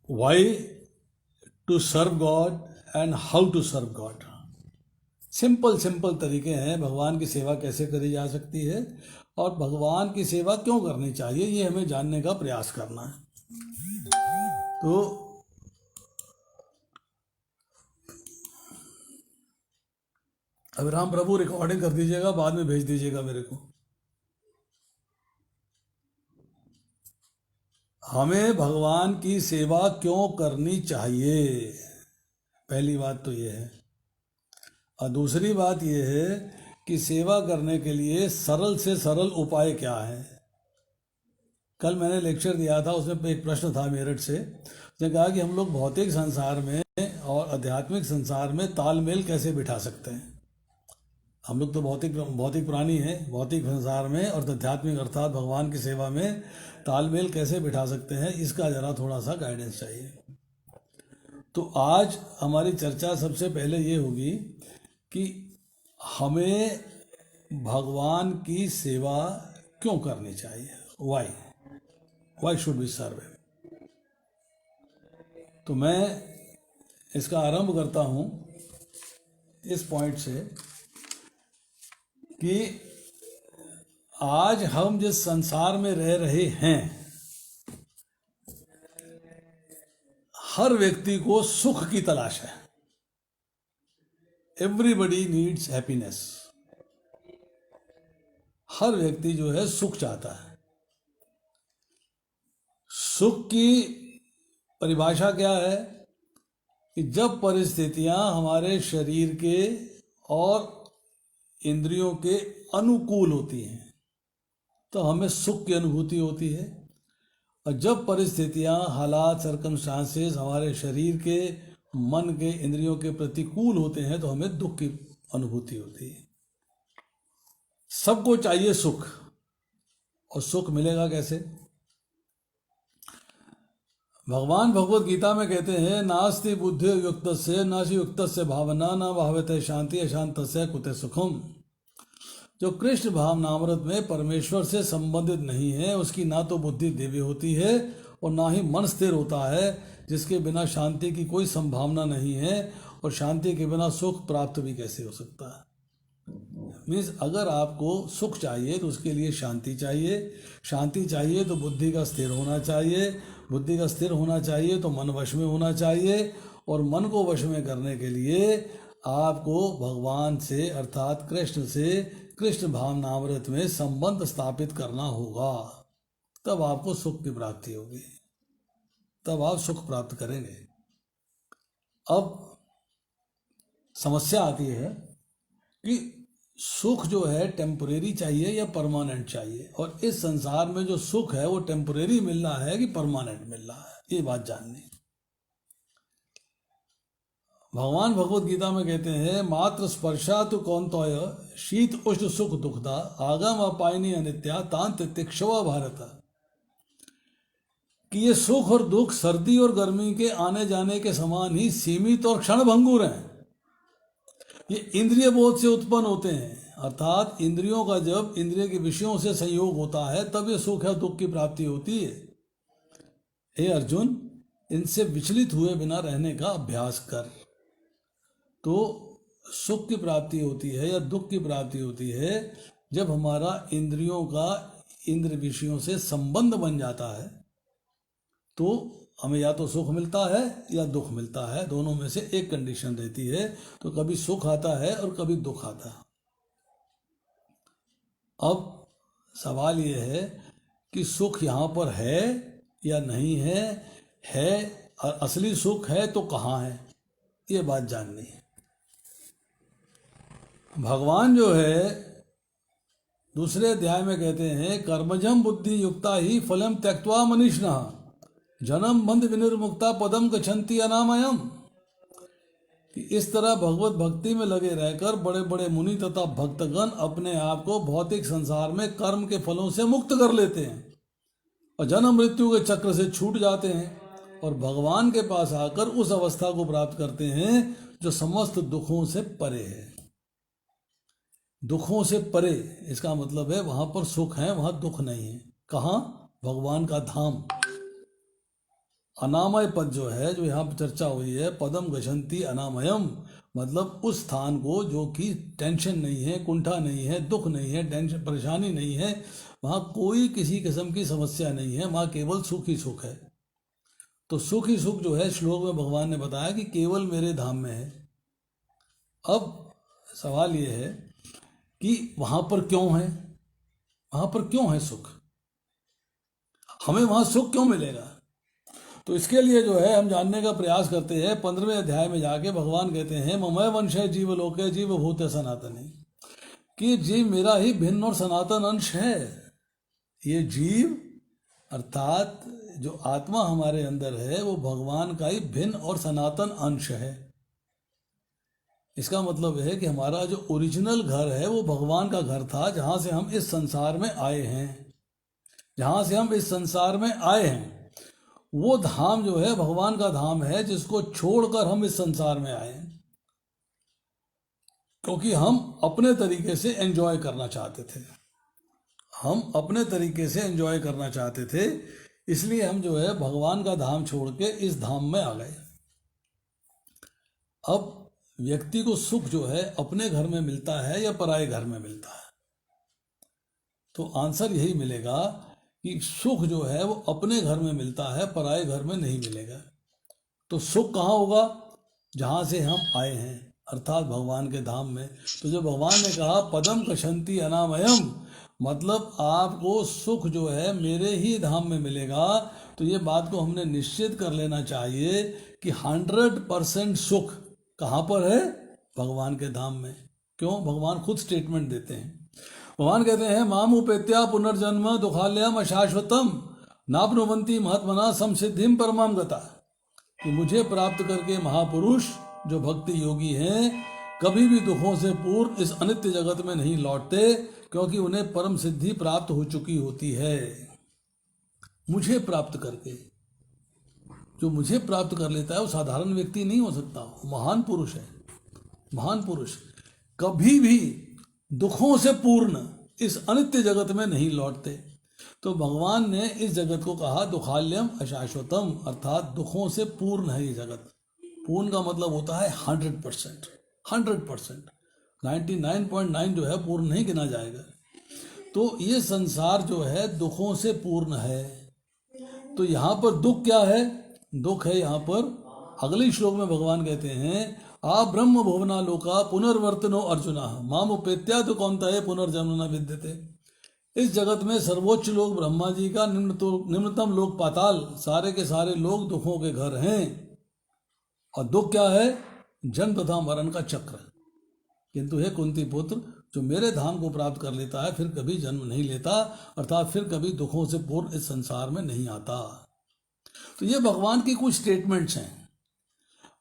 Y to serve god and how to serve god. Simple simple तरीके हैं भगवान की सेवा कैसे करी जा सकती है और भगवान की सेवा क्यों करनी चाहिए, ये हमें जानने का प्रयास करना है। तो अभिराम प्रभु रिकॉर्डिंग कर दीजिएगा, बाद में भेज दीजिएगा मेरे को। हमें भगवान की सेवा क्यों करनी चाहिए, पहली बात तो ये है। और दूसरी बात ये है कि सेवा करने के लिए सरल से सरल उपाय क्या है। कल मैंने लेक्चर दिया था, उसमें एक प्रश्न था मेरठ से। उसने कहा कि हम लोग भौतिक संसार में और आध्यात्मिक संसार में तालमेल कैसे बिठा सकते हैं। हम लोग तो भौतिक प्राणी हैं, भौतिक संसार में और आध्यात्मिक अर्थात भगवान की सेवा में तालमेल कैसे बिठा सकते हैं, इसका ज़रा थोड़ा सा गाइडेंस चाहिए। तो आज हमारी चर्चा सबसे पहले ये होगी कि हमें भगवान की सेवा क्यों करनी चाहिए, वाई शुड वी सर्व। तो मैं इसका आरंभ करता हूँ इस पॉइंट से कि आज हम जिस संसार में रह रहे हैं, हर व्यक्ति को सुख की तलाश है। Everybody needs happiness. हर व्यक्ति जो है सुख चाहता है। सुख की परिभाषा क्या है कि जब परिस्थितियां हमारे शरीर के और इंद्रियों के अनुकूल होती हैं तो हमें सुख की अनुभूति होती है, और जब परिस्थितियां, हालात, सर्कमस्टांसेस हमारे शरीर के, मन के, इंद्रियों के प्रतिकूल होते हैं तो हमें दुख की अनुभूति होती है। सबको चाहिए सुख, और सुख मिलेगा कैसे? भगवान भगवत गीता में कहते हैं, नास्ति बुद्धि युक्तस्य नास्ति युक्तस्य भावना न भावते शांति अशांतस्य कुते सुखम। जो कृष्ण भावनामृत में परमेश्वर से संबंधित नहीं है, उसकी ना तो बुद्धि दिव्य होती है और ना ही मन स्थिर होता है, जिसके बिना शांति की कोई संभावना नहीं है, और शांति के बिना सुख प्राप्त भी कैसे हो सकता है। मीन्स अगर आपको सुख चाहिए तो उसके लिए शांति चाहिए, शांति चाहिए तो बुद्धि का स्थिर होना चाहिए, बुद्धि का स्थिर होना चाहिए तो मन वश में होना चाहिए, और मन को वश में करने के लिए आपको भगवान से अर्थात कृष्ण से, कृष्ण भावनामृत में संबंध स्थापित करना होगा। तब आपको सुख की प्राप्ति होगी, तब आप सुख प्राप्त करेंगे। अब समस्या आती है कि सुख जो है टेम्परेरी चाहिए या परमानेंट चाहिए, और इस संसार में जो सुख है वो टेम्परेरी मिल रहा है कि परमानेंट मिल रहा है, ये बात जाननी। भगवान भगवत गीता में कहते हैं, मात्र स्पर्शा तो कौनतोय शीत उष्ण सुख दुखदा आगम अपायनी अनित्या तांत तिक्षवा भारत। कि ये सुख और दुख सर्दी और गर्मी के आने जाने के समान ही सीमित और क्षणभंगुर हैं। ये इंद्रिय बोध से उत्पन्न होते हैं, अर्थात इंद्रियों का जब इंद्रिय के विषयों से संयोग होता है तब ये सुख या दुख की प्राप्ति होती है। हे अर्जुन, इनसे विचलित हुए बिना रहने का अभ्यास कर। तो सुख की प्राप्ति होती है या दुख की प्राप्ति होती है जब हमारा इंद्रियों का इंद्र विषयों से संबंध बन जाता है, तो हमें या तो सुख मिलता है या दुख मिलता है, दोनों में से एक कंडीशन रहती है। तो कभी सुख आता है और कभी दुख आता है। अब सवाल यह है कि सुख यहाँ पर है या नहीं है और असली सुख है तो कहाँ है, ये बात जाननी है। भगवान जो है दूसरे अध्याय में कहते हैं, कर्मजम बुद्धि युक्ता ही फलम त्यक्त्वा मनीषिणः जन्म बंध विनिर्मुक्ता पदम गच्छन्ति अनामयम। कि इस तरह भगवत भक्ति में लगे रहकर बड़े बड़े मुनि तथा भक्तगण अपने आप को भौतिक संसार में कर्म के फलों से मुक्त कर लेते हैं और जन्म मृत्यु के चक्र से छूट जाते हैं और भगवान के पास आकर उस अवस्था को प्राप्त करते हैं जो समस्त दुखों से परे है। दुखों से परे इसका मतलब है वहां पर सुख है, वहां दुख नहीं है। कहाँ? भगवान का धाम। अनामय पद जो है, जो यहाँ पर चर्चा हुई है, पदम गशंती अनामयम, मतलब उस स्थान को जो कि टेंशन नहीं है, कुंठा नहीं है, दुख नहीं है, टेंशन परेशानी नहीं है, वहाँ कोई किसी किस्म की समस्या नहीं है, वहाँ केवल सुख ही सुख है। तो सुख ही सुख जो है श्लोक में भगवान ने बताया कि केवल मेरे धाम में है। अब सवाल ये है कि वहाँ पर क्यों है, वहाँ पर क्यों है सुख, हमें वहाँ सुख क्यों मिलेगा? तो इसके लिए जो है हम जानने का प्रयास करते हैं। 15वें अध्याय में जाके भगवान कहते हैं ममय वंश है जीव लोके जीव भूत सनातनी, कि जीव मेरा ही भिन्न और सनातन अंश है। ये जीव अर्थात जो आत्मा हमारे अंदर है वो भगवान का ही भिन्न और सनातन अंश है। इसका मतलब है कि हमारा जो ओरिजिनल घर है वो भगवान का घर था, जहाँ से हम इस संसार में आए हैं, जहाँ से हम इस संसार में आए हैं वो धाम जो है भगवान का धाम है, जिसको छोड़कर हम इस संसार में आए हैं, क्योंकि हम अपने तरीके से एंजॉय करना चाहते थे। हम अपने तरीके से एंजॉय करना चाहते थे, इसलिए हम जो है भगवान का धाम छोड़ के इस धाम में आ गए। अब व्यक्ति को सुख जो है अपने घर में मिलता है या पराये घर में मिलता है? तो आंसर यही मिलेगा कि सुख जो है वो अपने घर में मिलता है, पराये घर में नहीं मिलेगा। तो सुख कहाँ होगा? जहाँ से हम आए हैं, अर्थात भगवान के धाम में। तो जो भगवान ने कहा पदम कशंती अनामयम, मतलब आपको सुख जो है मेरे ही धाम में मिलेगा। तो ये बात को हमने निश्चित कर लेना चाहिए कि 100% सुख कहाँ पर है? भगवान के धाम में। क्यों? भगवान खुद स्टेटमेंट देते हैं। भगवान कहते हैं माम उपेत्या पुनर्जन्म दुखालयम अशाश्वतम नाप्नुवंती महात्मना समसिद्धिम परमाम गता, कि मुझे प्राप्त करके महापुरुष जो भक्ति योगी हैं कभी भी दुखों से पूर्ण इस अनित्य जगत में नहीं लौटते, क्योंकि उन्हें परम सिद्धि प्राप्त हो चुकी होती है। मुझे प्राप्त करके, जो मुझे प्राप्त कर लेता है वो साधारण व्यक्ति नहीं हो सकता, महान पुरुष है। महान पुरुष कभी भी दुखों से पूर्ण इस अनित्य जगत में नहीं लौटते। तो भगवान ने इस जगत को कहा दुखाल्यम अशाश्वतम, अर्थात दुखों से पूर्ण है ये जगत। पूर्ण का मतलब होता है 100%, 100%, 99.9 जो है पूर्ण नहीं गिना जाएगा। तो ये संसार जो है दुखों से पूर्ण है। तो यहाँ पर दुख क्या है? दुख है यहाँ पर, अगले श्लोक में भगवान कहते हैं आ ब्रह्म भुवना लोका पुनर्वर्तनो अर्जुना माम उपेत्या तो कौनता है पुनर्जन्म न विद्यते। इस जगत में सर्वोच्च लोक ब्रह्मा जी का, निम्नतम लोक पाताल, सारे के सारे लोग दुखों के घर हैं। और दुख क्या है? जन्म तथा मरण का चक्र। किंतु हे कुंती पुत्र, जो मेरे धाम को प्राप्त कर लेता है फिर कभी जन्म नहीं लेता, अर्थात फिर कभी दुखों से पूर्ण इस संसार में नहीं आता। तो ये भगवान की कुछ स्टेटमेंट्स हैं।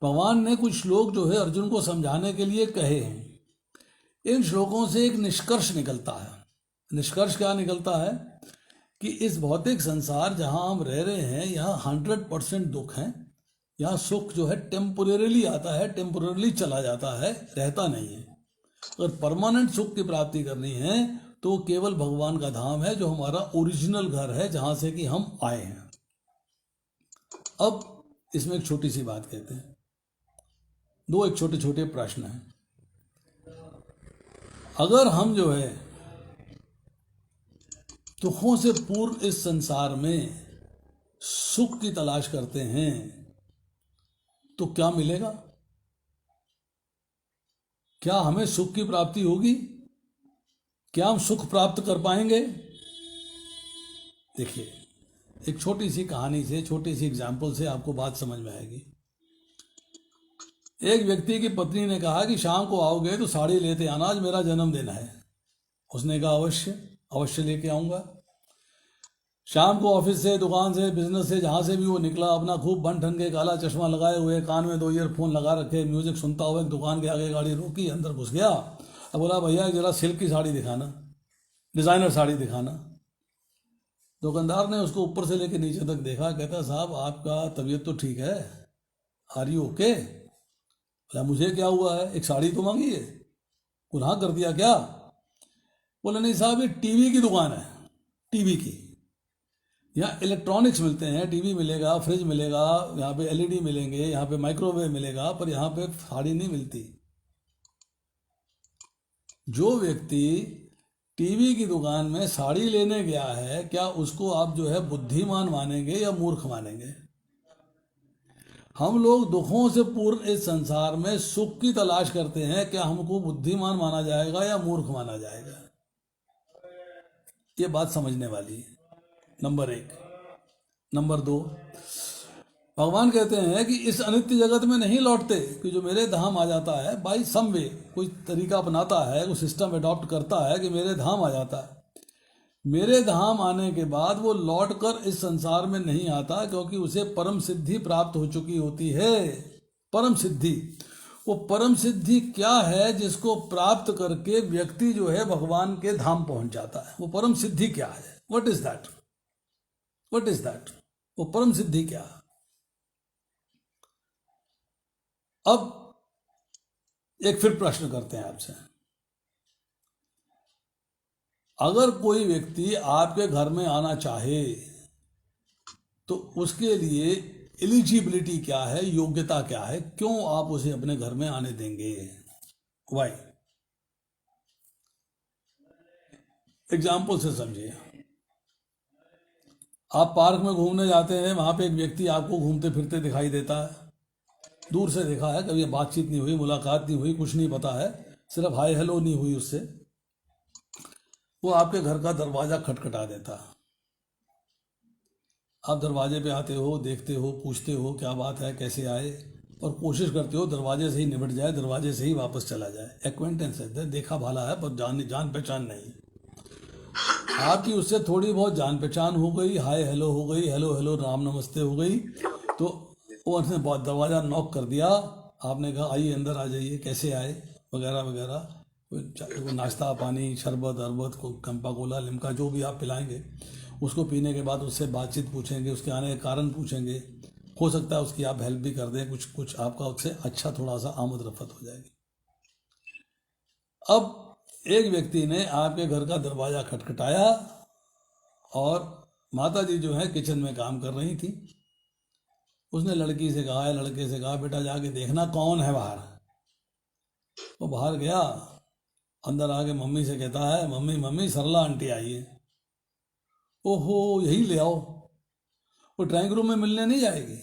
भगवान ने कुछ श्लोक जो है अर्जुन को समझाने के लिए कहे हैं। इन श्लोकों से एक निष्कर्ष निकलता है। निष्कर्ष क्या निकलता है? कि इस भौतिक संसार जहां हम रह रहे हैं यहाँ 100% दुख है। यहाँ सुख जो है टेम्पोरेली आता है, टेम्पोरेली चला जाता है, रहता नहीं है। अगर परमानेंट सुख की प्राप्ति करनी है तो केवल भगवान का धाम है, जो हमारा ओरिजिनल घर है, जहां से कि हम आए हैं। अब इसमें एक छोटी सी बात कहते हैं, एक छोटे छोटे प्रश्न हैं। अगर हम जो है दुखों से पूर्ण इस संसार में सुख की तलाश करते हैं तो क्या मिलेगा? क्या हमें सुख की प्राप्ति होगी? क्या हम सुख प्राप्त कर पाएंगे? देखिए, एक छोटी सी कहानी से, छोटी सी एग्जाम्पल से आपको बात समझ में आएगी। एक व्यक्ति की पत्नी ने कहा कि शाम को आओगे तो साड़ी लेते आना, आज मेरा जन्मदिन है। उसने कहा अवश्य, अवश्य लेके आऊँगा। शाम को ऑफिस से, दुकान से, बिजनेस से, जहाँ से भी वो निकला, अपना खूब बन ठन के काला चश्मा लगाए हुए, कान में 2 ईयरफोन लगा रखे, म्यूजिक सुनता हुआ एक दुकान के आगे गाड़ी रोकी, अंदर घुस गया। अब बोला भैया जरा सिल्क की साड़ी दिखाना, डिज़ाइनर साड़ी दिखाना। दुकानदार ने उसको ऊपर से लेके नीचे तक देखा, कहता साहब आपका तबीयत तो ठीक है, आर यू ओके? बोला मुझे क्या हुआ है, एक साड़ी तो मांगी है, गुनाह कर दिया क्या? बोला नहीं साहब, ये टीवी की दुकान है, टीवी की। यहाँ इलेक्ट्रॉनिक्स मिलते हैं, टीवी मिलेगा, फ्रिज मिलेगा, यहाँ पे एलईडी मिलेंगे, यहाँ पे माइक्रोवेव मिलेगा, पर यहाँ पे साड़ी नहीं मिलती। जो व्यक्ति टीवी की दुकान में साड़ी लेने गया है, क्या उसको आप जो है बुद्धिमान मानेंगे या मूर्ख मानेंगे? हम लोग दुखों से पूर्ण इस संसार में सुख की तलाश करते हैं, क्या हमको बुद्धिमान माना जाएगा या मूर्ख माना जाएगा? ये बात समझने वाली है, नंबर 1। नंबर 2, भगवान कहते हैं कि इस अनित्य जगत में नहीं लौटते, कि जो मेरे धाम आ जाता है बाई सम वे, कोई तरीका अपनाता है, कोई सिस्टम अडॉप्ट करता है कि मेरे धाम आ जाता है, मेरे धाम आने के बाद वो लौट कर इस संसार में नहीं आता, क्योंकि उसे परम सिद्धि प्राप्त हो चुकी होती है। परम सिद्धि, वो परम सिद्धि क्या है जिसको प्राप्त करके व्यक्ति जो है भगवान के धाम पहुंच जाता है? वो परम सिद्धि क्या है? What is that? What is that? वो परम सिद्धि क्या है? अब एक फिर प्रश्न करते हैं आपसे। अगर कोई व्यक्ति आपके घर में आना चाहे तो उसके लिए एलिजिबिलिटी क्या है, योग्यता क्या है? क्यों आप उसे अपने घर में आने देंगे? वाई? एग्जाम्पल से समझिए। आप पार्क में घूमने जाते हैं, वहां पे एक व्यक्ति आपको घूमते फिरते दिखाई देता है, दूर से देखा है, कभी बातचीत नहीं हुई, मुलाकात नहीं हुई, कुछ नहीं पता है, सिर्फ हाय हेलो नहीं हुई उससे, वो आपके घर का दरवाजा खटखटा देता। आप दरवाजे पे आते हो, देखते हो, पूछते हो क्या बात है, कैसे आए, और कोशिश करते हो दरवाजे से ही निपट जाए, दरवाजे से ही वापस चला जाए। एक्वेंटेंस है, देखा भाला है, पर जान पहचान नहीं। आपकी उससे थोड़ी बहुत जान पहचान हो गई, हाय हेलो हो गई, हेलो हेलो राम नमस्ते हो गई, तो वो उसने दरवाज़ा नॉक कर दिया, आपने कहा आइए अंदर आ जाइए, कैसे आए, वगैरह वगैरह, कोई नाश्ता पानी, शरबत अरबत, को कंपा कोला लिमका जो भी आप पिलाएंगे, उसको पीने के बाद उससे बातचीत पूछेंगे, उसके आने का कारण पूछेंगे, हो सकता है उसकी आप हेल्प भी कर दें, कुछ आपका उससे अच्छा थोड़ा सा आमद रफत हो जाएगी। अब एक व्यक्ति ने आपके घर का दरवाज़ा खटखटाया और माता जी जो है किचन में काम कर रही थी, उसने लड़की से कहा, लड़के से कहा, बेटा जाके देखना कौन है बाहर। वो बाहर गया, अंदर आके मम्मी से कहता है, मम्मी मम्मी सरला आंटी आई है। ओहो, यही ले आओ। वो ड्राइंग रूम में मिलने नहीं जाएगी,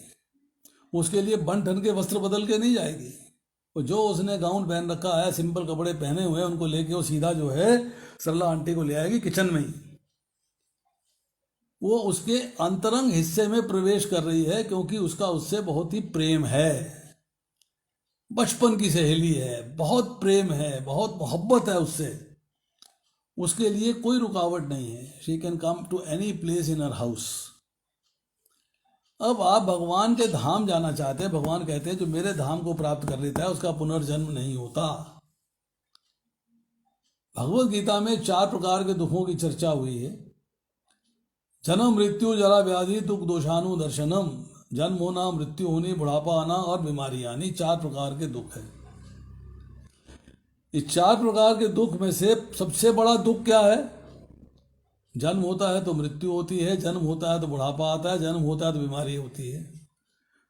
उसके लिए बन ठन के वस्त्र बदल के नहीं जाएगी, वो जो उसने गाउन पहन रखा है, सिंपल कपड़े पहने हुए, उनको लेके वो सीधा जो है सरला आंटी को ले आएगी किचन में ही। वो उसके अंतरंग हिस्से में प्रवेश कर रही है, क्योंकि उसका उससे बहुत ही प्रेम है, बचपन की सहेली है, बहुत प्रेम है, बहुत मोहब्बत है उससे, उसके लिए कोई रुकावट नहीं है। She can come to any place in her house. अब आप भगवान के धाम जाना चाहते हैं, भगवान कहते हैं जो मेरे धाम को प्राप्त कर लेता है उसका पुनर्जन्म नहीं होता। भगवत गीता में 4 प्रकार के दुखों की चर्चा हुई है। जन्म मृत्यु जरा व्याधि दुख दोषानु दर्शनम, जन्म होना, मृत्यु होनी, बुढ़ापा आना और बीमारी आनी, 4 प्रकार के दुख है। इस 4 प्रकार के दुख में से सबसे बड़ा दुख क्या है? जन्म होता है तो मृत्यु होती है, जन्म होता है तो बुढ़ापा आता है, जन्म होता है तो बीमारी होती है।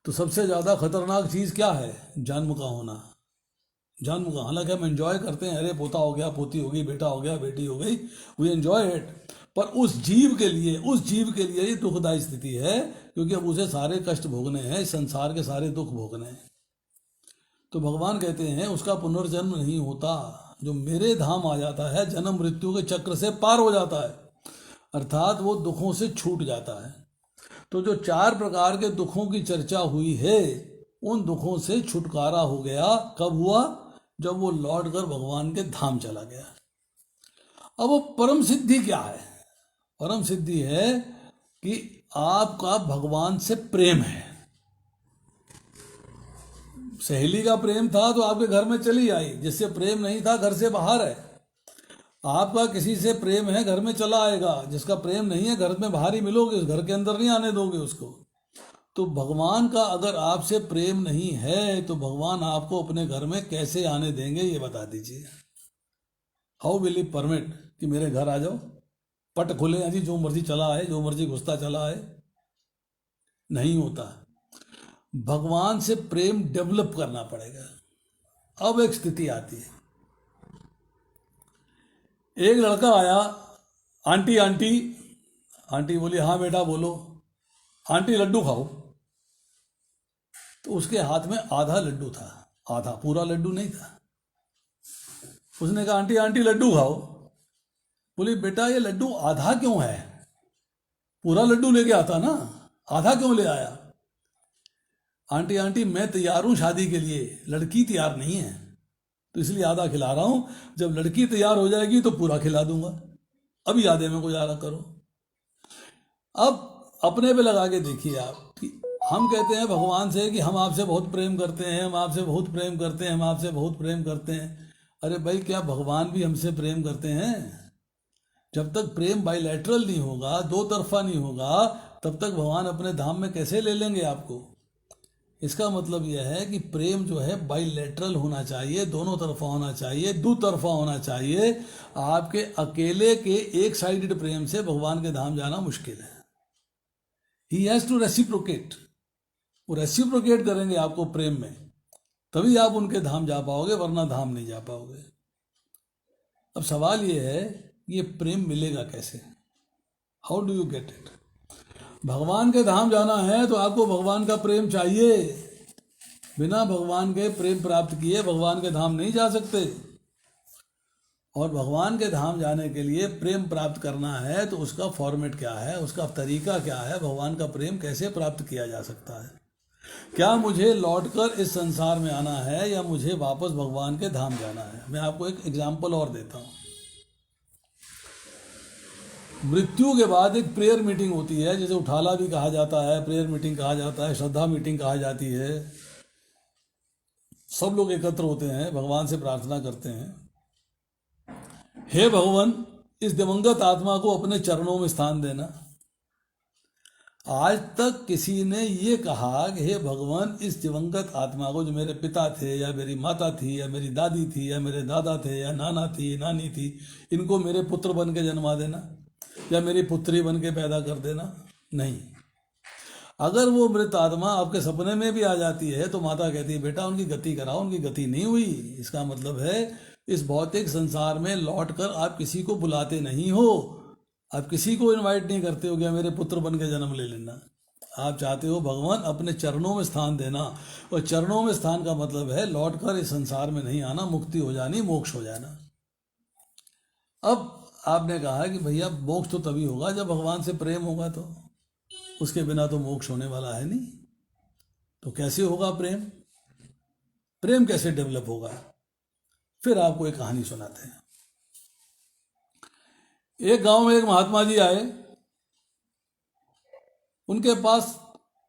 तो सबसे ज़्यादा खतरनाक चीज़ क्या है? जन्म का होना। जन्म का, हालांकि हम एंजॉय करते हैं, अरे पोता हो गया, पोती हो गई, बेटा हो गया, बेटी हो गई, वी एंजॉय इट, पर उस जीव के लिए ये दुखदायी स्थिति है, क्योंकि अब उसे सारे कष्ट भोगने हैं, इस संसार के सारे दुख भोगने हैं। तो भगवान कहते हैं उसका पुनर्जन्म नहीं होता। जो मेरे धाम आ जाता है, जन्म मृत्यु के चक्र से पार हो जाता है, अर्थात वो दुखों से छूट जाता है। तो जो 4 प्रकार के दुखों की चर्चा हुई है, उन दुखों से छुटकारा हो गया। कब हुआ? जब वो लौट कर भगवान के धाम चला गया। अब वो परम सिद्धि क्या है? परम सिद्धि है कि आपका भगवान से प्रेम है। सहेली का प्रेम था तो आपके घर में चली आई, जिससे प्रेम नहीं था घर से बाहर है। आपका किसी से प्रेम है, घर में चला आएगा, जिसका प्रेम नहीं है घर में बाहर ही मिलोगे, उस घर के अंदर नहीं आने दोगे उसको। तो भगवान का अगर आपसे प्रेम नहीं है तो भगवान आपको अपने घर में कैसे आने देंगे, ये बता दीजिए। हाउ विल ही परमिट कि मेरे घर आ जाओ? पट खुले हैं जी, जो मर्जी चला आए, जो मर्जी घुसता चला आए, नहीं होता। भगवान से प्रेम डेवलप करना पड़ेगा। अब एक स्थिति आती है, एक लड़का आया, आंटी आंटी, आंटी बोली हाँ बेटा बोलो, आंटी लड्डू खाओ। तो उसके हाथ में आधा लड्डू था, आधा, पूरा लड्डू नहीं था। उसने कहा आंटी आंटी लड्डू खाओ। बोली बेटा ये लड्डू आधा क्यों है, पूरा लड्डू लेके आता ना, आधा क्यों ले आया। आंटी आंटी मैं तैयार हूं शादी के लिए, लड़की तैयार नहीं है, तो इसलिए आधा खिला रहा हूं, जब लड़की तैयार हो जाएगी तो पूरा खिला दूंगा, अभी आधे में गुजारा करो। अब अपने पे लगा के देखिए आप कि हम कहते हैं भगवान से कि हम आपसे बहुत प्रेम करते हैं, हम आपसे बहुत प्रेम करते हैं, हम आपसे बहुत प्रेम करते हैं। अरे भाई क्या भगवान भी हमसे प्रेम करते हैं? जब तक प्रेम बाइलैटरल नहीं होगा, दो तरफा नहीं होगा, तब तक भगवान अपने धाम में कैसे ले लेंगे आपको? इसका मतलब यह है कि प्रेम जो है बाइलैटरल होना चाहिए, दोनों तरफा होना चाहिए, दो तरफा होना चाहिए। आपके अकेले के एक साइडेड प्रेम से भगवान के धाम जाना मुश्किल है। ही हैज टू रेसिप्रोकेट, वो रेसिप्रोकेट करेंगे आपको प्रेम में, तभी आप उनके धाम जा पाओगे, वरना धाम नहीं जा पाओगे। अब सवाल ये है, ये प्रेम मिलेगा कैसे? How do you get it? भगवान के धाम जाना है तो आपको भगवान का प्रेम चाहिए। बिना भगवान के प्रेम प्राप्त किए भगवान के धाम नहीं जा सकते। और भगवान के धाम जाने के लिए प्रेम प्राप्त करना है तो उसका फॉर्मेट क्या है, उसका तरीका क्या है, भगवान का प्रेम कैसे प्राप्त किया जा सकता है? क्या मुझे लौटकर इस संसार में आना है या मुझे वापस भगवान के धाम जाना है? मैं आपको एक एग्जाम्पल और देता हूँ। मृत्यु के बाद एक प्रेयर मीटिंग होती है, जिसे उठाला भी कहा जाता है, प्रेयर मीटिंग कहा जाता है, श्रद्धा मीटिंग कहा जाती है। सब लोग एकत्र होते हैं, भगवान से प्रार्थना करते हैं, हे भगवान इस दिवंगत आत्मा को अपने चरणों में स्थान देना। आज तक किसी ने ये कहा कि हे भगवान इस दिवंगत आत्मा को, जो मेरे पिता थे या मेरी माता थी या मेरी दादी थी या मेरे दादा थे या नाना थी नानी थी, इनको मेरे पुत्र बन के जन्मा देना या मेरी पुत्री बन के पैदा कर देना? नहीं। अगर वो मृत आत्मा आपके सपने में भी आ जाती है तो माता कहती है बेटा उनकी गति कराओ, उनकी गति नहीं हुई। इसका मतलब है इस भौतिक संसार में लौटकर आप किसी को बुलाते नहीं हो, आप किसी को इनवाइट नहीं करते हो कि मेरे पुत्र बन के जन्म ले लेना। आप चाहते हो भगवान अपने चरणों में स्थान देना, और चरणों में स्थान का मतलब है लौटकर इस संसार में नहीं आना, मुक्ति हो जानी, मोक्ष हो जाना। अब आपने कहा कि भैया मोक्ष तो तभी होगा जब भगवान से प्रेम होगा, तो उसके बिना तो मोक्ष होने वाला है नहीं। तो कैसे होगा प्रेम? प्रेम कैसे डेवलप होगा? फिर आपको एक कहानी सुनाते हैं। एक गांव में एक महात्मा जी आए, उनके पास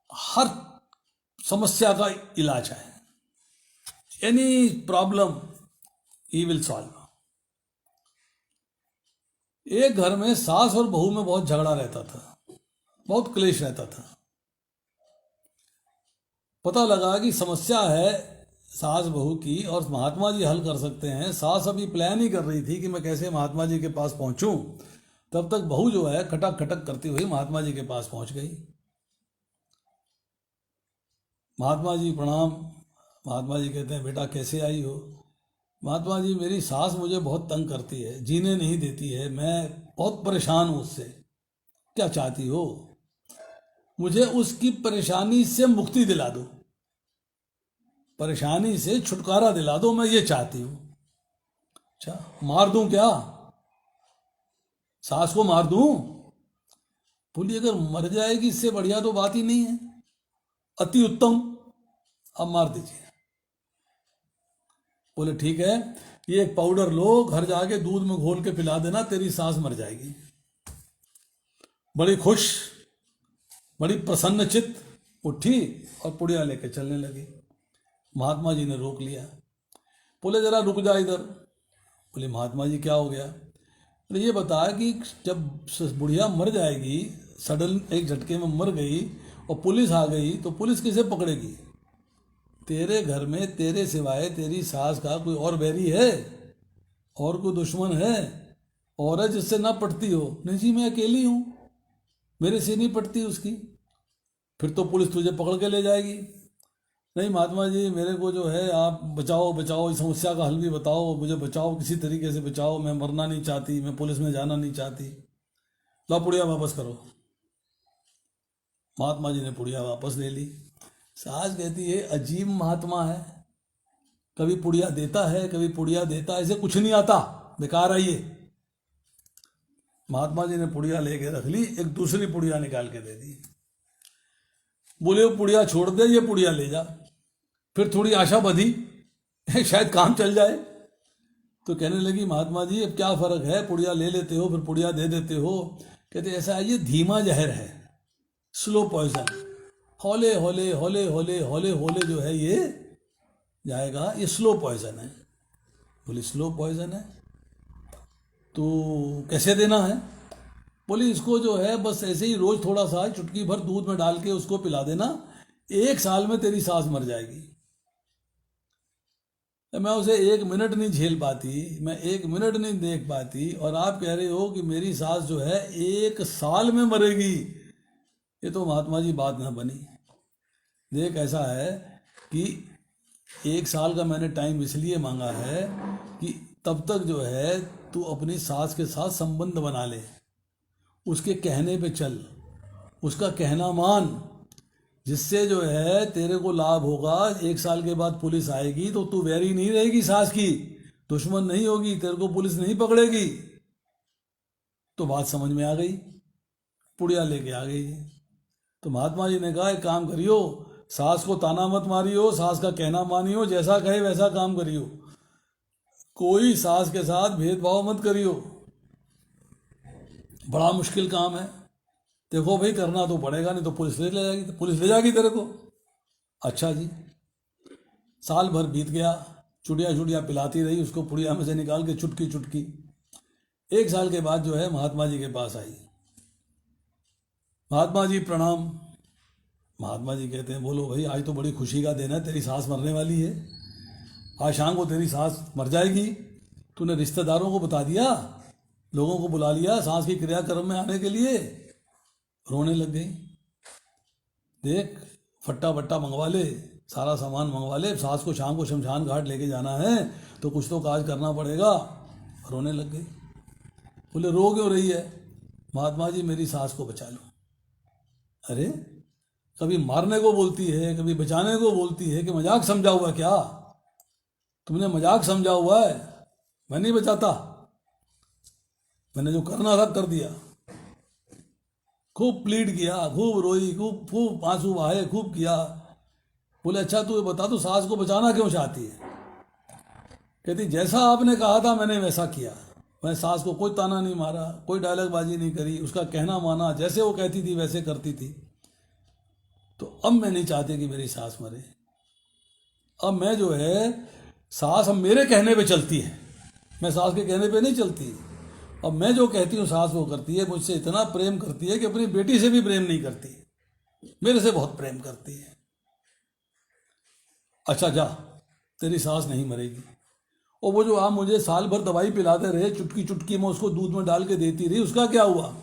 हर समस्या का इलाज है, any problem he will solve. एक घर में सास और बहू में बहुत झगड़ा रहता था, बहुत क्लेश रहता था। पता लगा कि समस्या है सास बहू की और महात्मा जी हल कर सकते हैं। सास अभी प्लान ही कर रही थी कि मैं कैसे महात्मा जी के पास पहुंचूं, तब तक बहू जो है खटक खटक करती हुई महात्मा जी के पास पहुंच गई। महात्मा जी प्रणाम। महात्मा जी कहते हैं बेटा कैसे आई हो? महात्मा जी मेरी सास मुझे बहुत तंग करती है, जीने नहीं देती है, मैं बहुत परेशान हूं उससे। क्या चाहती हो? मुझे उसकी परेशानी से मुक्ति दिला दो, परेशानी से छुटकारा दिला दो, मैं ये चाहती हूं। अच्छा मार दूं क्या? सास को मार दूं? बोली अगर मर जाएगी इससे बढ़िया तो बात ही नहीं है, अति उत्तम, अब मार दीजिए। बोले ठीक है, ये एक पाउडर लो, घर जाके दूध में घोल के पिला देना, तेरी सास मर जाएगी। बड़ी खुश, बड़ी प्रसन्नचित्त उठी और पुड़िया लेके चलने लगी। महात्मा जी ने रोक लिया, बोले जरा रुक जा इधर। बोले महात्मा जी क्या हो गया? बोले ये बता कि जब बुढ़िया मर जाएगी, सडन एक झटके में मर गई और पुलिस आ गई तो पुलिस किसे पकड़ेगी? तेरे घर में तेरे सिवाय तेरी सास का कोई और बैरी है, और कोई दुश्मन है? और है जिससे ना पटती हो। नहीं जी मैं अकेली हूँ, मेरे से नहीं पटती उसकी। फिर तो पुलिस तुझे पकड़ के ले जाएगी। नहीं महात्मा जी मेरे को जो है आप बचाओ बचाओ, इस समस्या का हल भी बताओ, मुझे बचाओ, किसी तरीके से बचाओ, मैं मरना नहीं चाहती, मैं पुलिस में जाना नहीं चाहती। ला पुड़िया वापस करो। महात्मा जी ने पुड़िया वापस ले ली। सास कहती है अजीब महात्मा है, कभी पुड़िया देता है कभी पुड़िया देता है, इसे कुछ नहीं आता, बेकार है ये। महात्मा जी ने पुड़िया लेके रख ली, एक दूसरी पुड़िया निकाल के दे दी। बोले वो पुड़िया छोड़ दे, ये पुड़िया ले जा। फिर थोड़ी आशा बधी शायद काम चल जाए। तो कहने लगी महात्मा जी अब क्या फर्क है, पुड़िया ले लेते हो फिर पुड़िया दे देते हो। कहते ऐसा है ये धीमा जहर है, स्लो पॉइजन, हौले हौले हौले हौले हौले हौले जो है ये जाएगा, ये स्लो पॉइजन है। बोली स्लो पॉइजन है तो कैसे देना है? बोली इसको जो है बस ऐसे ही रोज थोड़ा सा चुटकी भर दूध में डाल के उसको पिला देना, 1 साल में तेरी सास मर जाएगी। मैं उसे 1 मिनट नहीं झेल पाती, मैं 1 मिनट नहीं देख पाती, और आप कह रहे हो कि मेरी सास जो है 1 साल में मरेगी। ये तो महात्मा जी बात ना बनी। देख ऐसा है कि 1 साल का मैंने टाइम इसलिए मांगा है कि तब तक जो है तू अपनी सास के साथ संबंध बना ले, उसके कहने पे चल, उसका कहना मान, जिससे जो है तेरे को लाभ होगा। 1 साल के बाद पुलिस आएगी तो तू वैरी नहीं रहेगी सास की, दुश्मन नहीं होगी, तेरे को पुलिस नहीं पकड़ेगी। तो बात समझ में आ गई, पुड़िया लेके आ गई। तो महात्मा जी ने कहा एक काम करियो, सास को ताना मत मारियो, सास का कहना मानियो, जैसा कहे वैसा काम करियो, कोई सास के साथ भेदभाव मत करियो, बड़ा मुश्किल काम है। देखो भाई करना तो पड़ेगा, नहीं तो पुलिस ले जाएगी, तो पुलिस ले जाएगी तेरे को। अच्छा जी। साल भर बीत गया, चुड़िया चुड़िया पिलाती रही उसको, पुड़िया में से निकाल के चुटकी चुटकी। 1 साल के बाद जो है महात्मा जी के पास आई। महात्मा जी प्रणाम। महात्मा जी कहते हैं बोलो भाई, आज तो बड़ी खुशी का दिन है, तेरी सास मरने वाली है, आज शाम को तेरी सास मर जाएगी। तूने रिश्तेदारों को बता दिया, लोगों को बुला लिया सास की क्रियाक्रम में आने के लिए। रोने लग गई। देख फट्टा बट्टा मंगवा ले, सारा सामान मंगवा ले, सास को शाम को शमशान घाट लेके जाना है तो कुछ तो काज करना पड़ेगा। रोने लग गई। बोले रो क्यों रही है? महात्मा जी मेरी सास को बचा लो। अरे कभी मारने को बोलती है, कभी बचाने को बोलती है, कि मजाक समझा हुआ क्या? तुमने मजाक समझा हुआ है, मैं नहीं बचाता, मैंने जो करना था कर दिया। खूब प्लीड किया, खूब रोई, खूब खूब आंसू बहाए, खूब किया। बोले अच्छा तू बता, तू सास को बचाना क्यों चाहती है? कहती जैसा आपने कहा था मैंने वैसा किया, मैं सास को कोई ताना नहीं मारा, कोई डायलॉग बाजी नहीं करी, उसका कहना माना, जैसे वो कहती थी वैसे करती थी। तो अब मैं नहीं चाहती कि मेरी सास मरे। अब मैं जो है सास अब मेरे कहने पे चलती है, मैं सास के कहने पे नहीं चलती। अब मैं जो कहती हूँ सास वो करती है। मुझसे इतना प्रेम करती है कि अपनी बेटी से भी प्रेम नहीं करती, मेरे से बहुत प्रेम करती है। अच्छा जा, तेरी सास नहीं मरेगी। और वो जो आप मुझे साल भर दवाई पिलाते रहे, चुटकी चुटकी में उसको दूध में डाल के देती रही, उसका क्या हुआ?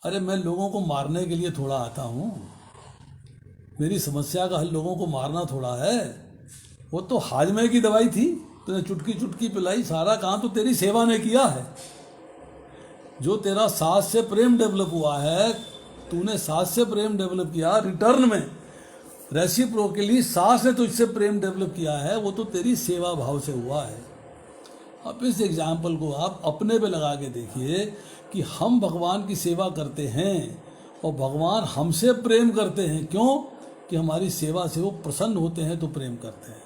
अरे मैं लोगों को मारने के लिए थोड़ा आता हूँ, मेरी समस्या का हल लोगों को मारना थोड़ा है। वो तो हाजमे की दवाई थी, तूने चुटकी चुटकी पिलाई, सारा काम तो तेरी सेवा ने किया है। जो तेरा सास से प्रेम डेवलप हुआ है, तूने सास से प्रेम डेवलप किया, रिटर्न में रेसिप्रोकली सास ने तुझसे प्रेम डेवलप किया है, वो तो तेरी सेवा भाव से हुआ है। अब इस एग्जाम्पल को आप अपने पे लगा के देखिए कि हम भगवान की सेवा करते हैं और भगवान हमसे प्रेम करते हैं। क्यों? कि हमारी सेवा से वो प्रसन्न होते हैं तो प्रेम करते हैं।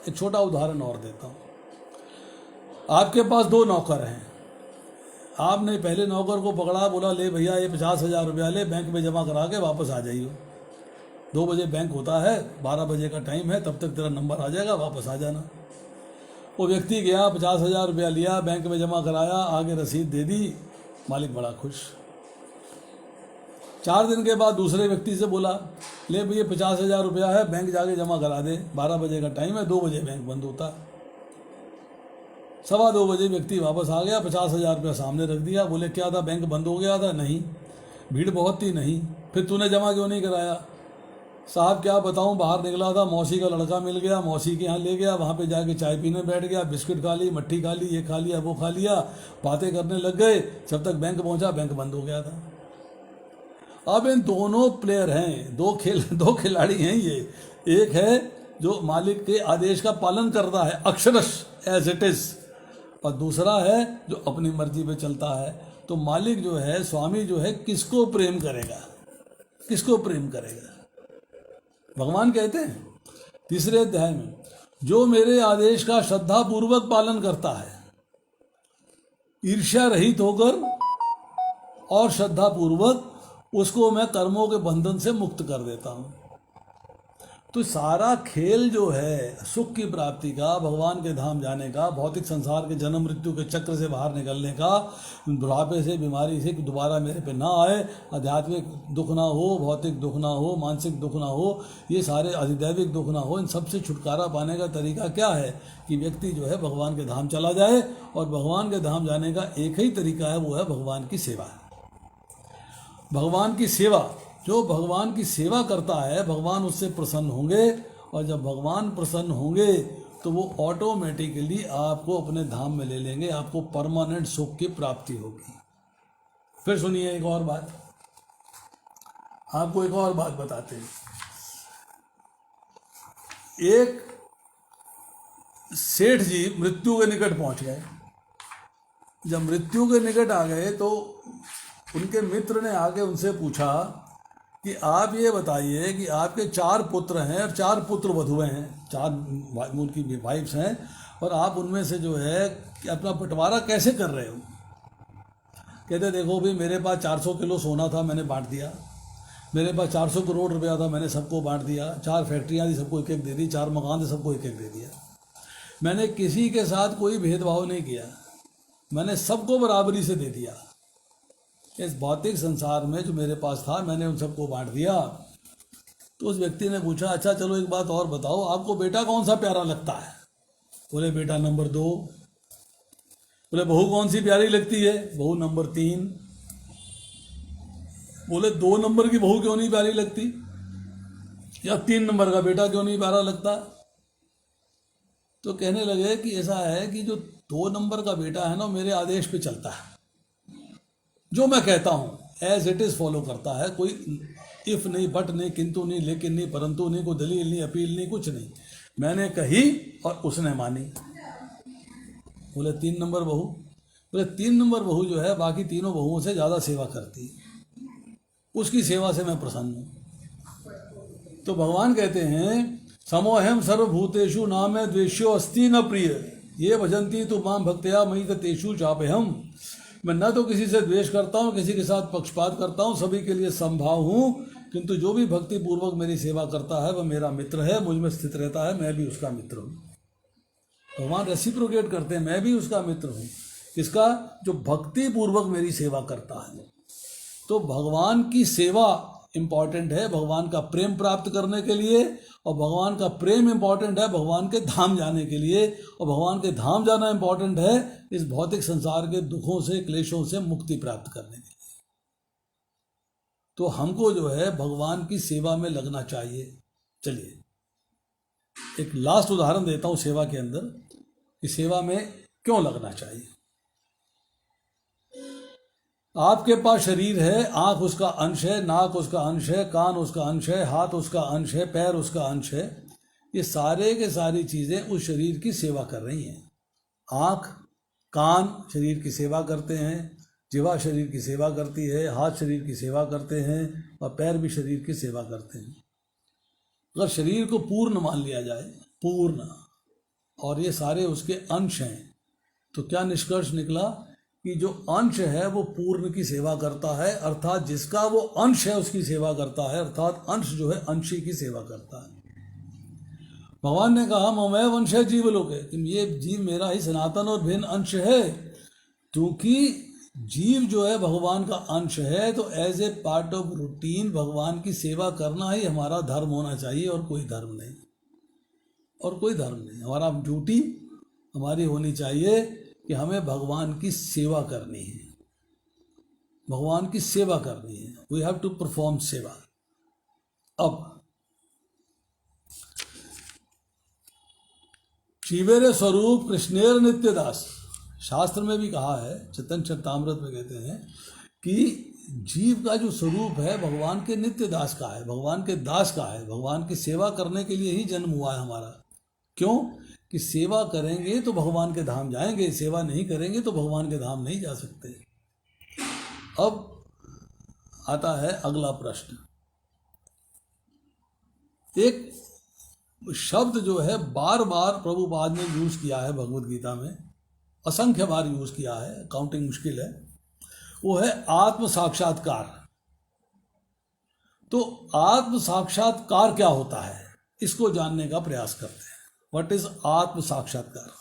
एक छोटा उदाहरण और देता हूँ। आपके पास 2 नौकर हैं, आपने पहले नौकर को पकड़ा, बोला ले भैया ये 50,000 रुपया ले, बैंक में जमा करा के वापस आ जाइए। 2 बजे बैंक होता है, 12 बजे का टाइम है, तब तक तेरा नंबर आ जाएगा, वापस आ जाना। वो व्यक्ति गया, 50,000 रुपया लिया, बैंक में जमा कराया, आगे रसीद दे दी, मालिक बड़ा खुश। 4 दिन के बाद दूसरे व्यक्ति से बोला ले भैया 50,000 रुपया है, बैंक जाके जमा करा दे, 12 बजे का टाइम है, 2 बजे बैंक बंद होता है। 2:15 व्यक्ति वापस आ गया, 50,000 रुपया सामने रख दिया। बोले क्या था, बैंक बंद हो गया था? नहीं। भीड़ बहुत थी? नहीं। फिर तूने जमा क्यों नहीं कराया? साहब क्या बताऊं, बाहर निकला था, मौसी का लड़का मिल गया, मौसी के यहाँ ले गया, वहाँ पे जाके चाय पीने बैठ गया, बिस्किट खा ली, मट्ठी खा ली, ये खा लिया, वो खा लिया, बातें करने लग गए। जब तक बैंक पहुँचा, बैंक बंद हो गया था। अब इन दोनों प्लेयर हैं, दो खिलाड़ी हैं ये। एक है जो मालिक के आदेश का पालन करता है अक्षरश एज इट इज, और दूसरा है जो अपनी मर्जी पे चलता है। तो मालिक जो है, स्वामी जो है, किसको प्रेम करेगा? किसको प्रेम करेगा? भगवान कहते हैं 3रे अध्याय में, जो मेरे आदेश का श्रद्धा पूर्वक पालन करता है, ईर्ष्या रहित होकर और श्रद्धा पूर्वक, उसको मैं कर्मों के बंधन से मुक्त कर देता हूं। तो सारा खेल जो है सुख की प्राप्ति का, भगवान के धाम जाने का, भौतिक संसार के जन्म मृत्यु के चक्र से बाहर निकलने का, बुढ़ापे से, बीमारी से दोबारा मेरे पे ना आए, आध्यात्मिक दुख ना हो, भौतिक दुख ना हो, मानसिक दुख ना हो, ये सारे अधिदैविक दुख ना हो, इन सब से छुटकारा पाने का तरीका क्या है कि व्यक्ति जो है भगवान के धाम चला जाए। और भगवान के धाम जाने का एक ही तरीका है, वो है भगवान की सेवा। भगवान की सेवा, जो भगवान की सेवा करता है, भगवान उससे प्रसन्न होंगे, और जब भगवान प्रसन्न होंगे तो वो ऑटोमेटिकली आपको अपने धाम में ले लेंगे, आपको परमानेंट सुख की प्राप्ति होगी। फिर सुनिए एक और बात, आपको एक और बात बताते हैं। एक सेठ जी मृत्यु के निकट पहुंच गए। जब मृत्यु के निकट आ गए तो उनके मित्र ने आके उनसे पूछा कि आप ये बताइए कि आपके 4 पुत्र हैं और 4 पुत्र वधुएं हैं, 4 उनकी वाइफ्स हैं, और आप उनमें से जो है कि अपना बंटवारा कैसे कर रहे हो? कहते देखो भाई, मेरे पास 400 किलो सोना था, मैंने बांट दिया। मेरे पास 400 करोड़ रुपया था, मैंने सबको बांट दिया। 4 फैक्ट्रियाँ थी, सबको एक एक दे दी। 4 मकान थे, सबको एक एक दे दिया। मैंने किसी के साथ कोई भेदभाव नहीं किया, मैंने सबको बराबरी से दे दिया। इस भौतिक संसार में जो मेरे पास था, मैंने उन सबको बांट दिया। तो उस व्यक्ति ने पूछा, अच्छा चलो एक बात और बताओ, आपको बेटा कौन सा प्यारा लगता है? बोले बेटा नंबर 2। बोले बहू कौन सी प्यारी लगती है? बहू नंबर 3। बोले 2 नंबर की बहू क्यों नहीं प्यारी लगती, या 3 नंबर का बेटा क्यों नहीं प्यारा लगता? तो कहने लगे कि ऐसा है कि जो 2 नंबर का बेटा है ना, मेरे आदेश पे चलता है, जो मैं कहता हूं एज इट इज फॉलो करता है। कोई इफ नहीं, बट नहीं, किंतु नहीं, लेकिन नहीं, परंतु नहीं, कोई दलील नहीं, अपील नहीं, कुछ नहीं। मैंने कही और उसने मानी। बोले 3 नंबर बहू? बोले 3 नंबर बहू जो है बाकी तीनों बहुओं से ज्यादा सेवा करती है, उसकी सेवा से मैं प्रसन्न हूं। तो भगवान कहते हैं, समोहम सर्वभूतेषु नामे द्वेष्यो अस्ति न प्रिय, ये भजंती तु मां भक्त्या मयि तेषु चाप्यहम्। मैं न तो किसी से द्वेष करता हूँ, किसी के साथ पक्षपात करता हूँ, सभी के लिए समभाव हूँ, किंतु जो भी भक्ति पूर्वक मेरी सेवा करता है वह मेरा मित्र है, मुझ में स्थित रहता है, मैं भी उसका मित्र हूँ। भगवान रेसिप्रोकेट करते हैं, मैं भी उसका मित्र हूँ। किसका? जो भक्ति पूर्वक मेरी सेवा करता है। तो भगवान की सेवा इंपॉर्टेंट है भगवान का प्रेम प्राप्त करने के लिए, और भगवान का प्रेम इंपॉर्टेंट है भगवान के धाम जाने के लिए, और भगवान के धाम जाना इंपॉर्टेंट है इस भौतिक संसार के दुखों से, क्लेशों से मुक्ति प्राप्त करने के लिए। तो हमको जो है भगवान की सेवा में लगना चाहिए। चलिए एक लास्ट उदाहरण देता हूं सेवा के अंदर, कि सेवा में क्यों लगना चाहिए। आपके पास शरीर है, आंख उसका अंश है, नाक उसका अंश है, कान उसका अंश है, हाथ उसका अंश है, पैर उसका अंश है। ये सारे के सारी चीजें उस शरीर की सेवा कर रही हैं। आंख, कान शरीर की सेवा करते हैं, जिह्वा शरीर की सेवा करती है, हाथ शरीर की सेवा करते हैं, और पैर भी शरीर की सेवा करते हैं। अगर शरीर को पूर्ण मान लिया जाए, पूर्ण, और ये सारे उसके अंश हैं, तो क्या निष्कर्ष निकला कि जो अंश है वो पूर्ण की सेवा करता है, अर्थात जिसका वो अंश है उसकी सेवा करता है, अर्थात अंश जो है अंशी की सेवा करता है। भगवान ने कहा ममैव वंश है जीवलोके, कि ये जीव मेरा ही सनातन और भिन्न अंश है। क्योंकि जीव जो है भगवान का अंश है, तो as a part of routine भगवान की सेवा करना ही हमारा धर्म होना चाहिए, और कोई धर्म नहीं, और कोई धर्म नहीं। हमारा ड्यूटी, हमारी होनी चाहिए कि हमें भगवान की सेवा करनी है, भगवान की सेवा करनी है। वी हैव टू परफॉर्म सेवा। अब शिवेरे स्वरूप कृष्णेर नित्यदास, शास्त्र में भी कहा है, चैतन्य चरितामृत में कहते हैं कि जीव का जो स्वरूप है भगवान के नित्य दास का है, भगवान के दास का है, भगवान की सेवा करने के लिए ही जन्म हुआ है हमारा। क्यों? कि सेवा करेंगे तो भगवान के धाम जाएंगे, सेवा नहीं करेंगे तो भगवान के धाम नहीं जा सकते। अब आता है अगला प्रश्न। एक शब्द जो है बार बार प्रभुपाद ने यूज किया है भगवत गीता में, असंख्य बार यूज किया है, काउंटिंग मुश्किल है, वो है आत्म साक्षात्कार। तो आत्म साक्षात्कार क्या होता है, इसको जानने का प्रयास करते हैं। व्हाट इज आत्म साक्षात्कार?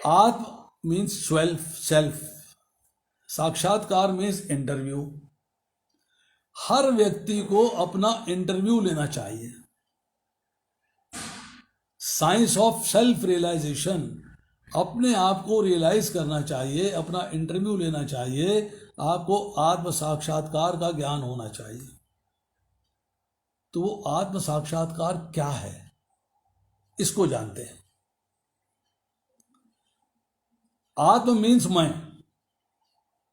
आत्म मीन्स सेल्फ, साक्षात्कार मीन्स इंटरव्यू। हर व्यक्ति को अपना इंटरव्यू लेना चाहिए। साइंस ऑफ सेल्फ रियलाइजेशन, अपने आप को रियलाइज करना चाहिए, अपना इंटरव्यू लेना चाहिए, आपको आत्म साक्षात्कार का ज्ञान होना चाहिए। तो वो आत्म साक्षात्कार क्या है, इसको जानते हैं। आत्म मीन्स मैं,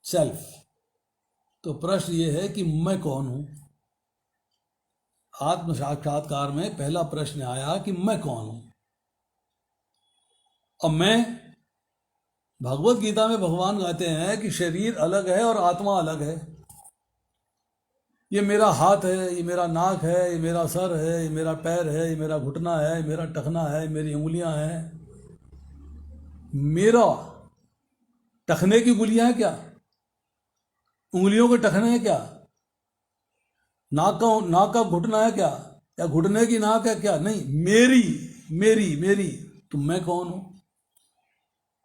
सेल्फ। तो प्रश्न ये है कि मैं कौन हूं? आत्म साक्षात्कार में पहला प्रश्न आया कि मैं कौन हूं। अब मैं, भगवत गीता में भगवान कहते हैं कि शरीर अलग है और आत्मा अलग है। ये मेरा हाथ है, ये मेरा नाक है, ये मेरा सर है, ये मेरा पैर है, ये मेरा घुटना है, ये मेरा टखना है, मेरी उंगलियां हैं। मेरा टखने की उंगलियां हैं क्या? उंगलियों के टखने हैं क्या? नाक का घुटना है क्या? या घुटने की नाक है क्या? नहीं, मेरी मेरी मेरी। तो मैं कौन हूं?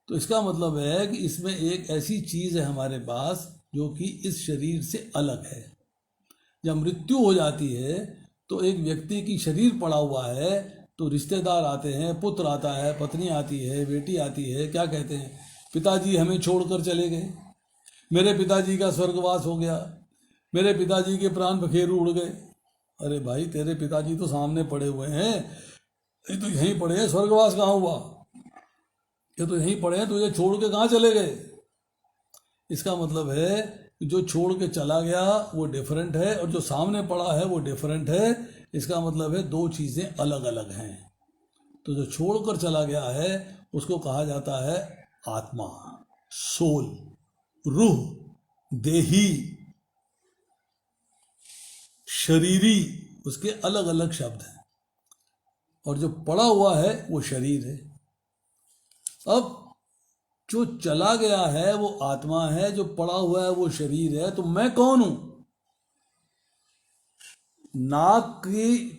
तो इसका मतलब है कि इसमें एक ऐसी चीज है हमारे पास जो कि इस शरीर से अलग है। जब मृत्यु हो जाती है तो एक व्यक्ति की शरीर पड़ा हुआ है, तो रिश्तेदार आते हैं, पुत्र आता है, पत्नी आती है, बेटी आती है, क्या कहते हैं, पिताजी हमें छोड़कर चले गए, मेरे पिताजी का स्वर्गवास हो गया, मेरे पिताजी के प्राण बखेरू उड़ गए। अरे भाई, तेरे पिताजी तो सामने पड़े हुए हैं, ये तो यहीं पड़े हैं, स्वर्गवास कहाँ हुआ? ये तो यहीं पड़े हैं, तुझे छोड़ के कहाँ चले गए? इसका मतलब है कि जो छोड़ के चला गया वो डिफरेंट है और जो सामने पड़ा है वो डिफरेंट है। इसका मतलब है दो चीज़ें अलग अलग हैं। तो जो छोड़कर चला गया है उसको कहा जाता है आत्मा, सोल, रूह, देही, शरीरी, उसके अलग अलग शब्द हैं। और जो पड़ा हुआ है वो शरीर है। अब जो चला गया है वो आत्मा है, जो पड़ा हुआ है वो शरीर है। तो मैं कौन हूं? नाक की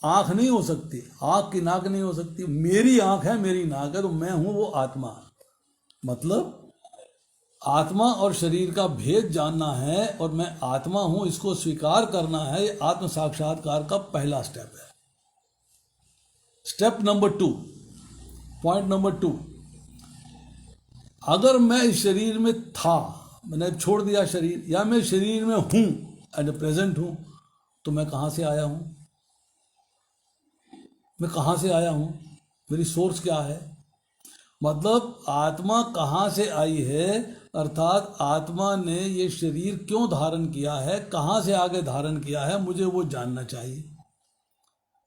आंख नहीं हो सकती, आंख की नाक नहीं हो सकती, मेरी आंख है, मेरी नाक है, तो मैं हूं वो आत्मा। मतलब आत्मा और शरीर का भेद जानना है और मैं आत्मा हूं इसको स्वीकार करना है। ये आत्म साक्षात्कार का पहला स्टेप है। स्टेप नंबर 2, पॉइंट नंबर 2, अगर मैं इस शरीर में था, मैंने छोड़ दिया शरीर, या मैं शरीर में हूं एट प्रेजेंट हूं, तो मैं कहां से आया हूं? मैं कहां से आया हूं? मेरी सोर्स क्या है? मतलब आत्मा कहां से आई है, अर्थात आत्मा ने ये शरीर क्यों धारण किया है, कहां से आगे धारण किया है, मुझे वो जानना चाहिए।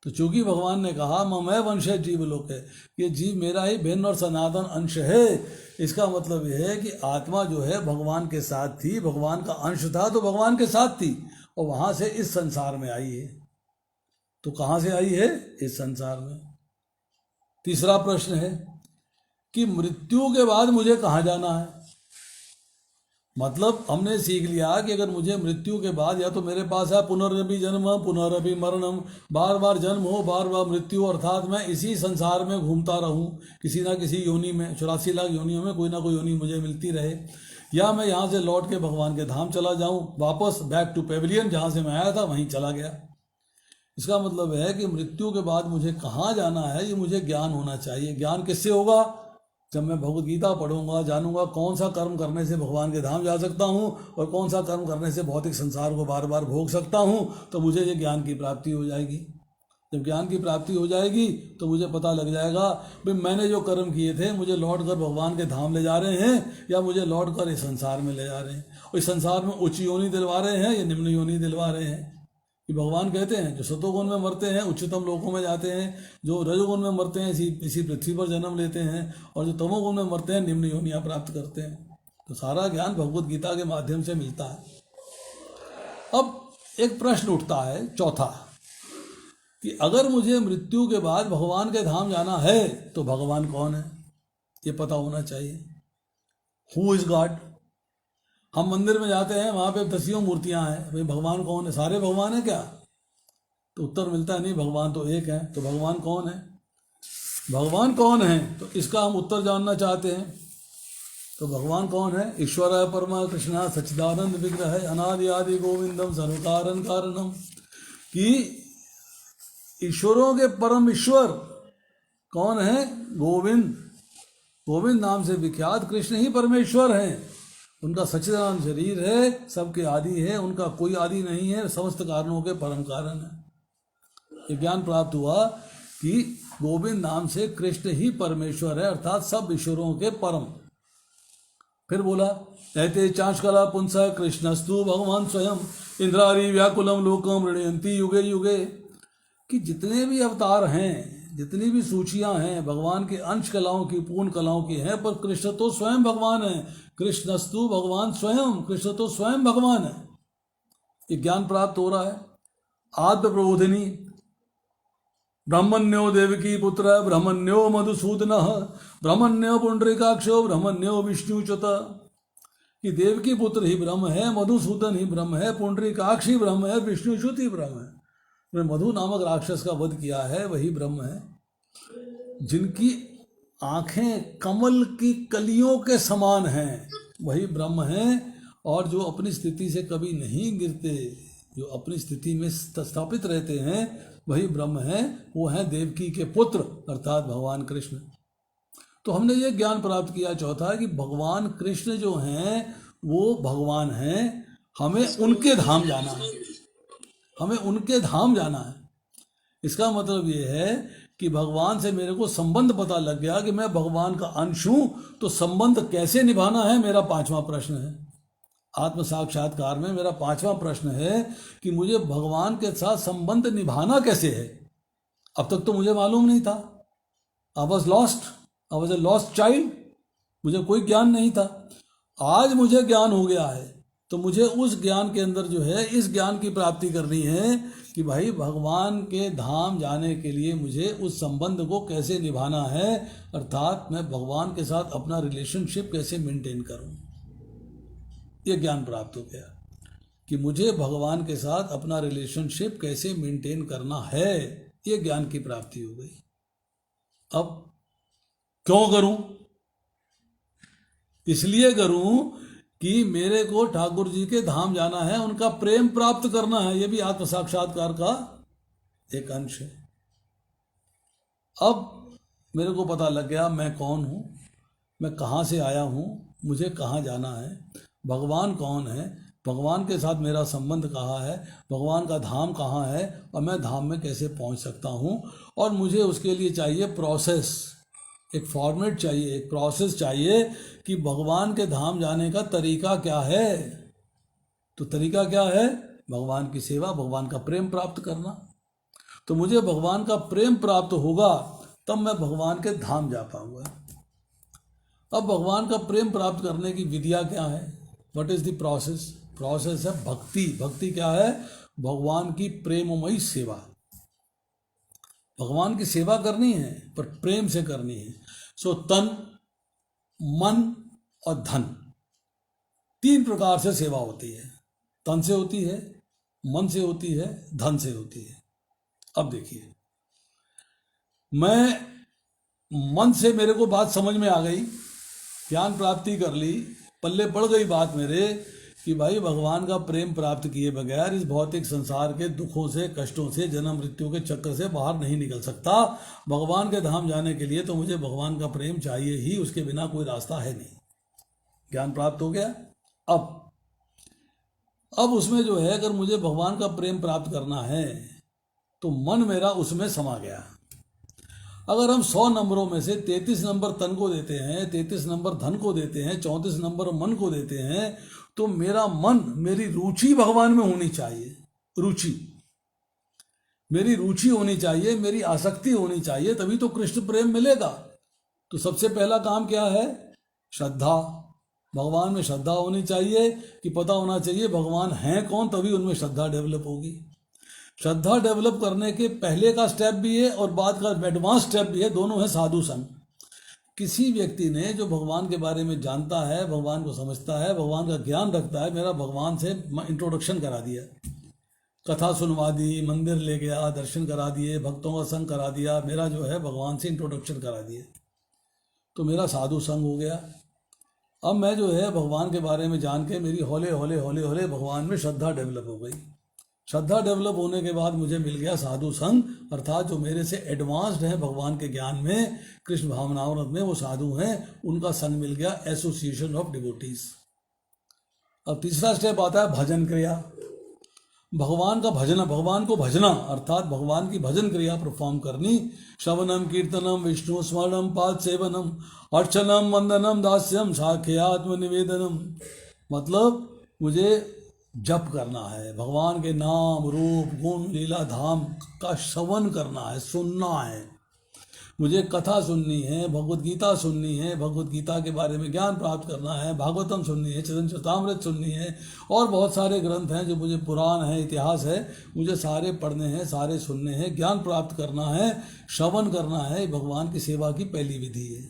तो चूंकि भगवान ने कहा ममय वंश जीव लोक है, ये जीव मेरा ही भिन्न और सनातन अंश है, इसका मतलब यह है कि आत्मा जो है भगवान के साथ थी, भगवान का अंश था तो भगवान के साथ थी और वहां से इस संसार में आई है। तो कहां से आई है? इस संसार में। तीसरा प्रश्न है कि मृत्यु के बाद मुझे कहां जाना है। मतलब हमने सीख लिया कि अगर मुझे मृत्यु के बाद या तो मेरे पास है पुनरअपि जन्म पुनरअपि मरणम, बार बार जन्म हो, बार बार मृत्यु, अर्थात मैं इसी संसार में घूमता रहूं किसी ना किसी योनि में, 84 लाख योनियों में कोई ना कोई योनि मुझे मिलती रहे, या मैं यहाँ से लौट के भगवान के धाम चला जाऊं, वापस बैक टू पेविलियन, जहाँ से मैं आया था वहीं चला गया। इसका मतलब है कि मृत्यु के बाद मुझे कहाँ जाना है ये मुझे ज्ञान होना चाहिए। ज्ञान किससे होगा? जब मैं भगवद गीता पढ़ूंगा, जानूंगा कौन सा कर्म करने से भगवान के धाम जा सकता हूँ और कौन सा कर्म करने से भौतिक संसार को बार बार भोग सकता हूँ, तो मुझे ये ज्ञान की प्राप्ति हो जाएगी। जब ज्ञान की प्राप्ति हो जाएगी तो मुझे पता लग जाएगा भाई मैंने जो कर्म किए थे मुझे लौट कर भगवान के धाम ले जा रहे हैं या मुझे लौट कर इस संसार में ले जा रहे हैं। और इस संसार में उच्च योनि दिलवा रहे हैं या निम्न योनि दिलवा रहे हैं। कि भगवान कहते हैं जो सतोगुण में मरते हैं उच्चतम लोकों में जाते हैं, जो रजोगुण में मरते हैं इसी पृथ्वी पर जन्म लेते हैं, और जो तमोगुण में मरते हैं निम्न योनियाँ प्राप्त करते हैं। तो सारा ज्ञान भगवद गीता के माध्यम से मिलता है। अब एक प्रश्न उठता है चौथा, कि अगर मुझे मृत्यु के बाद भगवान के धाम जाना है तो भगवान कौन है ये पता होना चाहिए। Who is God? हम मंदिर में जाते हैं, वहाँ पे 10 मूर्तियाँ हैं, भाई भगवान कौन है? सारे भगवान है क्या? तो उत्तर मिलता है नहीं, भगवान तो एक है। तो भगवान कौन है? भगवान कौन है तो इसका हम उत्तर जानना चाहते हैं। तो भगवान कौन है? ईश्वर है परमा कृष्ण सच्चिदानंद विग्रह है अनादि आदि गोविंदम सर्वकारण कारणम। कि ईश्वरों के परम ईश्वर कौन है? गोविंद। गोविंद नाम से विख्यात कृष्ण ही परमेश्वर हैं। उनका सच्चिदानंद शरीर है, सबके आदि है, उनका कोई आदि नहीं है, समस्त कारणों के परम कारण है। ये ज्ञान प्राप्त हुआ कि गोविंद नाम से कृष्ण ही परमेश्वर है, अर्थात सब ईश्वरों के परम। फिर बोला ऐते चांचकला पुंस कृष्णस्तु भगवान स्वयं इंद्रारी व्याकुलम लोकम ऋणयंती युगे युगे। कि जितने भी अवतार हैं, जितनी भी सूचियां हैं, भगवान के अंश कलाओं की पूर्ण कलाओं की हैं, पर कृष्ण तो स्वयं भगवान है। कृष्णस्तु भगवान स्वयं, कृष्ण तो स्वयं भगवान है। ये ज्ञान प्राप्त हो रहा है। आद्य प्रबोधिनी ब्रह्मण्यो देवकी पुत्र ब्रह्मण्यो मधुसूदन ब्रह्मण्यो पुंडरीकाक्षो ब्रह्मण्यो विष्णुच्युत। कि देवकी पुत्र ही ब्रह्म है, मधुसूदन ही ब्रह्म है, पुंडरीकाक्ष ही ब्रह्म है, विष्णुच्युत ही ब्रह्म है। मधु नामक राक्षस का वध किया है वही ब्रह्म है। जिनकी आंखें कमल की कलियों के समान हैं वही ब्रह्म है। और जो अपनी स्थिति से कभी नहीं गिरते, जो अपनी स्थिति में स्थापित रहते हैं वही ब्रह्म है। वो हैं देवकी के पुत्र अर्थात भगवान कृष्ण। तो हमने ये ज्ञान प्राप्त किया चौथा कि भगवान कृष्ण जो हैं वो भगवान हैं, हमें उनके धाम जाना है, हमें उनके धाम जाना है। इसका मतलब ये है कि भगवान से मेरे को संबंध पता लग गया कि मैं भगवान का अंश हूं, तो संबंध कैसे निभाना है मेरा 5वां प्रश्न है। आत्म साक्षात्कार में मेरा 5वां प्रश्न है कि मुझे भगवान के साथ संबंध निभाना कैसे है। अब तक तो मुझे मालूम नहीं था। I was lost, I was a lost child, मुझे कोई ज्ञान नहीं था। आज मुझे ज्ञान हो गया है, तो मुझे उस ज्ञान के अंदर जो है इस ज्ञान की प्राप्ति करनी है कि भाई भगवान के धाम जाने के लिए मुझे उस संबंध को कैसे निभाना है, अर्थात मैं भगवान के साथ अपना रिलेशनशिप कैसे मेंटेन करूं। ये ज्ञान प्राप्त हो गया कि मुझे भगवान के साथ अपना रिलेशनशिप कैसे मेंटेन करना है। ये ज्ञान की प्राप्ति हो गई। अब क्यों करूं? इसलिए करूं कि मेरे को ठाकुर जी के धाम जाना है, उनका प्रेम प्राप्त करना है। ये भी आत्म साक्षात्कार का एक अंश है। अब मेरे को पता लग गया मैं कौन हूं, मैं कहां से आया हूं, मुझे कहां जाना है, भगवान कौन है, भगवान के साथ मेरा संबंध कहाँ है, भगवान का धाम कहाँ है और मैं धाम में कैसे पहुंच सकता हूं। और मुझे उसके लिए चाहिए प्रोसेस, एक फॉर्मेट चाहिए, एक प्रोसेस चाहिए कि भगवान के धाम जाने का तरीका क्या है। तो तरीका क्या है? भगवान की सेवा, भगवान का प्रेम प्राप्त करना। तो मुझे भगवान का प्रेम प्राप्त होगा तब मैं भगवान के धाम जा पाऊंगा। अब भगवान का प्रेम प्राप्त करने की विधिया क्या है? What is the process? Process है भक्ति। भक्ति क्या है? भगवान की प्रेममयी सेवा। भगवान की सेवा करनी है पर प्रेम से करनी है। सो तन, मन और धन, 3 प्रकार से सेवा होती है। तन से होती है, मन से होती है, धन से होती है। अब देखिए, मैं मन से मेरे को बात समझ में आ गई, ज्ञान प्राप्ति कर ली, पल्ले पड़ गई बात मेरे कि भाई भगवान का प्रेम प्राप्त किए बगैर इस भौतिक संसार के दुखों से, कष्टों से, जन्म मृत्यु के चक्कर से बाहर नहीं निकल सकता। भगवान के धाम जाने के लिए तो मुझे भगवान का प्रेम चाहिए ही, उसके बिना कोई रास्ता है नहीं। ज्ञान प्राप्त हो गया। अब उसमें जो है, अगर मुझे भगवान का प्रेम प्राप्त करना है तो मन मेरा उसमें समा गया। अगर हम 100 नंबरों में से 33 नंबर तन को देते हैं, 33 नंबर धन को देते हैं, 34 नंबर मन को देते हैं, तो मेरा मन, मेरी रुचि भगवान में होनी चाहिए। रुचि, मेरी रुचि होनी चाहिए, मेरी आसक्ति होनी चाहिए, तभी तो कृष्ण प्रेम मिलेगा। तो सबसे पहला काम क्या है? श्रद्धा। भगवान में श्रद्धा होनी चाहिए, कि पता होना चाहिए भगवान हैं कौन, तभी उनमें श्रद्धा डेवलप होगी। श्रद्धा डेवलप करने के पहले का स्टेप भी है और बाद का एडवांस स्टेप भी है, दोनों है साधु संग। किसी व्यक्ति ने जो भगवान के बारे में जानता है, भगवान को समझता है, भगवान का ज्ञान रखता है, मेरा भगवान से इंट्रोडक्शन करा दिया, कथा सुनवा दी, मंदिर ले गया, दर्शन करा दिए, भक्तों का संग करा दिया, मेरा जो है भगवान से इंट्रोडक्शन करा दिए, तो मेरा साधु संग हो गया। अब मैं जो है भगवान के बारे में जान के मेरी हौले हौले हौले हौले भगवान में श्रद्धा डेवलप हो गई। श्रद्धा डेवलप होने के बाद मुझे मिल गया साधु संग, अर्थात जो मेरे से एडवांस्ड है भगवान के ज्ञान में, कृष्ण भावनामृत में, वो साधु हैं, उनका संग मिल गया, एसोसिएशन ऑफ डिवोटीज। अब तीसरा स्टेप आता है भजन क्रिया। भगवान का भजना, भगवान को भजना अर्थात भगवान की भजन क्रिया परफॉर्म करनी। श्रवणम कीर्तनम विष्णु स्मरणम पाद सेवनम अर्चनम वंदनम दास्यम साख्यात्म निवेदनम। मतलब मुझे जप करना है, भगवान के नाम रूप गुण लीला धाम का श्रवण करना है, सुनना है, मुझे कथा सुननी है, भगवत गीता सुननी है, भगवत गीता के बारे में ज्ञान प्राप्त करना है, भागवतम सुननी है, चरितामृत सुननी है, और बहुत सारे ग्रंथ हैं जो मुझे पुराण है, इतिहास है, मुझे सारे पढ़ने हैं, सारे सुनने हैं, ज्ञान प्राप्त करना है, श्रवण करना है। भगवान की सेवा की पहली विधि है।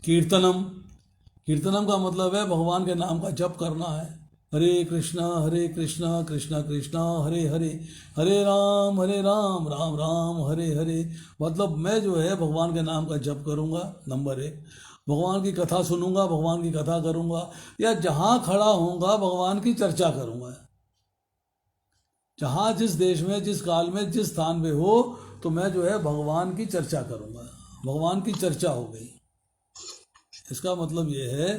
कीर्तनम, कीर्तनम का मतलब है भगवान के नाम का जप करना है। हरे कृष्णा कृष्णा कृष्णा हरे हरे, हरे राम राम राम हरे हरे। मतलब मैं जो है भगवान के नाम का जप करूँगा, नंबर 1। भगवान की कथा सुनूंगा, भगवान की कथा करूँगा, या जहाँ खड़ा होऊंगा भगवान की चर्चा करूँगा। जहाँ जिस देश में, जिस काल में, जिस स्थान पे हो, तो मैं जो है भगवान की चर्चा करूँगा। भगवान की चर्चा हो गई। इसका मतलब ये है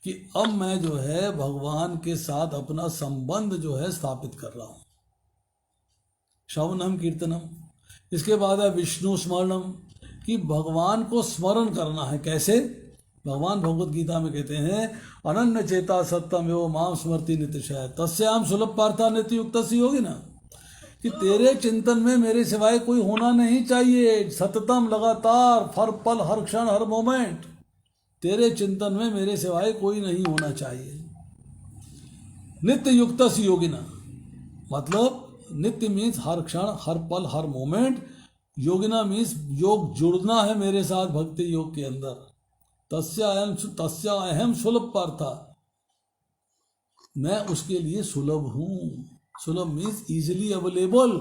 कि अब मैं जो है भगवान के साथ अपना संबंध जो है स्थापित कर रहा हूँ। श्रवणम कीर्तनम। इसके बाद है विष्णु स्मरणम, कि भगवान को स्मरण करना है। कैसे? भगवान भगवत गीता में कहते हैं अनन्य चेता सत्यम एवं माम स्मृति नितिशय तस्याम सुलभ पार्था नित्य युक्त सी होगी ना, कि तेरे चिंतन में मेरे सिवाय कोई होना नहीं चाहिए। सततम, लगातार, हर पल, हर क्षण, हर मोमेंट तेरे चिंतन में मेरे सिवाय कोई नहीं होना चाहिए। नित्य युक्त योगिना, मतलब नित्य मीन्स हर क्षण, हर पल, हर मोमेंट। योगिना मीन्स योग जुड़ना है मेरे साथ भक्ति योग के अंदर। तस्या अहम सुलभ पार्था, मैं उसके लिए सुलभ हूँ। सुलभ मीन्स इजिली अवेलेबल।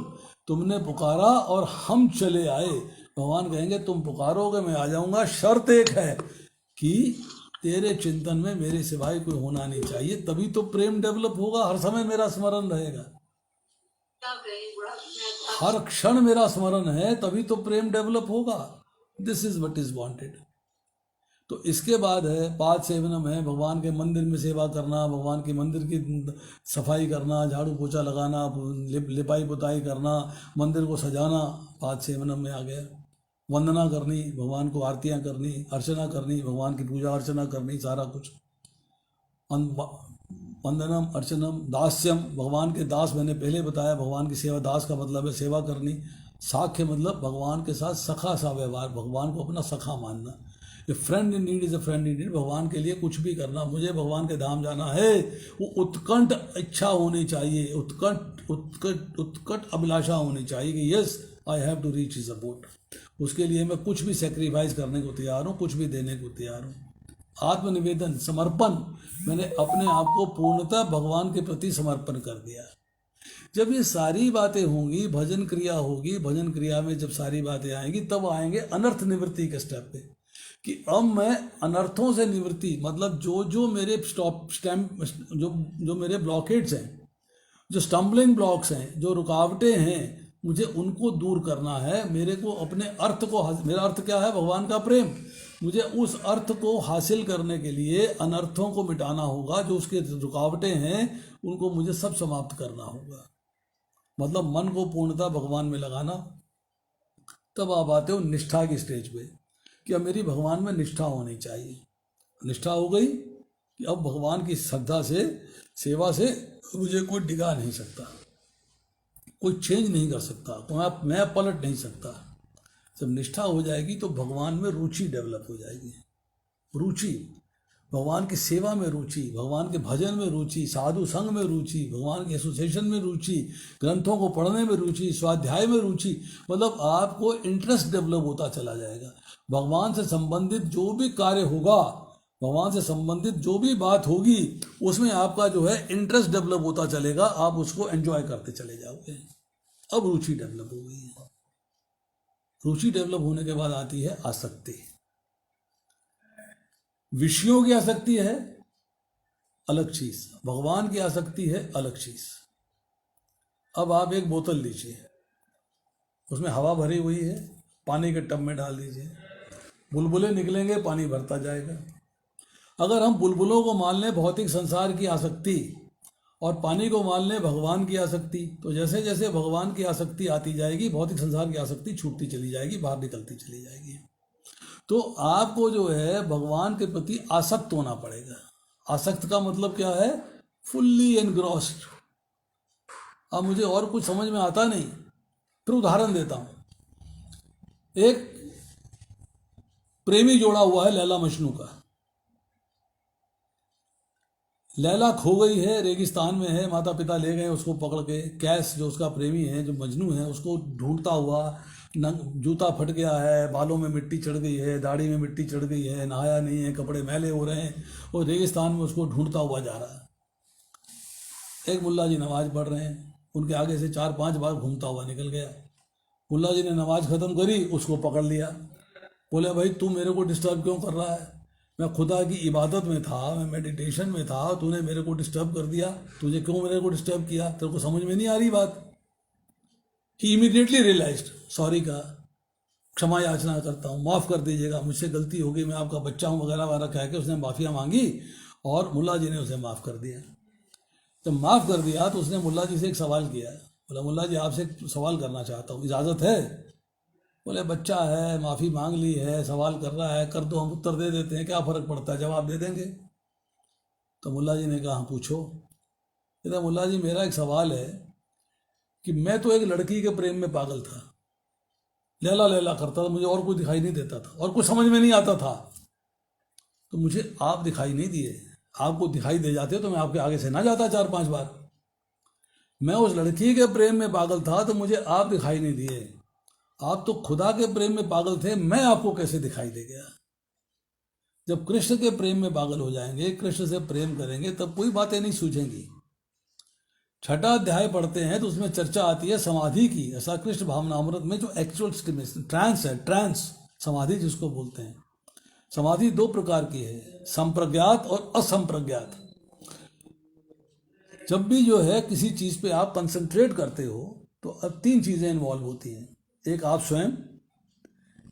तुमने पुकारा और हम चले आए। भगवान कहेंगे तुम पुकारोगे मैं आ जाऊंगा, शर्त एक है कि तेरे चिंतन में मेरे सिवाय कोई होना नहीं चाहिए, तभी तो प्रेम डेवलप होगा। हर समय मेरा स्मरण रहेगा, हर क्षण मेरा स्मरण है, तभी तो प्रेम डेवलप होगा। This is what is wanted. तो इसके बाद है पाद सेवनम, है भगवान के मंदिर में सेवा करना, भगवान के मंदिर की सफाई करना, झाड़ू पोछा लगाना, लिपाई पुताई करना, मंदिर को सजाना, पाद सेवनम में आ गया। वंदना करनी, भगवान को आरतियाँ करनी, अर्चना करनी, भगवान की पूजा अर्चना करनी, सारा कुछ। वंदनम अर्चनम दास्यम, भगवान के दास, मैंने पहले बताया भगवान की सेवा, दास का मतलब है सेवा करनी। साख्य मतलब भगवान के साथ सखा सा व्यवहार, भगवान को अपना सखा मानना। ए friend in need is a friend in need. भगवान के लिए कुछ भी करना। मुझे भगवान के धाम जाना है, वो उत्कंठ इच्छा होनी चाहिए, उत्कट अभिलाषा होनी चाहिए कि yes I have to reach is about. उसके लिए मैं कुछ भी सेक्रीफाइस करने को तैयार हूँ, कुछ भी देने को तैयार हूँ। आत्मनिवेदन, समर्पण, मैंने अपने आप को पूर्णतः भगवान के प्रति समर्पण कर दिया। जब ये सारी बातें होंगी, भजन क्रिया होगी, भजन क्रिया में जब सारी बातें आएंगी, तब आएंगे अनर्थ निवृत्ति के स्टेप पे। कि अब मैं अनर्थों से निवृत्ति, मतलब जो जो मेरे स्टैम्प जो मेरे ब्लॉकेट्स हैं, जो स्टम्बलिंग ब्लॉक्स हैं, जो रुकावटें हैं, मुझे उनको दूर करना है। मेरे को अपने अर्थ को, मेरा अर्थ क्या है? भगवान का प्रेम। मुझे उस अर्थ को हासिल करने के लिए अनर्थों को मिटाना होगा, जो उसके रुकावटें हैं उनको मुझे सब समाप्त करना होगा। मतलब मन को पूर्णतः भगवान में लगाना। तब आप आते हो निष्ठा की स्टेज पे कि अब मेरी भगवान में निष्ठा होनी चाहिए। निष्ठा हो गई कि अब भगवान की श्रद्धा से, सेवा से मुझे कोई डिगा नहीं सकता, कोई चेंज नहीं कर सकता, मैं पलट नहीं सकता। जब निष्ठा हो जाएगी तो भगवान में रुचि डेवलप हो जाएगी। रुचि, भगवान की सेवा में रुचि, भगवान के भजन में रुचि, साधु संग में रुचि, भगवान के एसोसिएशन में रुचि, ग्रंथों को पढ़ने में रुचि, स्वाध्याय में रुचि, मतलब आपको इंटरेस्ट डेवलप होता चला जाएगा। भगवान से संबंधित जो भी कार्य होगा, भगवान से संबंधित जो भी बात होगी, उसमें आपका जो है इंटरेस्ट डेवलप होता चलेगा, आप उसको एंजॉय करते चले जाओगे। अब रुचि डेवलप हो गई है। रुचि डेवलप होने के बाद आती है आसक्ति। विषयों की आसक्ति है अलग चीज, भगवान की आसक्ति है अलग चीज। अब आप एक बोतल लीजिए, उसमें हवा भरी हुई है, पानी के टब में डाल दीजिए, बुलबुले निकलेंगे, पानी भरता जाएगा। अगर हम बुलबुलों को मान लें भौतिक संसार की आसक्ति और पानी को मान लें भगवान की आसक्ति, तो जैसे जैसे भगवान की आसक्ति आती जाएगी, भौतिक संसार की आसक्ति छूटती चली जाएगी, बाहर निकलती चली जाएगी। तो आपको जो है भगवान के प्रति आसक्त होना पड़ेगा। आसक्त का मतलब क्या है? Fully engrossed. अब मुझे और कुछ समझ में आता नहीं, फिर उदाहरण देता हूं। एक प्रेमी जोड़ा हुआ है लैला मजनू का। लैला खो गई है, रेगिस्तान में है, माता पिता ले गए उसको पकड़ के। कैस जो उसका प्रेमी है, जो मजनू है, उसको ढूंढता हुआ, जूता फट गया है, बालों में मिट्टी चढ़ गई है, दाढ़ी में मिट्टी चढ़ गई है, नहाया नहीं है, कपड़े मैले हो रहे हैं, और रेगिस्तान में उसको ढूंढता हुआ जा रहा है। एक मुल्ला जी नमाज पढ़ रहे हैं, उनके आगे से 4-5 बार घूमता हुआ निकल गया। मुल्ला जी ने नमाज खत्म करी, उसको पकड़ लिया। बोले भाई तू मेरे को डिस्टर्ब क्यों कर रहा है? मैं खुदा की इबादत में था, मैं मेडिटेशन में था, तूने मेरे को डिस्टर्ब कर दिया। तुझे क्यों मेरे को डिस्टर्ब किया? तेरे को समझ में नहीं आ रही बात? ही इमीडिएटली रियलाइज्ड, सॉरी का, क्षमा याचना करता हूँ, माफ़ कर दीजिएगा, मुझसे गलती हो गई, मैं आपका बच्चा हूँ वगैरह वगैरह कह के उसने माफ़िया मांगी और मुल्ला जी ने उसे माफ़ कर दिया। जब माफ़ कर दिया तो उसने मुल्ला जी से एक सवाल किया। बोला मुल्ला जी आपसे एक सवाल करना चाहता हूँ, इजाज़त है? बोले बच्चा है, माफ़ी मांग ली है, सवाल कर रहा है, कर दो, हम उत्तर दे देते हैं, क्या फ़र्क पड़ता है, जवाब दे देंगे। तो मुल्ला जी ने कहा हाँ पूछो। कहता मुल्ला जी मेरा एक सवाल है कि मैं तो एक लड़की के प्रेम में पागल था, लैला लैला करता था, मुझे और कुछ दिखाई नहीं देता था और कुछ समझ में नहीं आता था। तो मुझे आप दिखाई नहीं दिए, आपको दिखाई दे जाते तो मैं आपके आगे से ना जाता 4-5 बार। मैं उस लड़की के प्रेम में पागल था तो मुझे आप दिखाई नहीं दिए। आप तो खुदा के प्रेम में पागल थे, मैं आपको कैसे दिखाई दे गया? जब कृष्ण के प्रेम में पागल हो जाएंगे, कृष्ण से प्रेम करेंगे, तब कोई बातें नहीं सूझेंगी। 6वां अध्याय पढ़ते हैं तो उसमें चर्चा आती है समाधि की। ऐसा कृष्ण भावनामृत में जो एक्चुअल ट्रांस है, ट्रांस समाधि जिसको बोलते हैं। समाधि 2 प्रकार की है, संप्रज्ञात और असंप्रज्ञात। जब भी जो है किसी चीज पे आप कंसंट्रेट करते हो तो अब 3 चीजें इन्वॉल्व होती हैं। एक आप स्वयं,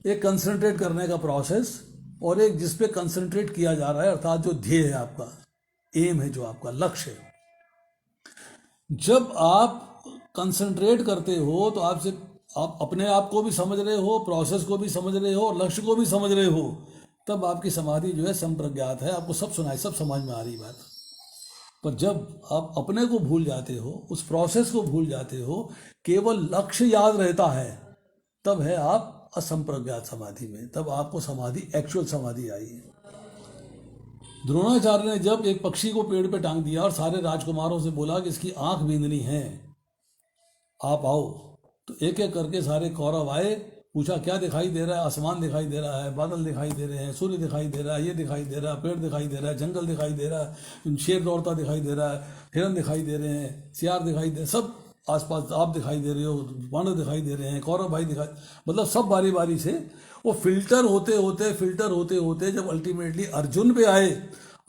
एक कंसंट्रेट करने का प्रोसेस, और एक जिस पे कंसंट्रेट किया जा रहा है, अर्थात जो ध्येय है आपका, एम है, जो आपका लक्ष्य है। जब आप कंसंट्रेट करते हो तो आप अपने आप को भी समझ रहे हो, प्रोसेस को भी समझ रहे हो और लक्ष्य को भी समझ रहे हो, तब आपकी समाधि जो है संप्रज्ञात है, आपको सब सुनाई, सब समझ में आ रही बात। पर जब आप अपने को भूल जाते हो, उस प्रोसेस को भूल जाते हो, केवल लक्ष्य याद रहता है, तब है आप असंप्रज्ञात समाधि में। तब आपको समाधि, एक्चुअल समाधि आई है। द्रोणाचार्य ने जब एक पक्षी को पेड़ पे टांग दिया और सारे राजकुमारों से बोला कि इसकी आंख बींदनी है, आप आओ, तो एक एक करके सारे कौरव आए। पूछा क्या दिखाई दे रहा है? आसमान दिखाई दे रहा है, बादल दिखाई दे रहे हैं, सूर्य दिखाई दे रहा है, ये दिखाई दे रहा है, पेड़ दिखाई दे रहा है, जंगल दिखाई दे रहा है, शेर दौड़ता दिखाई दे रहा है, हिरन दिखाई दे रहे हैं, सियार दिखाई दे, सब आसपास आप दिखाई दे रहे हो, पांडव दिखाई दे रहे हैं, कौरव भाई दिखाई, मतलब सब बारी बारी से वो फिल्टर होते होते जब अल्टीमेटली अर्जुन पे आए,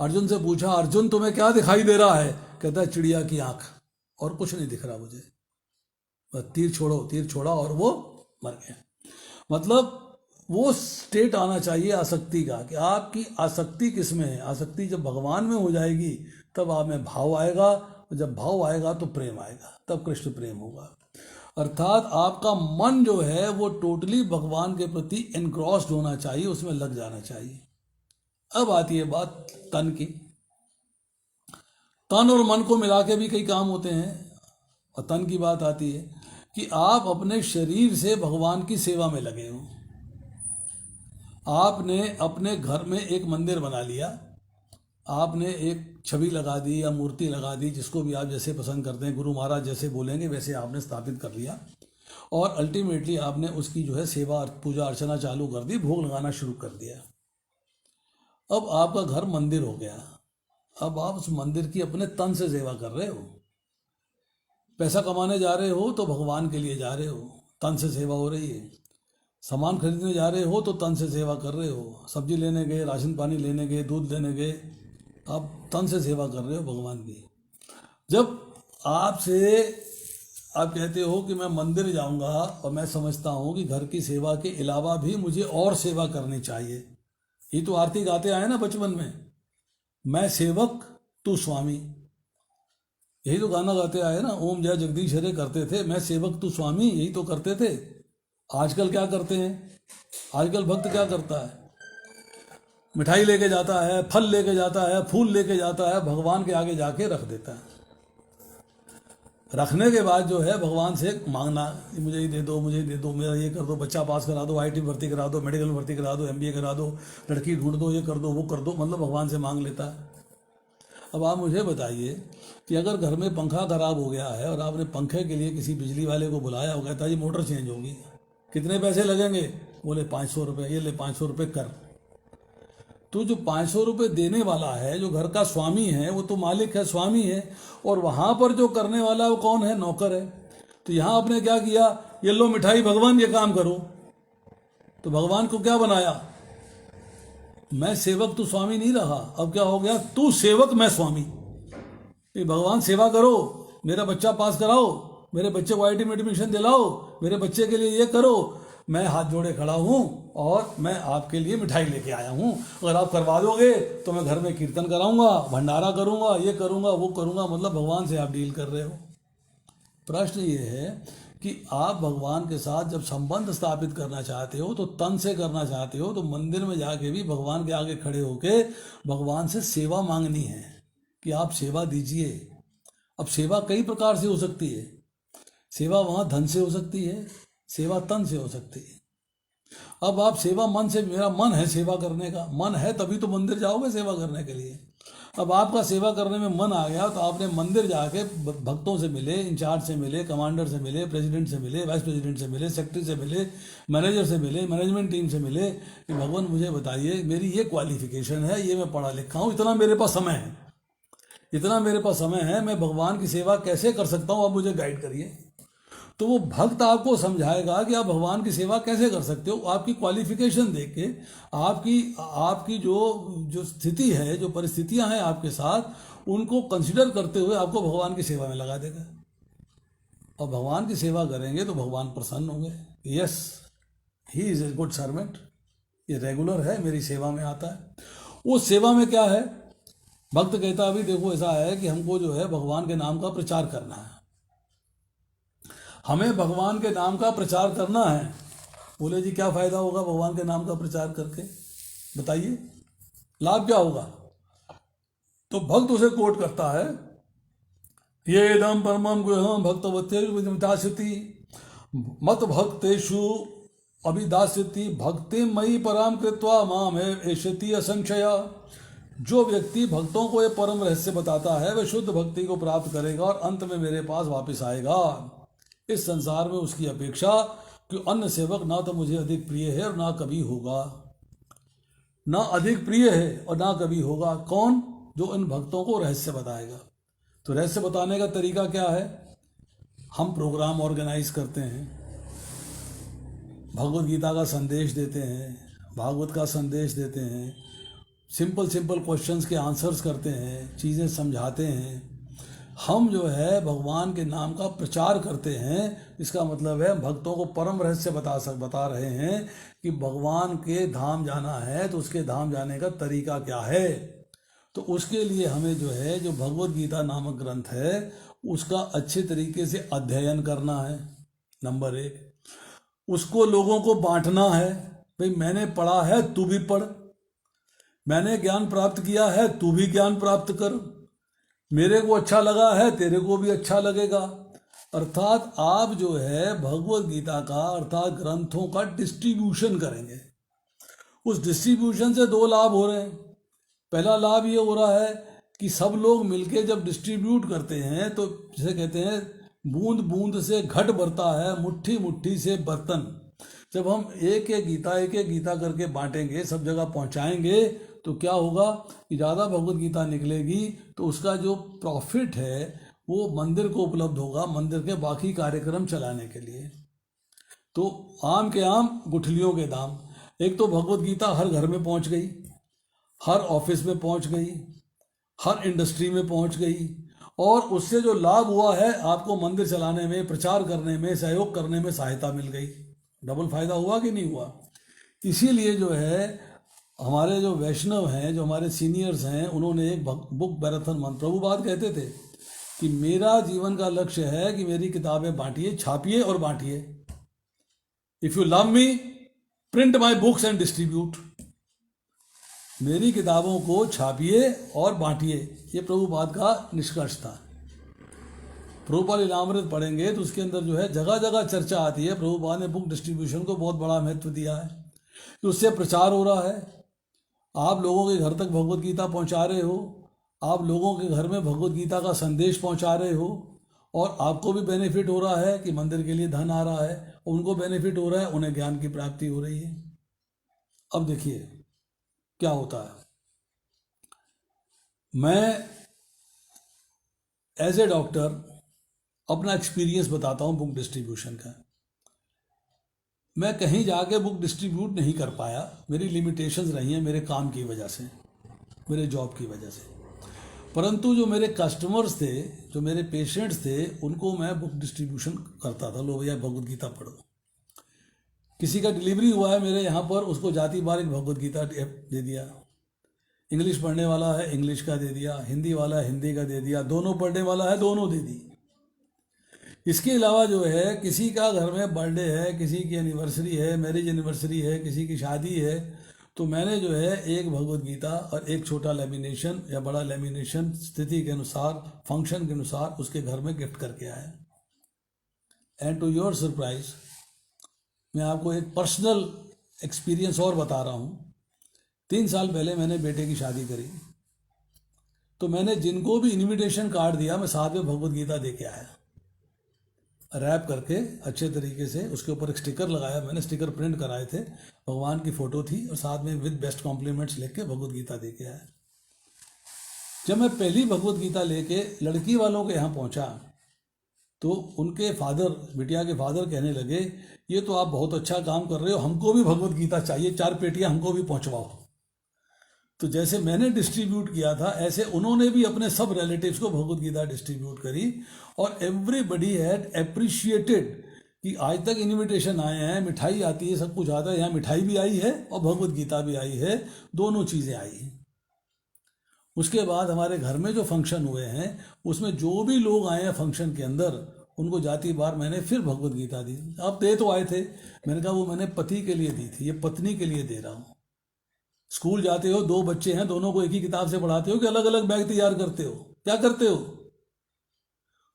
अर्जुन से पूछा, अर्जुन तुम्हें क्या दिखाई दे रहा है? कहता है चिड़िया की आंख, और कुछ नहीं दिख रहा मुझे, बस तीर छोड़ा और वो मर गया। मतलब वो स्टेट आना चाहिए आसक्ति का, कि आपकी आसक्ति किस में है। आसक्ति जब भगवान में हो जाएगी तब आप में भाव आएगा, और जब भाव आएगा तो प्रेम आएगा, तब कृष्ण प्रेम होगा। अर्थात आपका मन जो है वो टोटली भगवान के प्रति एनग्रॉस्ड होना चाहिए, उसमें लग जाना चाहिए। अब आती है बात तन की। तन और मन को मिला के भी कई काम होते हैं, और तन की बात आती है कि आप अपने शरीर से भगवान की सेवा में लगे हो। आपने अपने घर में एक मंदिर बना लिया, आपने एक छवि लगा दी या मूर्ति लगा दी, जिसको भी आप जैसे पसंद करते हैं, गुरु महाराज जैसे बोलेंगे वैसे आपने स्थापित कर लिया, और अल्टीमेटली आपने उसकी जो है सेवा पूजा अर्चना चालू कर दी, भोग लगाना शुरू कर दिया। अब आपका घर मंदिर हो गया। अब आप उस मंदिर की अपने तन से सेवा कर रहे हो। पैसा कमाने जा रहे हो तो भगवान के लिए जा रहे हो, तन से सेवा हो रही है। सामान खरीदने जा रहे हो तो तन से सेवा कर रहे हो। सब्जी लेने गए, राशन पानी लेने गए, दूध लेने गए, आप तन से सेवा कर रहे हो भगवान की। जब आप कहते हो कि मैं मंदिर जाऊंगा और मैं समझता हूँ कि घर की सेवा के अलावा भी मुझे और सेवा करनी चाहिए, ये तो आरती गाते आए ना बचपन में, मैं सेवक तू स्वामी, यही तो गाना गाते आए ना, ओम जय जगदीश हरे करते थे, मैं सेवक तू स्वामी, यही तो करते थे। आजकल क्या करते हैं? आजकल भक्त क्या करता है? मिठाई लेके जाता है, फल लेके जाता है, फूल लेके जाता है, भगवान के आगे जाके रख देता है। रखने के बाद जो है भगवान से मांगना, मुझे ये दे दो, मुझे ये दे दो, मेरा ये कर दो, बच्चा पास करा दो, IIT भर्ती करा दो, मेडिकल भर्ती करा दो, MBA करा दो, लड़की ढूंढ दो, ये कर दो, वो कर दो, मतलब भगवान से मांग लेता है। अब आप मुझे बताइए कि अगर घर में पंखा खराब हो गया है और आपने पंखे के लिए किसी बिजली वाले को बुलाया, हो कहता है जी मोटर चेंज होगी, कितने पैसे लगेंगे? बोले 500 रुपये, ये ले 500 रुपये कर। तो जो 500 रुपये देने वाला है, जो घर का स्वामी है, वो तो मालिक है, स्वामी है, और वहां पर जो करने वाला है वो कौन है? नौकर है। तो यहां आपने क्या किया? ये लो मिठाई, भगवान ये काम करो। तो भगवान को क्या बनाया? मैं सेवक तू स्वामी नहीं रहा, अब क्या हो गया? तू सेवक मैं स्वामी। भगवान सेवा करो, मेरा बच्चा पास कराओ, मेरे बच्चे को IIT में एडमिशन दिलाओ, मेरे बच्चे के लिए ये करो, मैं हाथ जोड़े खड़ा हूं और मैं आपके लिए मिठाई लेके आया हूं। अगर आप करवा दोगे तो मैं घर में कीर्तन कराऊंगा, भंडारा करूंगा, ये करूंगा, वो करूंगा, मतलब भगवान से आप डील कर रहे हो। प्रश्न ये है कि आप भगवान के साथ जब संबंध स्थापित करना चाहते हो तो तन से करना चाहते हो, तो मंदिर में जाके भी भगवान के आगे खड़े होके भगवान से सेवा मांगनी है कि आप सेवा दीजिए। अब सेवा कई प्रकार से हो सकती है। सेवा वहाँ धन से हो सकती है, सेवा तन से हो सकती है। अब आप सेवा मन से, मेरा मन है सेवा करने का, मन है तभी तो मंदिर जाओगे सेवा करने के लिए। अब आपका सेवा करने में मन आ गया तो आपने मंदिर जाके भक्तों से मिले, इंचार्ज से मिले, कमांडर से मिले, प्रेसिडेंट से मिले, वाइस प्रेसिडेंट से मिले, सेक्रेटरी से मिले, मैनेजर से मिले, मैनेजमेंट टीम से मिले कि भगवान मुझे बताइए, मेरी ये क्वालिफिकेशन है, ये मैं पढ़ा लिखा हूँ, इतना मेरे पास समय है, इतना मेरे पास समय है, मैं भगवान की सेवा कैसे कर सकता हूँ, आप मुझे गाइड करिए। तो वो भक्त आपको समझाएगा कि आप भगवान की सेवा कैसे कर सकते हो। आपकी क्वालिफिकेशन देख के, आपकी जो स्थिति है, जो परिस्थितियां हैं आपके साथ, उनको कंसिडर करते हुए आपको भगवान की सेवा में लगा देगा। और भगवान की सेवा करेंगे तो भगवान प्रसन्न होंगे। Yes, he is a good servant, ये रेगुलर है, मेरी सेवा में आता है। वो सेवा में क्या है? भक्त कहता अभी देखो ऐसा है कि हमको जो है भगवान के नाम का प्रचार करना है, हमें भगवान के नाम का प्रचार करना है। बोले जी क्या फायदा होगा भगवान के नाम का प्रचार करके, बताइए लाभ क्या होगा? तो भक्त उसे कोट करता है, ये इदम परमम गुह्यम भक्तवत्तेषु मत भक्तेषु अभिदास्यति भक्ति मयि पराम कृत्वा माम एषति असंशया। जो व्यक्ति भक्तों को ये परम रहस्य बताता है वह शुद्ध भक्ति को प्राप्त करेगा और अंत में मेरे पास वापस आएगा। इस संसार में उसकी अपेक्षा कि अन्य सेवक ना तो मुझे अधिक प्रिय है और ना कभी होगा, ना अधिक प्रिय है और ना कभी होगा। कौन? जो इन भक्तों को रहस्य बताएगा। तो रहस्य बताने का तरीका क्या है? हम प्रोग्राम ऑर्गेनाइज करते हैं, भगवत गीता का संदेश देते हैं, भागवत का संदेश देते हैं, सिंपल क्वेश्चंस के आंसर्स करते हैं, चीज़ें समझाते हैं। हम जो है भगवान के नाम का प्रचार करते हैं। इसका मतलब है भक्तों को परम रहस्य बता रहे हैं कि भगवान के धाम जाना है तो उसके धाम जाने का तरीका क्या है। तो उसके लिए हमें जो है जो भगवत गीता नामक ग्रंथ है उसका अच्छे तरीके से अध्ययन करना है, नंबर 1। उसको लोगों को बांटना है, भाई मैंने पढ़ा है तू भी पढ़, मैंने ज्ञान प्राप्त किया है तू भी ज्ञान प्राप्त कर, मेरे को अच्छा लगा है तेरे को भी अच्छा लगेगा। अर्थात आप जो है भगवत गीता का अर्थात ग्रंथों का डिस्ट्रीब्यूशन करेंगे। उस डिस्ट्रीब्यूशन से 2 लाभ हो रहे हैं। पहला लाभ ये हो रहा है कि सब लोग मिलके जब डिस्ट्रीब्यूट करते हैं तो जैसे कहते हैं बूंद बूंद से घट भरता है, मुट्ठी मुट्ठी से बर्तन। जब हम एक एक गीता करके बांटेंगे, सब जगह पहुंचाएंगे, तो क्या होगा कि ज़्यादा भगवत गीता निकलेगी तो उसका जो प्रॉफिट है वो मंदिर को उपलब्ध होगा, मंदिर के बाकी कार्यक्रम चलाने के लिए। तो आम के आम गुठलियों के दाम। एक तो भगवत गीता हर घर में पहुंच गई, हर ऑफिस में पहुंच गई, हर इंडस्ट्री में पहुंच गई, और उससे जो लाभ हुआ है आपको मंदिर चलाने में, प्रचार करने में, सहयोग करने में सहायता मिल गई। डबल फायदा हुआ कि नहीं हुआ? इसीलिए जो है हमारे जो वैष्णव हैं, जो हमारे सीनियर्स हैं, उन्होंने एक बुक मैराथन मंथ, प्रभुपाद कहते थे कि मेरा जीवन का लक्ष्य है कि मेरी किताबें बांटिए, छापिए और बांटिए। If you love me print my books and distribute. मेरी किताबों को छापिए और बांटिए, ये प्रभुपाद का निष्कर्ष था। प्रभुपाद लीलामृत पढ़ेंगे तो उसके अंदर जो है जगह जगह चर्चा आती है। प्रभुपाद ने बुक डिस्ट्रीब्यूशन को बहुत बड़ा महत्व दिया है कि उससे प्रचार हो रहा है, आप लोगों के घर तक भगवत गीता पहुंचा रहे हो, आप लोगों के घर में भगवत गीता का संदेश पहुंचा रहे हो, और आपको भी बेनिफिट हो रहा है कि मंदिर के लिए धन आ रहा है, उनको बेनिफिट हो रहा है, उन्हें ज्ञान की प्राप्ति हो रही है। अब देखिए क्या होता है। मैं एज ए डॉक्टर अपना एक्सपीरियंस बताता हूँ बुक डिस्ट्रीब्यूशन का। मैं कहीं जाके बुक डिस्ट्रीब्यूट नहीं कर पाया, मेरी लिमिटेशंस रही हैं मेरे काम की वजह से, मेरे जॉब की वजह से। परंतु जो मेरे कस्टमर्स थे, जो मेरे पेशेंट्स थे, उनको मैं बुक डिस्ट्रीब्यूशन करता था। लो भैया भगवत गीता पढ़ो। किसी का डिलीवरी हुआ है मेरे यहाँ पर, उसको जाति बार एक भगवत गीता दे दिया। इंग्लिश पढ़ने वाला है इंग्लिश का दे दिया, हिंदी वाला है हिंदी का दे दिया, दोनों पढ़ने वाला है दोनों दे दी। इसके अलावा जो है किसी का घर में बर्थडे है, किसी की एनिवर्सरी है, मैरिज एनिवर्सरी है, किसी की शादी है, तो मैंने जो है एक भगवत गीता और एक छोटा लेमिनेशन या बड़ा लेमिनेशन स्थिति के अनुसार, फंक्शन के अनुसार उसके घर में गिफ्ट करके आया। एंड टू योर सरप्राइज मैं आपको एक पर्सनल एक्सपीरियंस और बता रहा हूँ। 3 साल पहले मैंने बेटे की शादी करी, तो मैंने जिनको भी इनविटेशन कार्ड दिया मैं साथ में भगवत गीता दे के आया, रैप करके अच्छे तरीके से। उसके ऊपर एक स्टिकर लगाया मैंने, स्टिकर प्रिंट कराए थे, भगवान की फोटो थी और साथ में विद बेस्ट कॉम्प्लीमेंट्स लेके भगवत गीता दे के आया। जब मैं पहली भगवत गीता लेके लड़की वालों के यहाँ पहुँचा तो उनके फादर, बिटिया के फादर कहने लगे ये तो आप बहुत अच्छा काम कर रहे हो, हमको भी भगवत गीता चाहिए, 4 पेटियाँ हमको भी पहुँचवाओ। तो जैसे मैंने डिस्ट्रीब्यूट किया था ऐसे उन्होंने भी अपने सब रिलेटिव्स को भगवत गीता डिस्ट्रीब्यूट करी, और एवरीबडी हैड एप्रिशिएटेड कि आज तक इनविटेशन आए हैं, मिठाई आती है, सब कुछ आता है, यहाँ मिठाई भी आई है और भगवत गीता भी आई है, दोनों चीज़ें आई हैं। उसके बाद हमारे घर में जो फंक्शन हुए हैं उसमें जो भी लोग आए हैं फंक्शन के अंदर, उनको जाती बार मैंने फिर भगवत गीता दी। आप दे तो आए थे, मैंने कहा वो मैंने पति के लिए दी थी, ये पत्नी के लिए दे रहा हूँ। स्कूल जाते हो, 2 बच्चे हैं, दोनों को एक ही किताब से पढ़ाते हो कि अलग अलग बैग तैयार करते हो? क्या करते हो?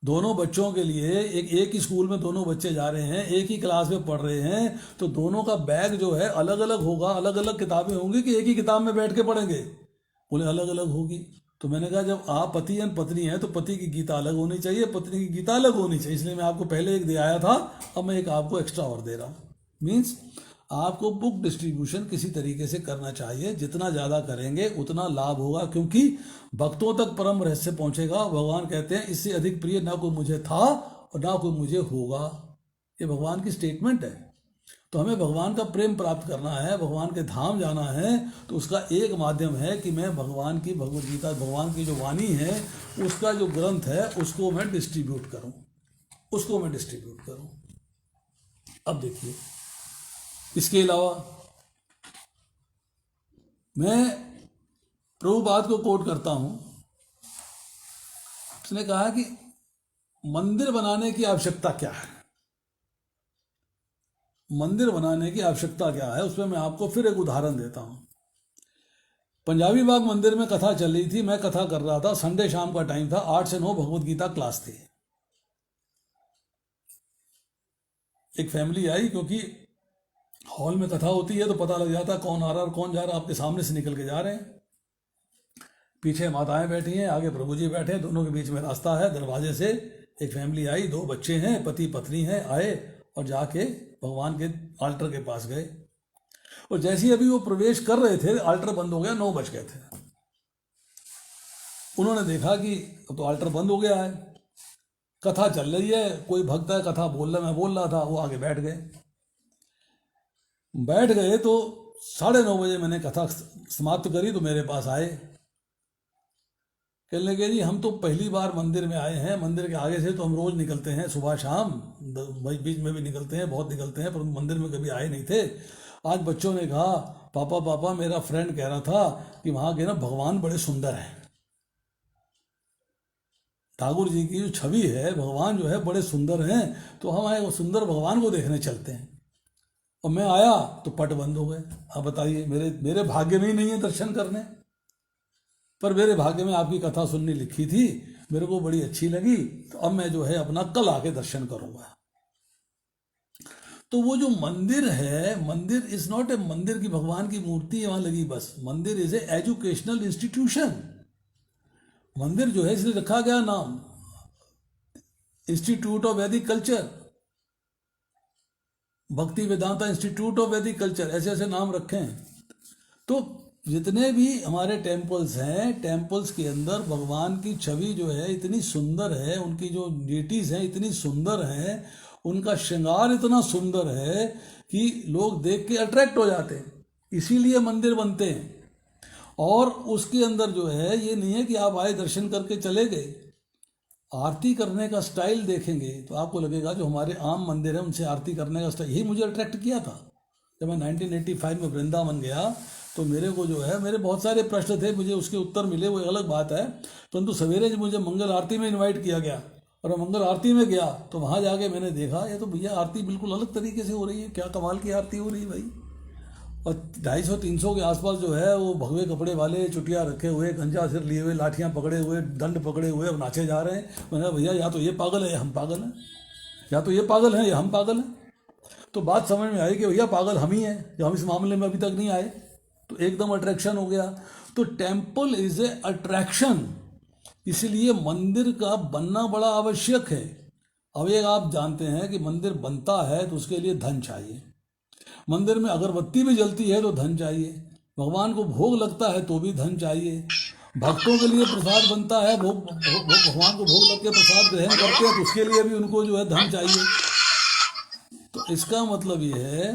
दोनों बच्चों के लिए एक ही स्कूल में दोनों बच्चे जा रहे हैं, एक ही क्लास में पढ़ रहे हैं, तो दोनों का बैग जो है अलग अलग होगा, अलग अलग किताबें होंगी कि एक ही किताब में बैठ के पढ़ेंगे? बोले अलग अलग होगी। तो मैंने कहा जब आप पति एंड पत्नी हैं तो पति की गीता अलग होनी चाहिए, पत्नी की गीता अलग होनी चाहिए। इसलिए मैं आपको पहले एक दे आया था, अब मैं एक आपको एक्स्ट्रा और दे रहा हूँ। मीन्स आपको बुक डिस्ट्रीब्यूशन किसी तरीके से करना चाहिए, जितना ज़्यादा करेंगे उतना लाभ होगा, क्योंकि भक्तों तक परम रहस्य पहुंचेगा। भगवान कहते हैं इससे अधिक प्रिय ना कोई मुझे था और ना कोई मुझे होगा। ये भगवान की स्टेटमेंट है। तो हमें भगवान का प्रेम प्राप्त करना है, भगवान के धाम जाना है, तो उसका एक माध्यम है कि मैं भगवान की भगवद गीता, भगवान की जो वाणी है, उसका जो ग्रंथ है उसको मैं डिस्ट्रीब्यूट करूं, उसको मैं डिस्ट्रीब्यूट करूं। अब देखिए, इसके अलावा मैं प्रभुपाद को कोट करता हूं। उसने कहा कि मंदिर बनाने की आवश्यकता क्या है, मंदिर बनाने की आवश्यकता क्या है। उसमें मैं आपको फिर एक उदाहरण देता हूं। पंजाबी बाग मंदिर में कथा चल रही थी, मैं कथा कर रहा था, संडे शाम का टाइम था, 8 से 9 भगवद गीता क्लास थी। एक फैमिली आई, क्योंकि हॉल में कथा होती है तो पता लग जाता कौन आ रहा और कौन जा रहा, आपके सामने से निकल के जा रहे हैं। पीछे माताएं बैठी हैं, आगे प्रभु जी बैठे हैं, दोनों के बीच में रास्ता है। दरवाजे से एक फैमिली आई, 2 बच्चे हैं, पति पत्नी हैं, आए और जाके भगवान के आल्टर के पास गए। और जैसे ही अभी वो प्रवेश कर रहे थे, आल्टर बंद हो गया, 9 बज गए थे। उन्होंने देखा कि तो आल्टर बंद हो गया है, कथा चल रही है, कोई भक्त है कथा बोल रहा, मैं बोल रहा था, वो आगे बैठ गए। तो 9:30 बजे मैंने कथा समाप्त करी तो मेरे पास आए, कहने लगे जी हम तो पहली बार मंदिर में आए हैं, मंदिर के आगे से तो हम रोज निकलते हैं, सुबह शाम बीच में भी निकलते हैं, बहुत निकलते हैं, पर मंदिर में कभी आए नहीं थे। आज बच्चों ने कहा पापा पापा मेरा फ्रेंड कह रहा था कि वहां के ना भगवान बड़े सुंदर हैं, ठाकुर जी की जो छवि है, भगवान जो है बड़े सुंदर हैं, तो हम आए वो सुंदर भगवान को देखने चलते हैं। और मैं आया तो पट बंद हो गए। आप बताइए, मेरे भाग्य में ही नहीं है दर्शन करने, पर मेरे भाग्य में आपकी कथा सुननी लिखी थी, मेरे को बड़ी अच्छी लगी, तो अब मैं जो है अपना कल आके दर्शन करूंगा। तो वो जो मंदिर है, मंदिर इज नॉट ए, मंदिर की भगवान की मूर्ति वहां लगी बस, मंदिर इज ए एजुकेशनल इंस्टीट्यूशन। मंदिर जो है इसलिए रखा गया नाम इंस्टीट्यूट ऑफ वैदिक कल्चर, भक्ति वेदांता इंस्टीट्यूट ऑफ वैदिक कल्चर, ऐसे ऐसे नाम रखे हैं। तो जितने भी हमारे टेम्पल्स हैं, टेम्पल्स के अंदर भगवान की छवि जो है इतनी सुंदर है, उनकी जो डेटीज हैं इतनी सुंदर हैं, उनका श्रृंगार इतना सुंदर है कि लोग देख के अट्रैक्ट हो जाते हैं, इसीलिए मंदिर बनते हैं। और उसके अंदर जो है ये नहीं है कि आप आए दर्शन करके चले गए, आरती करने का स्टाइल देखेंगे तो आपको लगेगा जो हमारे आम मंदिर है उनसे आरती करने का स्टाइल, यही मुझे अट्रैक्ट किया था। जब मैं 1985 में वृंदावन गया तो मेरे को जो है, मेरे बहुत सारे प्रश्न थे, मुझे उसके उत्तर मिले, वो अलग बात है, परंतु सवेरे जब मुझे मंगल आरती में इन्वाइट किया गया और मंगल आरती में गया तो वहाँ जाके मैंने देखा ये तो भैया आरती बिल्कुल अलग तरीके से हो रही है, क्या कमाल की आरती हो रही है भाई। और 250-300 के आसपास जो है वो भगवे कपड़े वाले, चुटिया रखे हुए, गंजा सिर लिए हुए, लाठियाँ पकड़े हुए, दंड पकड़े हुए और नाचे जा रहे हैं। मैंने भैया या तो ये पागल है या हम पागल हैं, या तो ये पागल है या हम पागल हैं। तो बात समझ में आई कि भैया पागल हम ही हैं जो हम इस मामले में अभी तक नहीं आए, तो एकदम अट्रैक्शन हो गया। तो टेम्पल इज ए अट्रैक्शन, इसलिए मंदिर का बनना बड़ा आवश्यक है। अब ये आप जानते हैं कि मंदिर बनता है तो उसके लिए धन चाहिए, मंदिर में अगरबत्ती भी जलती है तो धन चाहिए, भगवान को भोग लगता है तो भी धन चाहिए, भक्तों के लिए प्रसाद बनता है, भगवान को भोग लग के प्रसाद ग्रहण करते हैं तो उसके लिए भी उनको जो है धन चाहिए। तो इसका मतलब ये है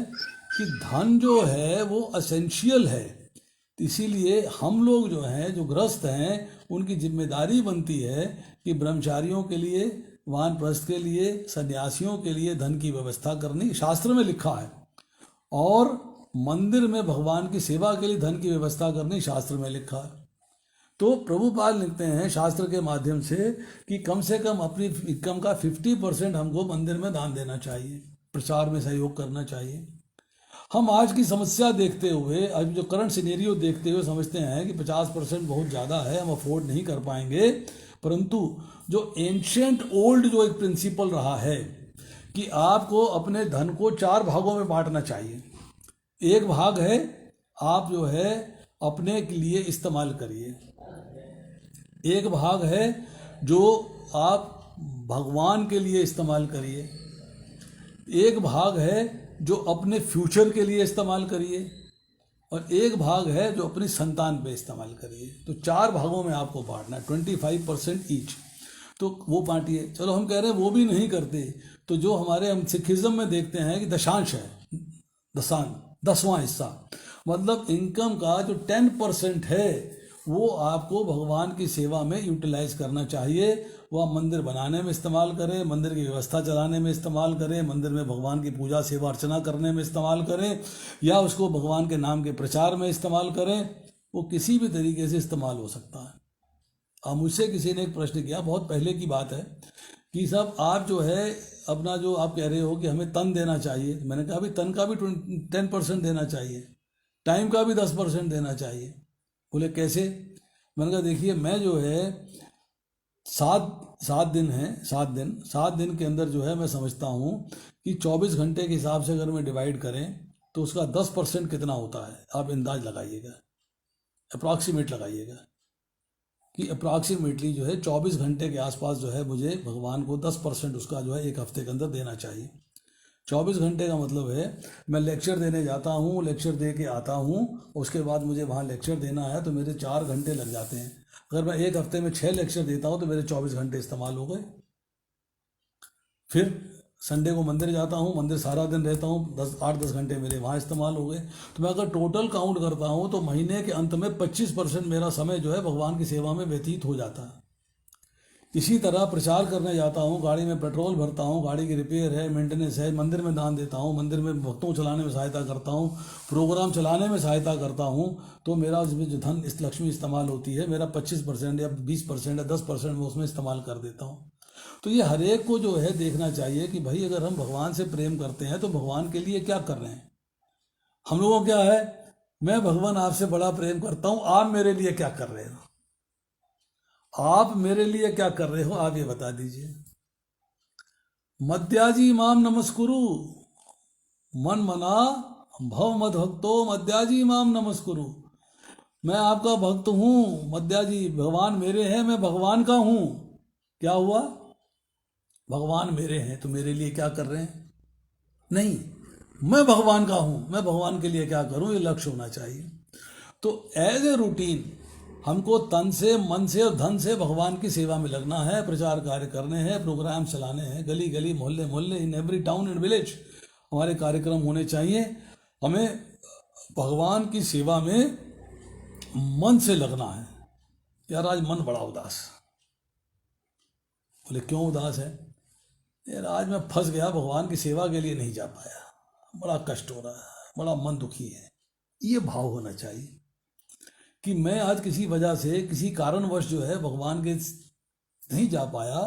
कि धन जो है वो असेंशियल है। इसीलिए हम लोग जो हैं, जो गृहस्थ हैं, उनकी जिम्मेदारी बनती है कि ब्रह्मचारियों के लिए, वानप्रस्थ के लिए, सन्यासियों के लिए धन की व्यवस्था करनी, शास्त्र में लिखा है। और मंदिर में भगवान की सेवा के लिए धन की व्यवस्था करनी शास्त्र में लिखा है। तो प्रभुपाद लिखते हैं शास्त्र के माध्यम से कम अपनी इनकम का 50% हमको मंदिर में दान देना चाहिए, प्रचार में सहयोग करना चाहिए। हम आज की समस्या देखते हुए, अब जो करंट सिनेरियो देखते हुए समझते हैं कि 50% बहुत ज़्यादा है, हम अफोर्ड नहीं कर पाएंगे, परंतु जो एंशियंट ओल्ड जो एक प्रिंसिपल रहा है कि आपको अपने धन को 4 भागों में बांटना चाहिए। एक भाग है आप जो है अपने के लिए इस्तेमाल करिए, एक भाग है जो आप भगवान के लिए इस्तेमाल करिए, एक भाग है जो अपने फ्यूचर के लिए इस्तेमाल करिए, और एक भाग है जो अपनी संतान पे इस्तेमाल करिए। तो 4 भागों में आपको बांटना है, 25% ईच। तो वो पार्टी है। चलो हम कह रहे हैं वो भी नहीं करते, तो जो हमारे हम सिखिज्म में देखते हैं कि दशांश है, दशांश 10वां हिस्सा, मतलब इनकम का जो 10% है वो आपको भगवान की सेवा में यूटिलाइज करना चाहिए। वह मंदिर बनाने में इस्तेमाल करें, मंदिर की व्यवस्था चलाने में इस्तेमाल करें, मंदिर में भगवान की पूजा सेवा अर्चना करने में इस्तेमाल करें, या उसको भगवान के नाम के प्रचार में इस्तेमाल करें। वो किसी भी तरीके से इस्तेमाल हो सकता है। अब मुझसे किसी ने एक प्रश्न किया, बहुत पहले की बात है, कि साहब आप जो है अपना जो आप कह रहे हो कि हमें तन देना चाहिए, मैंने कहा अभी तन का भी 10% देना चाहिए, टाइम का भी 10% देना चाहिए। बोले कैसे? मैंने कहा देखिए, मैं जो है सात दिन के अंदर जो है मैं समझता हूँ कि 24 घंटे के हिसाब से अगर मैं डिवाइड करें तो उसका 10% कितना होता है, आप अंदाज लगाइएगा, अप्रॉक्सीमेट लगाइएगा कि अप्रॉक्सीमेटली जो है 24 घंटे के आसपास जो है मुझे भगवान को 10% उसका जो है एक हफ्ते के अंदर देना चाहिए। 24 घंटे का मतलब है मैं लेक्चर देने जाता हूँ, लेक्चर दे के आता हूँ, उसके बाद मुझे वहाँ लेक्चर देना है तो मेरे 4 घंटे लग जाते हैं। अगर मैं एक हफ्ते में 6 लेक्चर देता हूँ तो मेरे 24 घंटे इस्तेमाल हो गए। फिर संडे को मंदिर जाता हूँ, मंदिर सारा दिन रहता हूँ, 8-10 घंटे मेरे वहाँ इस्तेमाल हो गए। तो मैं अगर टोटल काउंट करता हूँ तो महीने के अंत में 25% मेरा समय जो है भगवान की सेवा में व्यतीत हो जाता है। इसी तरह प्रचार करने जाता हूँ, गाड़ी में पेट्रोल भरता हूँ, गाड़ी की रिपेयर है, मेंटेनेंस है, मंदिर में दान देता हूँ, मंदिर में भक्तों चलाने में सहायता करता हूँ, प्रोग्राम चलाने में सहायता करता हूँ, तो मेरा उसमें जो धन इस लक्ष्मी इस्तेमाल होती है, मेरा 25% या 20% या 10% में उसमें इस्तेमाल कर देता हूँ। तो ये हर एक को जो है देखना चाहिए कि भाई अगर हम भगवान से प्रेम करते हैं तो भगवान के लिए क्या कर रहे हैं। हम लोगों क्या है, मैं भगवान आपसे बड़ा प्रेम करता हूँ, आप मेरे लिए क्या कर रहे हो, आप मेरे लिए क्या कर रहे हो, आप ये बता दीजिए। मद्याजी माम नमस्कुरु, मन मना भव मद भक्तो मद्याजी माम नमस्कुरु। मैं आपका भक्त हूँ मद्याजी, भगवान मेरे हैं, मैं भगवान का हूँ। क्या हुआ, भगवान मेरे हैं तो मेरे लिए क्या कर रहे हैं? नहीं, मैं भगवान का हूँ, मैं भगवान के लिए क्या करूँ, ये लक्ष्य होना चाहिए। तो एज ए रूटीन हमको तन से, मन से और धन से भगवान की सेवा में लगना है, प्रचार कार्य करने हैं, प्रोग्राम चलाने हैं, गली गली मोहल्ले मोहल्ले, in every town and village हमारे कार्यक्रम होने चाहिए। हमें भगवान की सेवा में मन से लगना है। यार आज मन बड़ा उदास। बोले क्यों उदास है? यार आज मैं फंस गया, भगवान की सेवा के लिए नहीं जा पाया, बड़ा कष्ट हो रहा है, बड़ा मन दुखी है। ये भाव होना चाहिए कि मैं आज किसी वजह से, किसी कारणवश जो है भगवान के नहीं जा पाया,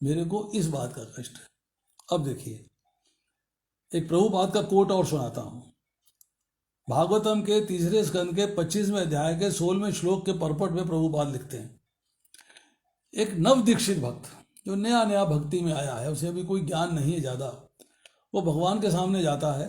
मेरे को इस बात का कष्ट है। अब देखिए, एक प्रभुपाद का कोट और सुनाता हूं। भागवतम के 3 स्कंद के 25वें अध्याय के 16वें श्लोक के परपट में प्रभुपाद लिखते हैं, एक नव दीक्षित भक्त जो नया नया भक्ति में आया है, उसे अभी कोई ज्ञान नहीं है ज़्यादा, वो भगवान के सामने जाता है,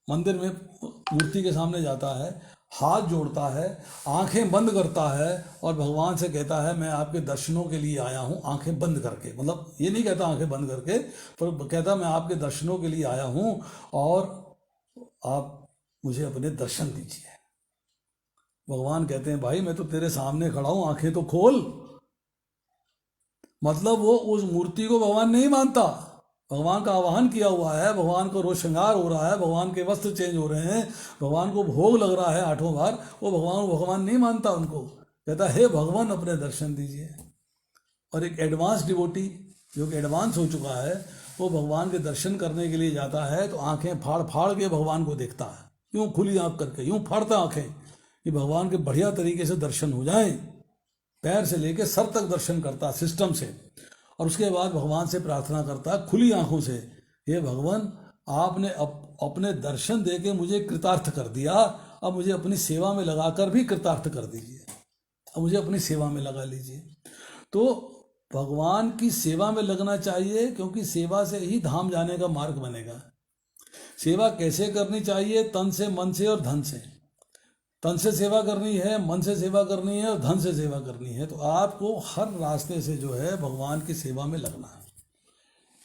मंदिर में मूर्ति के सामने जाता है, हाथ जोड़ता है, आंखें बंद करता है और भगवान से कहता है मैं आपके दर्शनों के लिए आया हूँ, आंखें बंद करके। मतलब ये नहीं कहता आंखें बंद करके, पर कहता मैं आपके दर्शनों के लिए आया हूँ और आप मुझे अपने दर्शन दीजिए। भगवान कहते हैं भाई मैं तो तेरे सामने खड़ा हूँ, आंखें तो खोल। मतलब वो उस मूर्ति को भगवान नहीं मानता, भगवान का आवाहन किया हुआ है, भगवान को रोज श्रृंगार हो रहा है, भगवान के वस्त्र चेंज हो रहे हैं, भगवान को भोग लग रहा है 8 बार, वो भगवान नहीं मानता उनको, कहता हे भगवान अपने दर्शन दीजिए। और एक एडवांस डिवोटी जो कि एडवांस हो चुका है, वो भगवान के दर्शन करने के लिए जाता है तो आंखें फाड़ फाड़ के भगवान को देखता है, यूं खुली आंख करके, यूं फाड़ता आंखें कि भगवान के बढ़िया तरीके से दर्शन हो जाए, पैर से लेके सर तक दर्शन करता सिस्टम से, और उसके बाद भगवान से प्रार्थना करता है खुली आंखों से, हे भगवान आपने अपने दर्शन दे के मुझे कृतार्थ कर दिया, अब मुझे अपनी सेवा में लगाकर भी कृतार्थ कर दीजिए, अब मुझे अपनी सेवा में लगा लीजिए। तो भगवान की सेवा में लगना चाहिए, क्योंकि सेवा से ही धाम जाने का मार्ग बनेगा। सेवा कैसे करनी चाहिए? तन से, मन से और धन से। तन से सेवा करनी है, मन से सेवा करनी है और धन से सेवा करनी है। तो आपको हर रास्ते से जो है भगवान की सेवा में लगना है।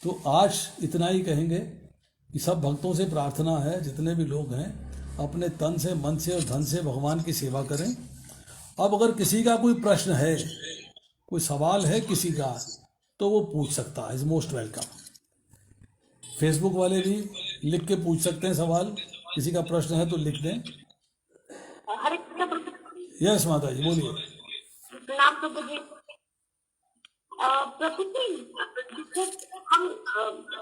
तो आज इतना ही कहेंगे कि सब भक्तों से प्रार्थना है, जितने भी लोग हैं अपने तन से, मन से और धन से भगवान की सेवा करें। अब अगर किसी का कोई प्रश्न है, कोई सवाल है किसी का, तो वो पूछ सकता है, इज मोस्ट वेलकम। फेसबुक वाले भी लिख के पूछ सकते हैं सवाल, किसी का प्रश्न है तो लिख दें। हरे कृष्ण प्रभु जी। यस माता जी बोलिए। प्रणाम प्रभु जी। प्रभु जी, जैसे हम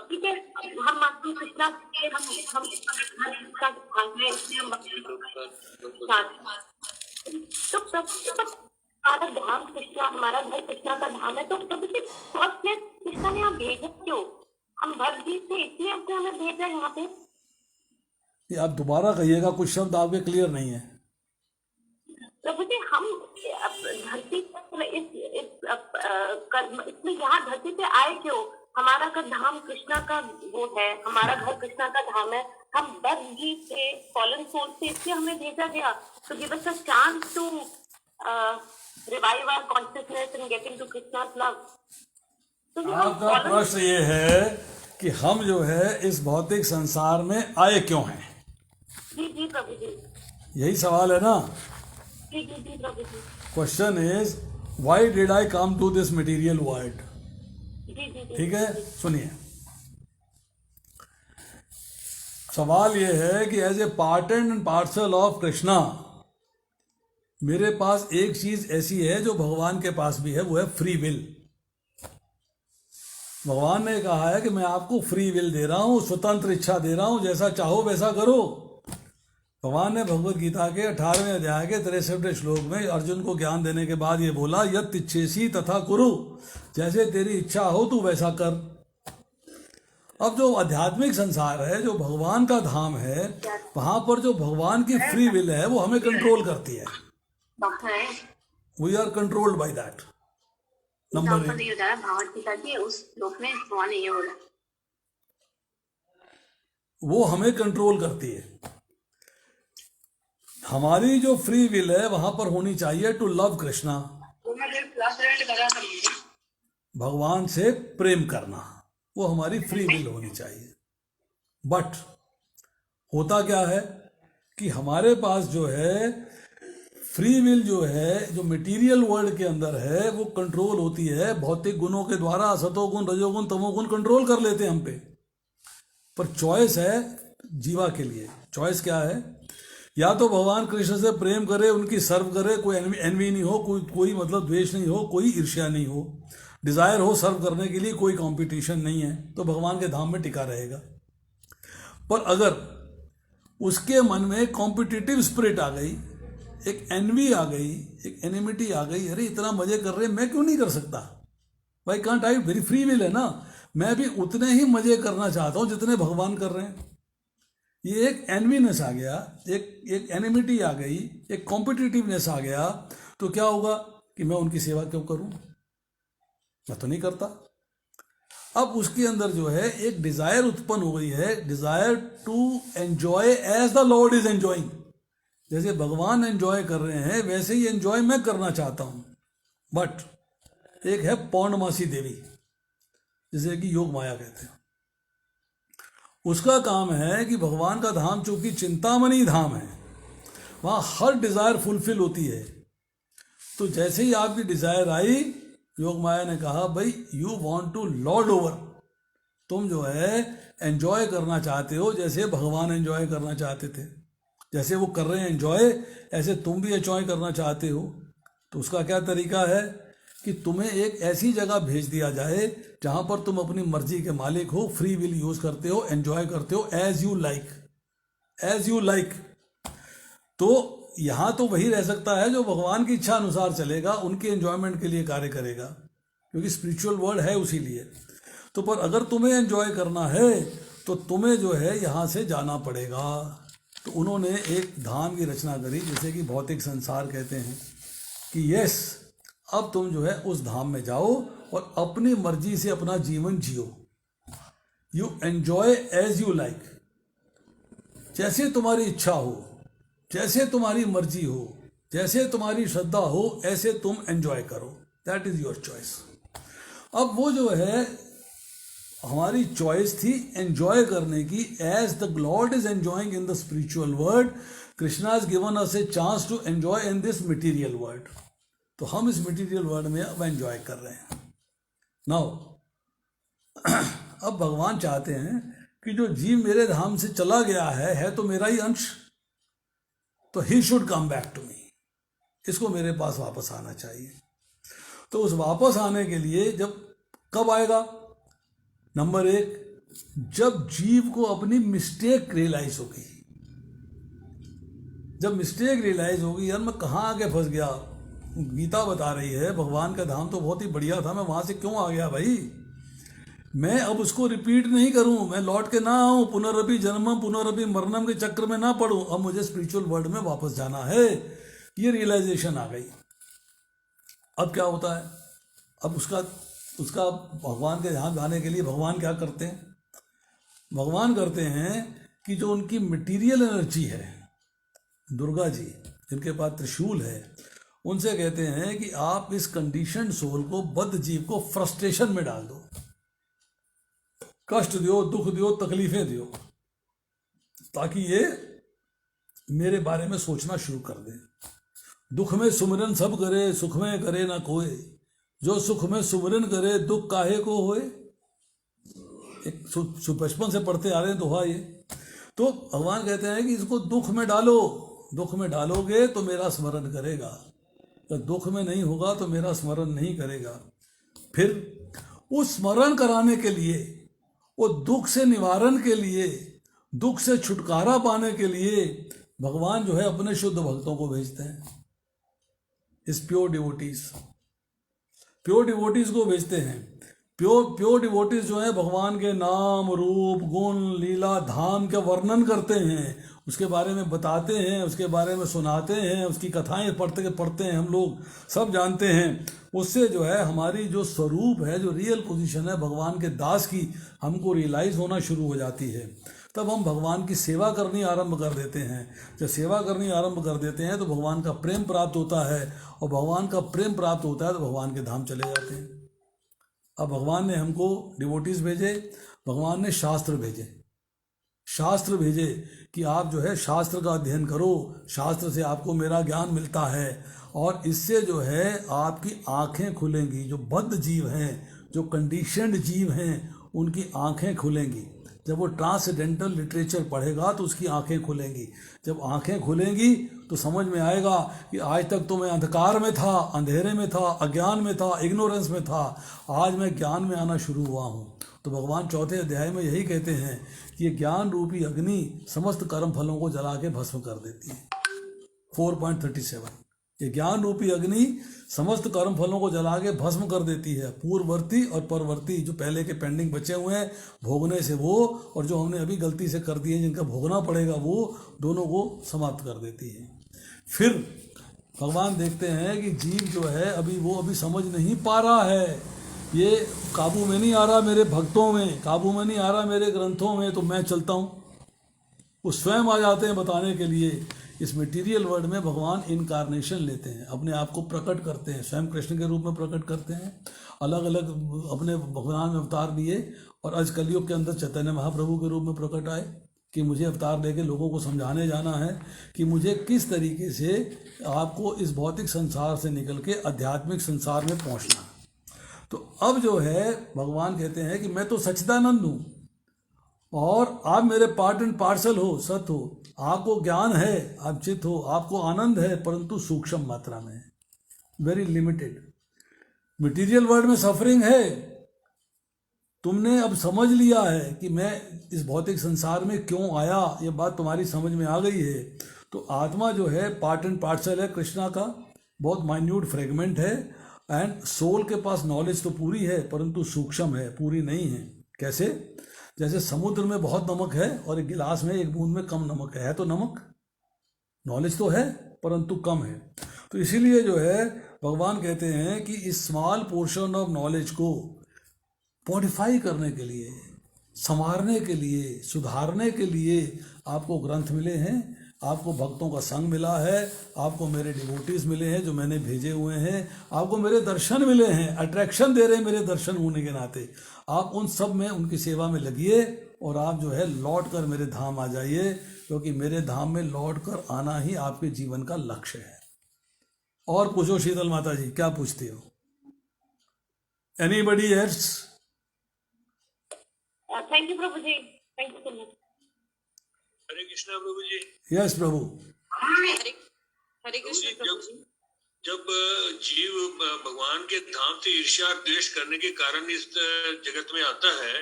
ठीक है, हम माता कृष्णा के हम का है इसलिए हम तो प्रभु जी, तो हमारा धाम कृष्णा, हमारा घर कृष्णा का धाम है, तो प्रभु जी फर्स्ट प्लेस कृष्णा ने यहाँ भेजा क्यों? हम भक्त जी से इसलिए आपने हमें भेजा यहाँ पे। ये आप दोबारा कहिएगा, कुछ शब्द आपके क्लियर नहीं है। प्रभु जी, हम धरती पर इसमें यहाँ धरती पे आए क्यों? हमारा का धाम कृष्णा का वो है, हमारा घर कृष्णा का धाम है। हम भक्त जी से, फॉलन सोल से, इसलिए हमें भेजा गया तो give us a chance to revive our consciousness and get into Krishna's love. आपका प्रश्न ये है कि हम जो है इस भौतिक संसार में आए क्यों हैं? जी जी प्रभु जी। यही सवाल है ना? जी जी जी प्रभु जी। Question is why did I come to this material world? जी जी जी। ठीक है, सुनिए। सवाल ये है कि as a part and parcel of Krishna, मेरे पास एक चीज ऐसी है जो भगवान के पास भी है, वो है फ्री विल। भगवान ने कहा है कि मैं आपको फ्री विल दे रहा हूं, स्वतंत्र इच्छा दे रहा हूं, जैसा चाहो वैसा करो। भगवान ने भगवत गीता के 18वें अध्याय के 63वें श्लोक में अर्जुन को ज्ञान देने के बाद ये बोला, यत् इच्छेसी तथा कुरु, जैसे तेरी इच्छा हो तू वैसा कर। अब जो आध्यात्मिक संसार है, जो भगवान का धाम है, वहां पर जो भगवान की फ्री विल है वो हमें कंट्रोल करती है। We are controlled by that. Number Bhagavad Gita ji उस श्लोक में भगवान ने ये बोला, वो हमें कंट्रोल करती है। हमारी जो फ्री विल है वहां पर होनी चाहिए टू लव कृष्णा, भगवान से प्रेम करना, वो हमारी फ्री विल होनी चाहिए। बट होता क्या है कि हमारे पास जो है फ्री विल जो है, जो मटेरियल वर्ल्ड के अंदर है, वो कंट्रोल होती है भौतिक गुणों के द्वारा। सतोगुण, रजोगुण, तमोगुण कंट्रोल कर लेते हैं हम पे। पर चॉइस है जीवा के लिए। चॉइस क्या है? या तो भगवान कृष्ण से प्रेम करे, उनकी सर्व करे, कोई एनवी नहीं हो, कोई मतलब द्वेष नहीं हो, कोई ईर्ष्या नहीं हो, डिजायर हो सर्व करने के लिए, कोई कंपटीशन नहीं है, तो भगवान के धाम में टिका रहेगा। पर अगर उसके मन में कॉम्पिटिटिव स्पिरिट आ गई, एक एनवी आ गई, एक एनिमिटी आ गई, अरे इतना मजे कर रहे हैं मैं क्यों नहीं कर सकता, भाई can't I, very free will है ना, मैं भी उतने ही मजे करना चाहता हूं जितने भगवान कर रहे हैं। ये एक एनवीनेस आ गया, एक एनिमिटी आ गई, एक कॉम्पिटिटिवनेस आ गया, तो क्या होगा कि मैं उनकी सेवा क्यों करूं, मैं तो नहीं करता। अब उसके अंदर जो है एक डिजायर उत्पन्न हो गई है, desire to enjoy as the lord is enjoying. जैसे भगवान एंजॉय कर रहे हैं वैसे ही एंजॉय मैं करना चाहता हूं। बट एक है पौर्णमासी देवी, जिसे कि योग माया कहते हैं, उसका काम है कि भगवान का धाम चूंकि चिंतामणि धाम है, वहां हर डिजायर फुलफिल होती है। तो जैसे ही आपकी डिजायर आई, योग माया ने कहा भाई you want to lord over, तुम जो है एंजॉय करना चाहते हो जैसे भगवान एंजॉय करना चाहते थे, जैसे वो कर रहे हैं एंजॉय, ऐसे तुम भी एंजॉय करना चाहते हो। तो उसका क्या तरीका है कि तुम्हें एक ऐसी जगह भेज दिया जाए जहां पर तुम अपनी मर्जी के मालिक हो, फ्री विल यूज करते हो, एंजॉय करते हो as you like, as you like. तो यहां तो वही रह सकता है जो भगवान की इच्छा अनुसार चलेगा, उनके एंजॉयमेंट के लिए कार्य करेगा, क्योंकि स्पिरिचुअल वर्ल्ड है उसी लिए। तो पर अगर तुम्हें एंजॉय करना है तो तुम्हें जो है यहां से जाना पड़ेगा। तो उन्होंने एक धाम की रचना करी, जिसे कि भौतिक संसार कहते हैं, कि यस अब तुम जो है उस धाम में जाओ और अपनी मर्जी से अपना जीवन जियो, you enjoy as you like, जैसे तुम्हारी इच्छा हो, जैसे तुम्हारी मर्जी हो, जैसे तुम्हारी श्रद्धा हो, ऐसे तुम एंजॉय करो, दैट इज योर चॉइस। अब वो जो है हमारी चॉइस थी एंजॉय करने की, as the lord is enjoying in the spiritual world, Krishna is given us a chance to enjoy in this material world. तो हम इस मटेरियल वर्ल्ड में अब एंजॉय कर रहे हैं। नाउ अब भगवान चाहते हैं कि जो जीव मेरे धाम से चला गया है तो मेरा ही अंश, तो he should come back to me, इसको मेरे पास वापस आना चाहिए। तो उस वापस आने के लिए जब कब आएगा? नंबर 1, जब जीव को अपनी मिस्टेक रियलाइज होगी। जब मिस्टेक रियलाइज होगी, यार मैं कहाँ आके फंस गया, गीता बता रही है भगवान का धाम तो बहुत ही बढ़िया था, मैं वहां से क्यों आ गया भाई, मैं अब उसको रिपीट नहीं करूं, मैं लौट के ना आऊं, पुनरअपि जन्मम पुनरअपि मरणम के चक्र में ना पड़ूं, अब मुझे स्पिरिचुअल वर्ल्ड में वापस जाना है। ये रियलाइजेशन आ गई। अब क्या होता है? अब उसका भगवान के यहाँ जाने के लिए भगवान क्या करते हैं? भगवान करते हैं कि जो उनकी मटीरियल एनर्जी है, दुर्गा जी जिनके पास त्रिशूल है, उनसे कहते हैं कि आप इस कंडीशन सोल को, बद्ध जीव को फ्रस्ट्रेशन में डाल दो, कष्ट दो, दुख दो, तकलीफें दो, ताकि ये मेरे बारे में सोचना शुरू कर दे। दुख में सुमिरन सब करे, सुख में करे ना कोई, जो सुख में सुमिरन करे दुख काहे को होए। एक बचपन से पढ़ते आ रहे हैं दोहा ये। तो भगवान कहते हैं कि इसको दुख में डालो, दुख में डालोगे तो मेरा स्मरण करेगा, तो दुख में नहीं होगा तो मेरा स्मरण नहीं करेगा। फिर उस स्मरण कराने के लिए, वो दुख से निवारण के लिए, दुख से छुटकारा पाने के लिए भगवान जो है अपने शुद्ध भक्तों को भेजते हैं, इस प्योर डिवोटीज को भेजते हैं। प्योर डिवोटीज जो है भगवान के नाम, रूप, गुण, लीला, धाम का वर्णन करते हैं, उसके बारे में बताते हैं, उसके बारे में सुनाते हैं, उसकी कथाएं पढ़ते हैं, हम लोग सब जानते हैं। उससे जो है हमारी जो स्वरूप है, जो रियल पोजीशन है भगवान के दास की, हमको रियलाइज होना शुरू हो जाती है। तब हम भगवान की सेवा करनी आरंभ कर देते हैं। जब सेवा करनी आरंभ कर देते हैं तो भगवान का प्रेम प्राप्त होता है, और भगवान का प्रेम प्राप्त होता है तो भगवान के धाम चले जाते हैं। अब भगवान ने हमको डिवोटीज भेजे, भगवान ने शास्त्र भेजे, शास्त्र भेजे कि आप जो है शास्त्र का अध्ययन करो, शास्त्र से आपको मेरा ज्ञान मिलता है, और इससे जो है आपकी आंखें खुलेंगी। जो बद्ध जीव हैं, जो कंडीशनड जीव हैं, उनकी आंखें खुलेंगी। जब वो ट्रांसडेंटल लिटरेचर पढ़ेगा तो उसकी आंखें खुलेंगी। जब आंखें खुलेंगी तो समझ में आएगा कि आज तक तो मैं अंधकार में था, अंधेरे में था, अज्ञान में था, इग्नोरेंस में था, आज मैं ज्ञान में आना शुरू हुआ हूँ। तो भगवान 4थे अध्याय में यही कहते हैं कि ये ज्ञान रूपी अग्नि समस्त कर्म फलों को जला के भस्म कर देती है। 4.37 ये ज्ञान रूपी अग्नि समस्त कर्म फलों को जला के भस्म कर देती है। पूर्ववर्ती और परवर्ती जो पहले के पेंडिंग बचे हुए हैं भोगने से वो, और जो हमने अभी गलती से कर दिए जिनका भोगना पड़ेगा, वो दोनों को समाप्त कर देती है। फिर भगवान देखते हैं कि जीव जो है अभी समझ नहीं पा रहा है, ये काबू में नहीं आ रहा मेरे भक्तों में, काबू में नहीं आ रहा मेरे ग्रंथों में, तो मैं चलता हूँ। वो स्वयं आ जाते हैं बताने के लिए। इस मटेरियल वर्ल्ड में भगवान इनकारनेशन लेते हैं, अपने आप को प्रकट करते हैं, स्वयं कृष्ण के रूप में प्रकट करते हैं। अलग अलग अपने भगवान में अवतार लिए, और आज कलयुग के अंदर चैतन्य महाप्रभु के रूप में प्रकट आए कि मुझे अवतार लेके लोगों को समझाने जाना है कि मुझे किस तरीके से आपको इस भौतिक संसार से निकल के आध्यात्मिक संसार में पहुंचना। तो अब जो है भगवान कहते हैं कि मैं तो सच्चिदानंद हूँ, और आप मेरे पार्ट एंड पार्सल हो, सत हो, आपको ज्ञान है, आप चित हो, आपको आनंद है, परंतु सूक्ष्म मात्रा में है, वेरी लिमिटेड। मटेरियल वर्ल्ड में सफरिंग है, तुमने अब समझ लिया है कि मैं इस भौतिक संसार में क्यों आया, ये बात तुम्हारी समझ में आ गई है। तो आत्मा जो है पार्ट एंड पार्सल है कृष्णा का, बहुत माइन्यूट फ्रेगमेंट है, एंड सोल के पास नॉलेज तो पूरी है परंतु सूक्ष्म है, पूरी नहीं है। कैसे? जैसे समुद्र में बहुत नमक है और एक गिलास में एक बूंद में कम नमक है तो नमक, नॉलेज तो है परंतु कम है। तो इसीलिए जो है भगवान कहते हैं कि इस स्मॉल पोर्शन ऑफ नॉलेज को मॉडिफाई करने के लिए, संवारने के लिए, सुधारने के लिए आपको ग्रंथ मिले हैं, आपको भक्तों का संग मिला है, आपको मेरे डिवोटीज मिले हैं जो मैंने भेजे हुए हैं, आपको मेरे दर्शन मिले हैं, अट्रैक्शन दे रहे हैं मेरे दर्शन होने के नाते। आप उन सब में उनकी सेवा में लगिए, और आप जो है लौट कर मेरे धाम आ जाइए, क्योंकि मेरे धाम में लौट कर आना ही आपके जीवन का लक्ष्य है। और पूछो शीतल माता जी, क्या पूछती हो? Anybody else? थैंक यू प्रभु जी, thank you so much. Hare Krishna प्रभु जी। यस प्रभु। हरे प्रभु कृष्ण जी, प्रभु जी। जब जीव भगवान के धाम से ईर्ष्या और द्वेष करने के कारण इस जगत में आता है,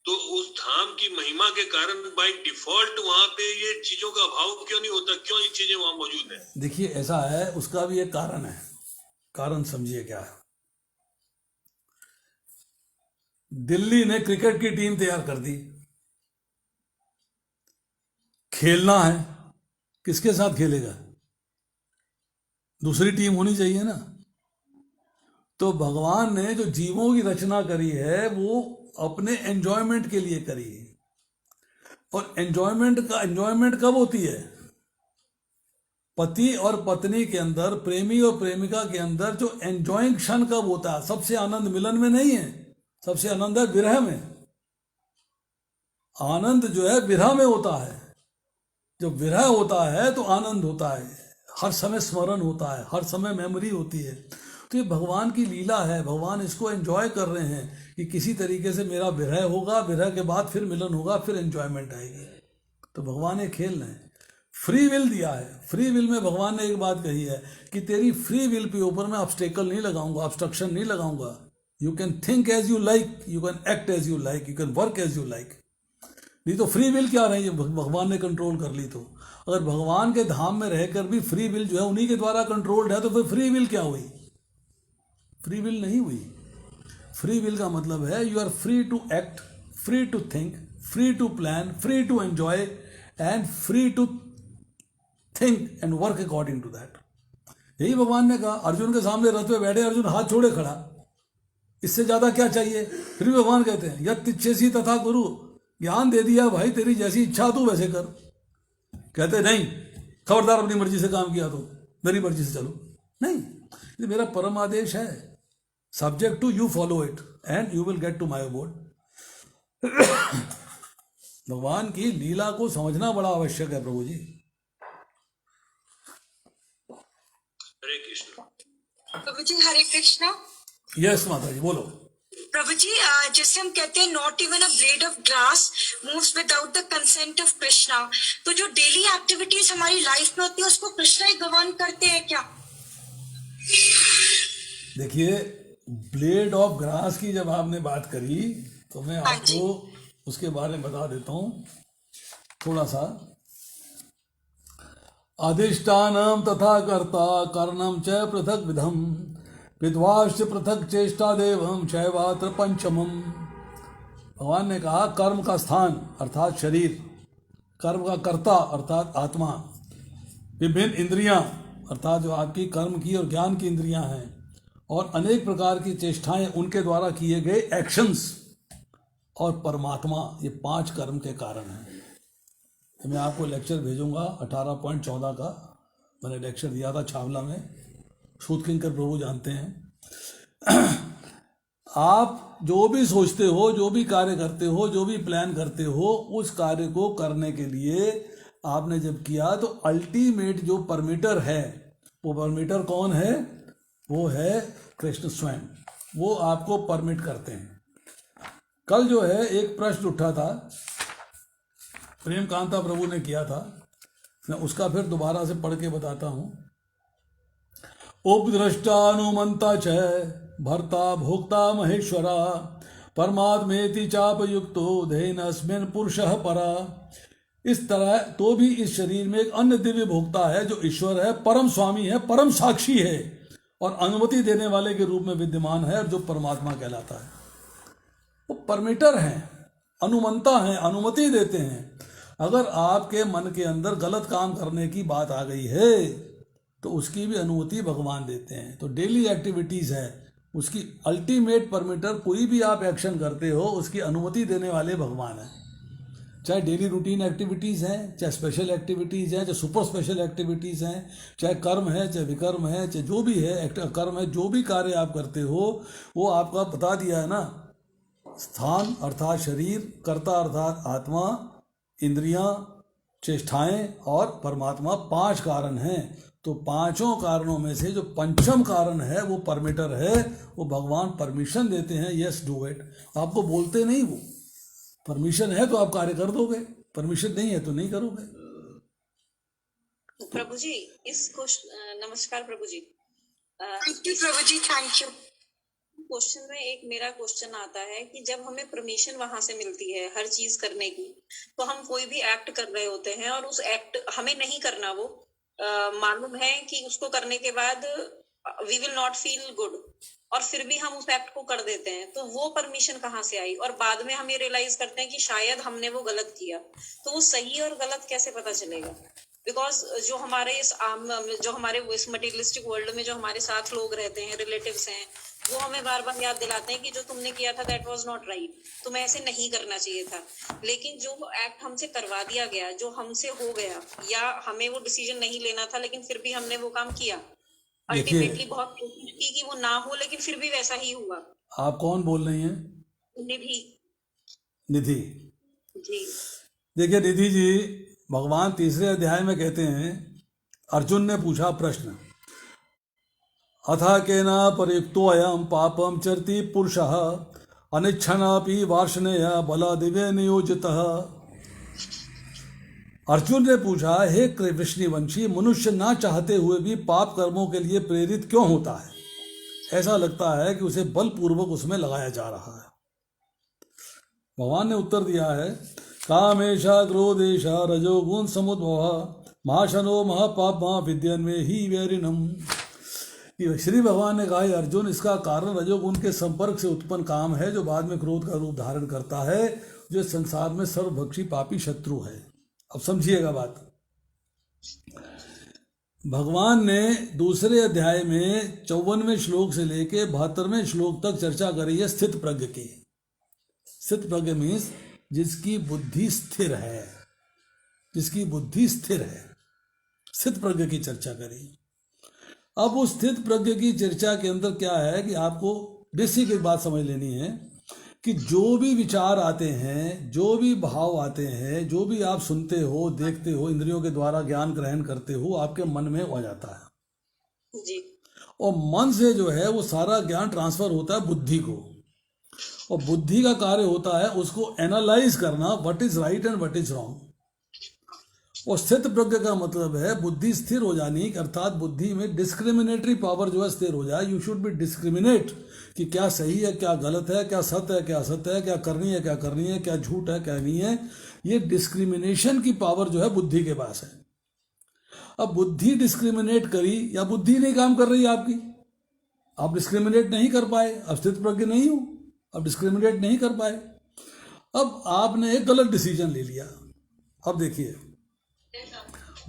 तो उस धाम की महिमा के कारण बाय डिफॉल्ट वहां पे ये चीजों का अभाव क्यों नहीं होता? क्यों ये चीजें वहां मौजूद है? देखिए ऐसा है, उसका भी एक कारण है। कारण समझिए क्या है। दिल्ली ने क्रिकेट की टीम तैयार कर दी, खेलना है, किसके साथ खेलेगा? दूसरी टीम होनी चाहिए ना। तो भगवान ने जो जीवों की रचना करी है वो अपने एंजॉयमेंट के लिए करी है। और एंजॉयमेंट कब होती है? पति और पत्नी के अंदर, प्रेमी और प्रेमिका के अंदर जो एंजॉइंग क्षण कब होता है? सबसे आनंद मिलन में नहीं है, सबसे आनंद है विरह में। आनंद जो है विरह में होता है। जब विरह होता है तो आनंद होता है, हर समय स्मरण होता है, हर समय मेमोरी होती है। तो ये भगवान की लीला है, भगवान इसको एंजॉय कर रहे हैं कि किसी तरीके से मेरा विरह होगा, विरह के बाद फिर मिलन होगा, फिर एंजॉयमेंट आएगी। तो भगवान ये खेल रहे हैं, फ्री विल दिया है। फ्री विल में भगवान ने एक बात कही है कि तेरी फ्री विल के ऊपर मैं ऑब्स्टेकल नहीं लगाऊंगा, ऑब्स्ट्रक्शन नहीं लगाऊंगा। You can think as you like, you can act as you like, you can work as you like. नहीं तो फ्री विल क्या रही है? भगवान ने कंट्रोल कर ली। तो अगर भगवान के धाम में रहकर भी फ्री विल जो है उन्हीं के द्वारा कंट्रोल्ड है, तो फिर फ्री विल क्या हुई? फ्री विल नहीं हुई। फ्री विल का मतलब है you are free to act, free to think, free to plan, free to enjoy and free to think and work according to that. यही भगवान ने कहा। अर्जुन के सामने रथ पे बैठे, अर्जुन हाथ छोड़े खड़ा, इससे ज्यादा क्या चाहिए? फिर भी भगवान कहते हैं यत् इच्छसि तथा कुरु, ज्ञान दे दिया भाई, तेरी जैसी इच्छा तू वैसे कर। कहते नहीं, खबरदार अपनी मर्जी से काम किया तो मेरी मर्जी से चलो। नहीं, ये मेरा परम आदेश है, subject to you follow it and you will get to my abode. भगवान की लीला को समझना बड़ा आवश्यक है प्रभु जी। हरे कृष्ण प्रभु जी। हरे कृष्णा। यस माता जी बोलो। प्रभु जी, जैसे हम कहते हैं not even a blade of grass moves without the consent of Krishna, तो जो डेली एक्टिविटीज हमारी लाइफ में होती है उसको कृष्णा ही गवर्न करते हैं क्या? देखिए, ब्लेड ऑफ ग्रास की जब आपने बात करी तो मैं हाँ जी। आपको उसके बारे में बता देता हूं थोड़ा सा। अधिष्ठानम तथा कर्ता कर्णम च पृथक विधम विद्वाश्च पृथक चेष्टा देवम शैवात्र पंचमम। भगवान ने कहा कर्म का स्थान अर्थात शरीर, कर्म का कर्ता अर्थात आत्मा, विभिन्न इंद्रियां अर्थात जो आपकी कर्म की और ज्ञान की इंद्रियां हैं, और अनेक प्रकार की चेष्टाएं उनके द्वारा किए गए एक्शंस, और परमात्मा, ये 5 कर्म के कारण हैं। तो मैं आपको लेक्चर भेजूंगा 18.14 का, मैंने लेक्चर दिया था छावला में, सूतकिंकर प्रभु जानते हैं। आप जो भी सोचते हो, जो भी कार्य करते हो, जो भी प्लान करते हो, उस कार्य को करने के लिए आपने जब किया तो अल्टीमेट जो परमिटर है, वो परमिटर कौन है? वो है कृष्ण स्वयं। वो आपको परमिट करते हैं। कल जो है एक प्रश्न उठा था, प्रेम कांता प्रभु ने किया था, मैं उसका फिर दोबारा से पढ़ के बताता हूं। उपद्रष्टानुमंता च भर्ता भोक्ता महेश्वरा परमात्मेति चापयुक्तो धेनस्मिन् पुरुषः परा। इस तरह तो भी इस शरीर में एक अन्य दिव्य भोक्ता है जो ईश्वर है, परम स्वामी है, परम साक्षी है और अनुमति देने वाले के रूप में विद्यमान है, और जो परमात्मा कहलाता है। वो परमिटर हैं, अनुमंता हैं, अनुमति देते हैं। अगर आपके मन के अंदर गलत काम करने की बात आ गई है तो उसकी भी अनुमति भगवान देते हैं। तो डेली एक्टिविटीज है, उसकी अल्टीमेट परमिटर, कोई भी आप एक्शन करते हो उसकी अनुमति देने वाले भगवान हैं। चाहे डेली रूटीन एक्टिविटीज़ हैं, चाहे स्पेशल एक्टिविटीज़ हैं, चाहे सुपर स्पेशल एक्टिविटीज़ हैं, चाहे कर्म है, चाहे विकर्म है, चाहे जो भी है कर्म है, जो भी कार्य आप करते हो वो आपका बता दिया है ना। स्थान अर्थात शरीर, कर्ता अर्थात आत्मा, इंद्रियां, चेष्टाएं और परमात्मा 5 कारण हैं। तो 5 कारणों में से जो पंचम कारण है वो परमिटर है, वो भगवान परमिशन देते हैं, यस डू इट। आपको बोलते नहीं, वो परमिशन है तो आप कार्य कर दोगे, परमिशन नहीं है तो नहीं करोगे। प्रभु जी इस नमस्कार प्रभु जी। थैंक यू प्रभु जी, थैंक यू। क्वेश्चन में एक मेरा क्वेश्चन आता है कि जब हमें परमिशन वहां से मिलती है हर चीज करने की, तो हम कोई भी एक्ट कर रहे होते हैं और उस एक्ट हमें नहीं करना, वो मालूम है कि उसको करने के बाद we will not feel good, और फिर भी हम उस एक्ट को कर देते हैं, तो वो परमिशन कहाँ से आई? और बाद में हम ये रियलाइज करते हैं कि शायद हमने वो गलत किया, तो वो सही और गलत कैसे पता चलेगा? बिकॉज जो हमारे इस मटेरियलिस्टिक वर्ल्ड में जो हमारे साथ लोग रहते हैं, रिलेटिव्स हैं, वो हमें बार बार याद दिलाते हैं कि जो तुमने किया था दैट वाज नॉट राइट, तुम्हें ऐसे नहीं करना चाहिए था। लेकिन जो एक्ट हमसे करवा दिया गया, जो हमसे हो गया, या हमें वो डिसीजन नहीं लेना था लेकिन फिर भी हमने वो काम किया, अल्टीमेटली बहुत कोशिश की कि वो ना हो, लेकिन फिर भी वैसा ही हुआ। आप कौन बोल रही हैं? निधि निधि जी। देखिए निधि जी, भगवान 3 अध्याय में कहते हैं, अर्जुन ने पूछा प्रश्न, अथा केना प्रयुक्तो अयम पापम चरति पुरुषः अनिच्छनापि वार्ष्णेय बलादिव्य नियोजितः। अर्जुन ने पूछा, हे कृष्णवंशी, मनुष्य ना चाहते हुए भी पाप कर्मों के लिए प्रेरित क्यों होता है? ऐसा लगता है कि उसे बलपूर्वक उसमें लगाया जा रहा है। भगवान ने उत्तर दिया है, कामेशा क्रोधेशा रजोगुण समुद्भव महाशनो महापापमा विद्यन में ही वैरिणम। श्री भगवान ने कहा, अर्जुन, इसका कारण रजोगुण के संपर्क से उत्पन्न काम है, जो बाद में क्रोध का रूप धारण करता है, जो संसार में सर्वभक्षी पापी शत्रु है। अब समझिएगा बात। भगवान ने 2 अध्याय में 54वें श्लोक से लेके 72वें श्लोक तक चर्चा करी है स्थित प्रज्ञ की। स्थित प्रज्ञ मीन्स जिसकी बुद्धि स्थिर है, जिसकी बुद्धि स्थिर है, स्थित प्रज्ञ की चर्चा करी। अब उस स्थित प्रज्ञ की चर्चा के अंदर क्या है कि आपको बेसिक एक बात समझ लेनी है कि जो भी विचार आते हैं, जो भी भाव आते हैं, जो भी आप सुनते हो, देखते हो, इंद्रियों के द्वारा ज्ञान ग्रहण करते हो, आपके मन में हो जाता है जी। और मन से जो है वो सारा ज्ञान ट्रांसफर होता है बुद्धि को, और बुद्धि का कार्य होता है उसको एनालाइज करना, what is right and what is wrong. और स्थित प्रज्ञ का मतलब है बुद्धि स्थिर हो जानी, अर्थात बुद्धि में डिस्क्रिमिनेटरी पावर जो है स्थिर हो जाए। यू शुड बी डिस्क्रिमिनेट कि क्या सही है, क्या गलत है, क्या सत्य है, क्या असत्य है, क्या करनी है, क्या करनी है, क्या झूठ है, क्या नहीं है। ये डिस्क्रिमिनेशन की पावर जो है बुद्धि के पास है। अब बुद्धि डिस्क्रिमिनेट करी या बुद्धि नहीं काम कर रही है आपकी, आप डिस्क्रिमिनेट नहीं कर पाए, अब स्थित प्रज्ञ नहीं हो, अब डिस्क्रिमिनेट नहीं कर पाए, अब आपने एक गलत डिसीजन ले लिया। अब देखिए,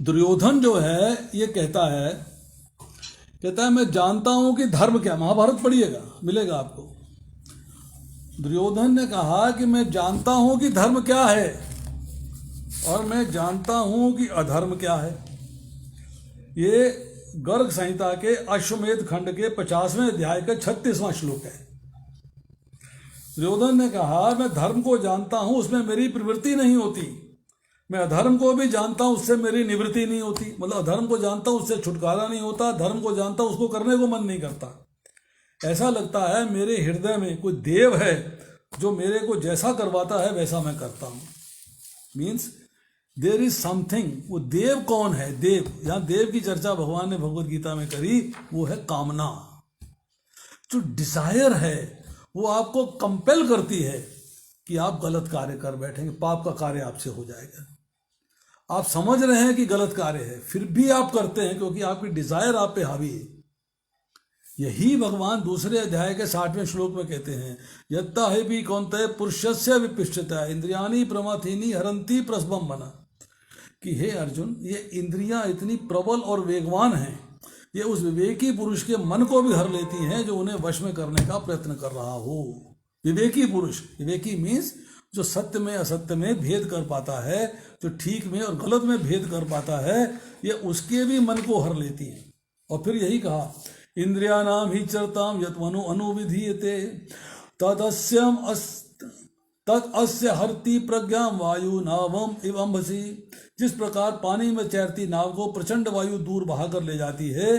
दुर्योधन जो है ये कहता है मैं जानता हूं कि धर्म क्या, महाभारत पढ़िएगा मिलेगा आपको। दुर्योधन ने कहा कि मैं जानता हूं कि धर्म क्या है और मैं जानता हूं कि अधर्म क्या है। ये गर्ग संहिता के अश्वमेध खंड के 50वें अध्याय का 36वां श्लोक है। दुर्योधन ने कहा, मैं धर्म को जानता हूं, उसमें मेरी प्रवृत्ति नहीं होती, मैं अधर्म को भी जानता हूं, उससे मेरी निवृत्ति नहीं होती। मतलब अधर्म को जानता हूं, उससे छुटकारा नहीं होता, धर्म को जानता हूं, उसको करने को मन नहीं करता। ऐसा लगता है मेरे हृदय में कोई देव है जो मेरे को जैसा करवाता है वैसा मैं करता हूं। Means there is something. वो देव कौन है? देव, यहां देव की चर्चा भगवान ने भगवत गीता में करी, वो है कामना। जो डिजायर है वो आपको कंपेल करती है कि आप गलत कार्य कर बैठेंगे, पाप का कार्य आपसे हो जाएगा। आप समझ रहे हैं कि गलत कार्य है, फिर भी आप करते हैं क्योंकि आपकी डिजायर आप पे हावी है। यही भगवान 2 अध्याय के 60वें श्लोक में कहते हैं, यत्ता है भी कौनते पुरुषस्य विपिष्टता इंद्रियानी प्रमाथीनी हरंती प्रसबम बना। कि हे अर्जुन, ये इंद्रियां इतनी प्रबल और वेगवान हैं, ये उस विवेकी पुरुष के मन को भी हर लेती हैं जो उन्हें वश में करने का प्रयत्न कर रहा हो। विवेकी पुरुष, विवेकी मीन्स जो सत्य में असत्य में भेद कर पाता है, जो ठीक में और गलत में भेद कर पाता है, ये उसके भी मन को हर लेती है। और फिर यही कहा, इंद्रियानाम ही चरताम यत्मनु अनुविधीयते तदस्य हरति प्रज्ञाम वायु नावम इवंभसी जिस प्रकार पानी में तैरती नाव को प्रचंड वायु दूर बहाकर ले जाती है,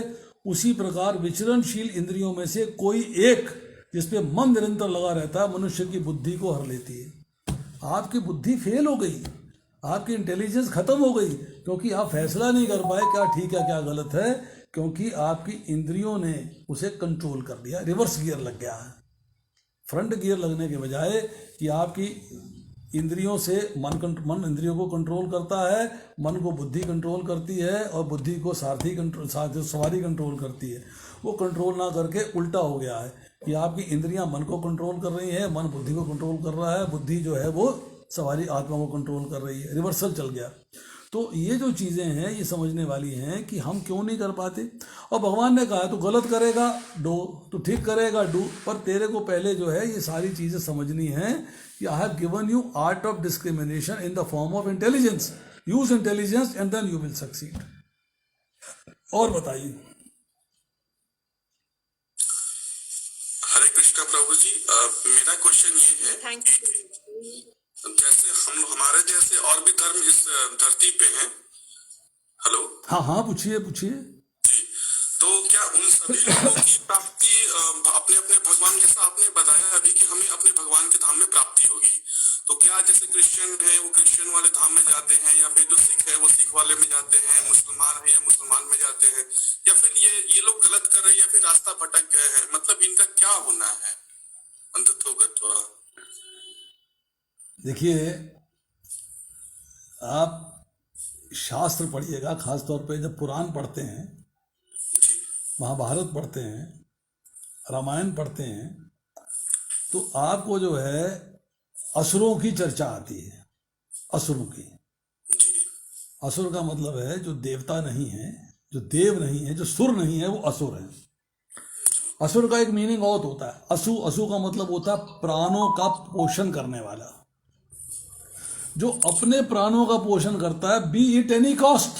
उसी प्रकार विचरणशील इंद्रियों में से कोई एक जिसपे मन निरंतर लगा रहता है मनुष्य की बुद्धि को हर लेती है। आपकी बुद्धि फेल हो गई, आपकी इंटेलिजेंस खत्म हो गई, क्योंकि आप फैसला नहीं कर पाए क्या ठीक है क्या गलत है, क्योंकि आपकी इंद्रियों ने उसे कंट्रोल कर लिया। रिवर्स गियर लग गया है। फ्रंट गियर लगने के बजाय कि आपकी इंद्रियों से मन इंद्रियों को कंट्रोल करता है, मन को बुद्धि कंट्रोल करती है, और बुद्धि को सवारी कंट्रोल करती है। वो कंट्रोल ना करके उल्टा हो गया है कि आपकी इंद्रियां मन को कंट्रोल कर रही है, मन बुद्धि को कंट्रोल कर रहा है, बुद्धि जो है वो सवारी आत्मा को कंट्रोल कर रही है। रिवर्सल चल गया। तो ये जो चीज़ें हैं ये समझने वाली हैं कि हम क्यों नहीं कर पाते। और भगवान ने कहा तू गलत करेगा डो, तू ठीक करेगा डू, पर तेरे को पहले जो है ये सारी चीज़ें समझनी है कि I have given you art of discrimination in the form of intelligence. Use intelligence and then you will succeed. और बताइए। हरे कृष्णा प्रभु जी, मेरा क्वेश्चन ये है थैंक कि यू। जैसे हमारे जैसे और भी धर्म इस धरती पे हैं। हेलो। हाँ हाँ, पूछिए पूछिए। जी, तो क्या उन सभी लोगों की प्राप्ति अपने अपने भगवान, जैसा आपने बताया अभी कि हमें अपने भगवान के धाम में प्राप्ति होगी, तो क्या जैसे क्रिश्चियन है वो क्रिश्चियन वाले धाम में जाते हैं, या फिर जो सिख है वो सिख वाले में जाते हैं, मुसलमान है या मुसलमान में जाते हैं, या फिर ये लोग गलत कर रहे हैं या फिर रास्ता भटक गए हैं, मतलब इनका क्या होना है अंततो गत्वा? देखिए, आप शास्त्र पढ़िएगा, खासतौर पे जब पुराण पढ़ते हैं, महाभारत पढ़ते हैं, रामायण पढ़ते हैं, तो आपको जो है असुरों की चर्चा आती है। असुरों की, असुर का मतलब है जो देवता नहीं है, जो देव नहीं है, जो सुर नहीं है, वो असुर है। असुर का एक मीनिंग और होता है। असु का मतलब होता है प्राणों का पोषण करने वाला। जो अपने प्राणों का पोषण करता है, बी इट एनी कॉस्ट,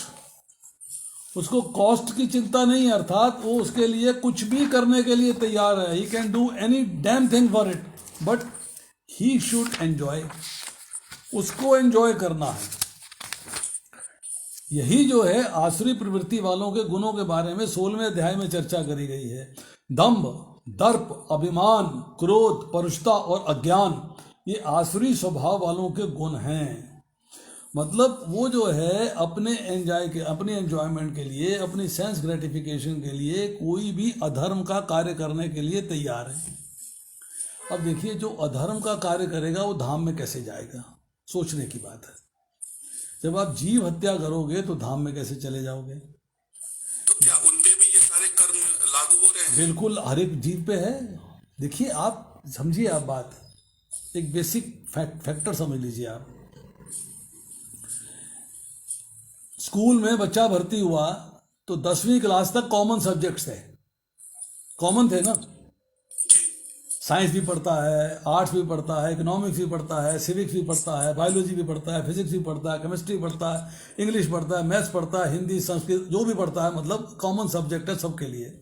उसको कॉस्ट की चिंता नहीं है, अर्थात वो उसके लिए कुछ भी करने के लिए तैयार है। He can do any damn thing for it, but he should enjoy, उसको एंजॉय करना है। यही जो है आसुरी प्रवृत्ति वालों के गुणों के बारे में 16वें अध्याय में चर्चा करी गई है। दंभ, दर्प, अभिमान, क्रोध, परुषता और अज्ञान, ये आसुरी स्वभाव वालों के गुण हैं। मतलब वो जो है अपने अपनी एंजॉयमेंट के लिए, अपनी सेंस ग्रेटिफिकेशन के लिए कोई भी अधर्म का कार्य करने के लिए तैयार है। अब देखिए, जो अधर्म का कार्य करेगा वो धाम में कैसे जाएगा, सोचने की बात है। जब आप जीव हत्या करोगे तो धाम में कैसे चले जाओगे? तो क्या उन पे भी ये सारे कर्म लागू हो रहे हैं? बिल्कुल, हर एक जीव पे है। देखिए, आप समझिए, आप बात एक बेसिक फैक्टर समझ लीजिए। आप स्कूल में बच्चा भर्ती हुआ तो 10वीं क्लास तक कॉमन सब्जेक्ट्स थे, कॉमन थे ना। साइंस भी पढ़ता है, आर्ट्स भी पढ़ता है, इकोनॉमिक्स भी पढ़ता है, सिविक्स भी पढ़ता है, बायोलॉजी भी पढ़ता है, फिजिक्स भी पढ़ता है, केमिस्ट्री पढ़ता है, इंग्लिश पढ़ता है, मैथ्स पढ़ता है, हिंदी, संस्कृत, जो भी पढ़ता है, मतलब कॉमन सब्जेक्ट है सबके लिए।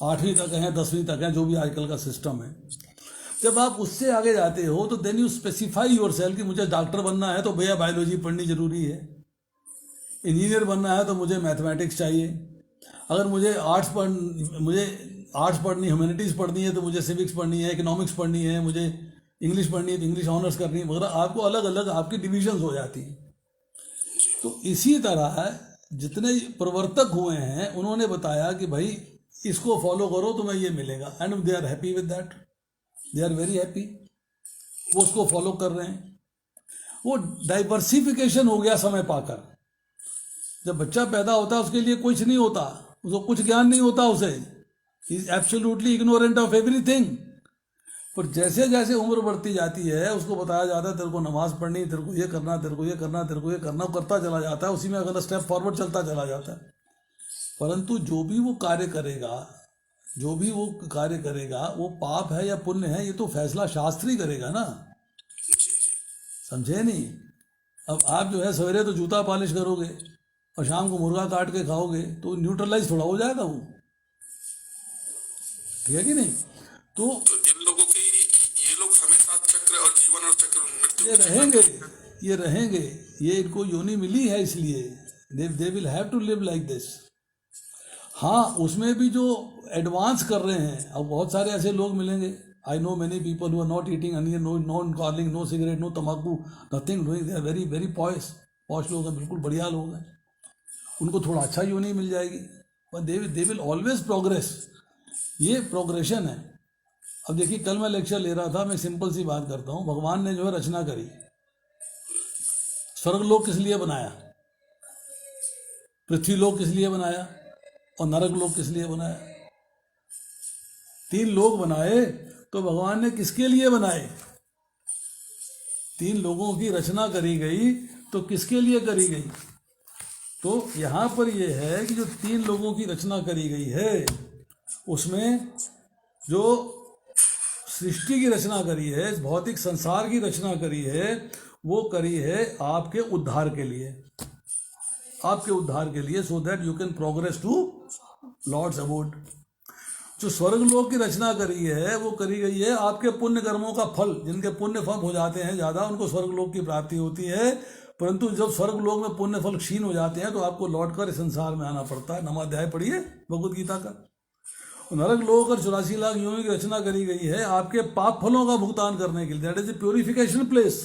8वीं तक है, 10वीं तक है, जो भी आजकल का सिस्टम है। जब आप उससे आगे जाते हो तो then you specify yourself कि मुझे डॉक्टर बनना है तो भैया बायोलॉजी पढ़नी जरूरी है, इंजीनियर बनना है तो मुझे मैथमेटिक्स चाहिए, अगर मुझे आर्ट्स पढ़नी, ह्यूमैनिटीज़ पढ़नी है तो मुझे सिविक्स पढ़नी है, इकोनॉमिक्स पढ़नी है, मुझे इंग्लिश पढ़नी है तो इंग्लिश ऑनर्स करनी है वगैरह। आपको अलग अलग आपकी डिविजन्स हो जाती हैं। तो इसी तरह जितने प्रवर्तक हुए हैं उन्होंने बताया कि भाई इसको फॉलो करो तुम्हें ये मिलेगा, and they are happy with that, they are very happy, वो उसको फॉलो कर रहे हैं। वो डाइवर्सिफिकेशन हो गया समय पाकर। जब बच्चा पैदा होता है उसके लिए कुछ नहीं होता, उसको कुछ ज्ञान नहीं होता, उसे he is absolutely ignorant of everything. पर जैसे जैसे उम्र बढ़ती जाती है उसको बताया जाता है तेरे को नमाज पढ़नी, तेरे को ये करना, तेरे को ये करना, तेरे को ये करना, करता चला जाता है, उसी में अगला स्टेप फॉरवर्ड चलता चला जाता है। परंतु जो भी वो कार्य करेगा वो पाप है या पुण्य है, ये तो फैसला शास्त्र ही करेगा ना, समझे नहीं। अब आप जो है सवेरे तो जूता पॉलिश करोगे और शाम को मुर्गा काट के खाओगे तो न्यूट्रलाइज थोड़ा हो जाएगा वो, ठीक है कि नहीं? तो इन लोगों की, ये लोग हमेशा चक्र और जीवन और चक्र मृत्यु ये रहेंगे, ये रहेंगे, ये इनको योनि मिली है इसलिए they will have to live like this. हाँ, उसमें भी जो एडवांस कर रहे हैं, अब बहुत सारे ऐसे लोग मिलेंगे, I know many people who are not eating onion, no non calling, no cigarette, no तम्बाकू, nothing doing, they are very very posh लोग हैं, बिल्कुल बढ़िया लोग हैं, उनको थोड़ा अच्छा योनि मिल जाएगी, पर दे विल ऑलवेज प्रोग्रेस। ये प्रोग्रेशन है। अब देखिए, कल मैं लेक्चर ले रहा था, मैं सिंपल सी बात करता हूँ, भगवान ने जो है रचना करी, स्वर्गलोक किस लिए बनाया, पृथ्वी लोक किस लिए बनाया, और नरक लोक किस लिए बनाया? 3 लोक बनाए तो भगवान ने किसके लिए बनाए? 3 लोगों की रचना करी गई तो किसके लिए करी गई? तो यहाँ पर यह है कि जो 3 लोगों की रचना करी गई है, उसमें जो सृष्टि की रचना करी है, इस भौतिक संसार की रचना करी है, वो करी है आपके उद्धार के लिए, आपके उद्धार के लिए, so that you can progress to lord's abode. जो स्वर्ग लोक की रचना करी है, वो करी गई है आपके पुण्य कर्मों का फल, जिनके पुण्य फल हो जाते हैं ज़्यादा, उनको स्वर्ग लोक की प्राप्ति होती है। परंतु जब स्वर्ग लोक में पुण्य फल क्षीण हो जाते हैं तो आपको लौटकर इस संसार में आना पड़ता है। नवाध्याय पढ़िए भगवद गीता का। नरक लोक और 84 लाख योनि की रचना करी गई है आपके पाप फलों का भुगतान करने के लिए। That is a purification place,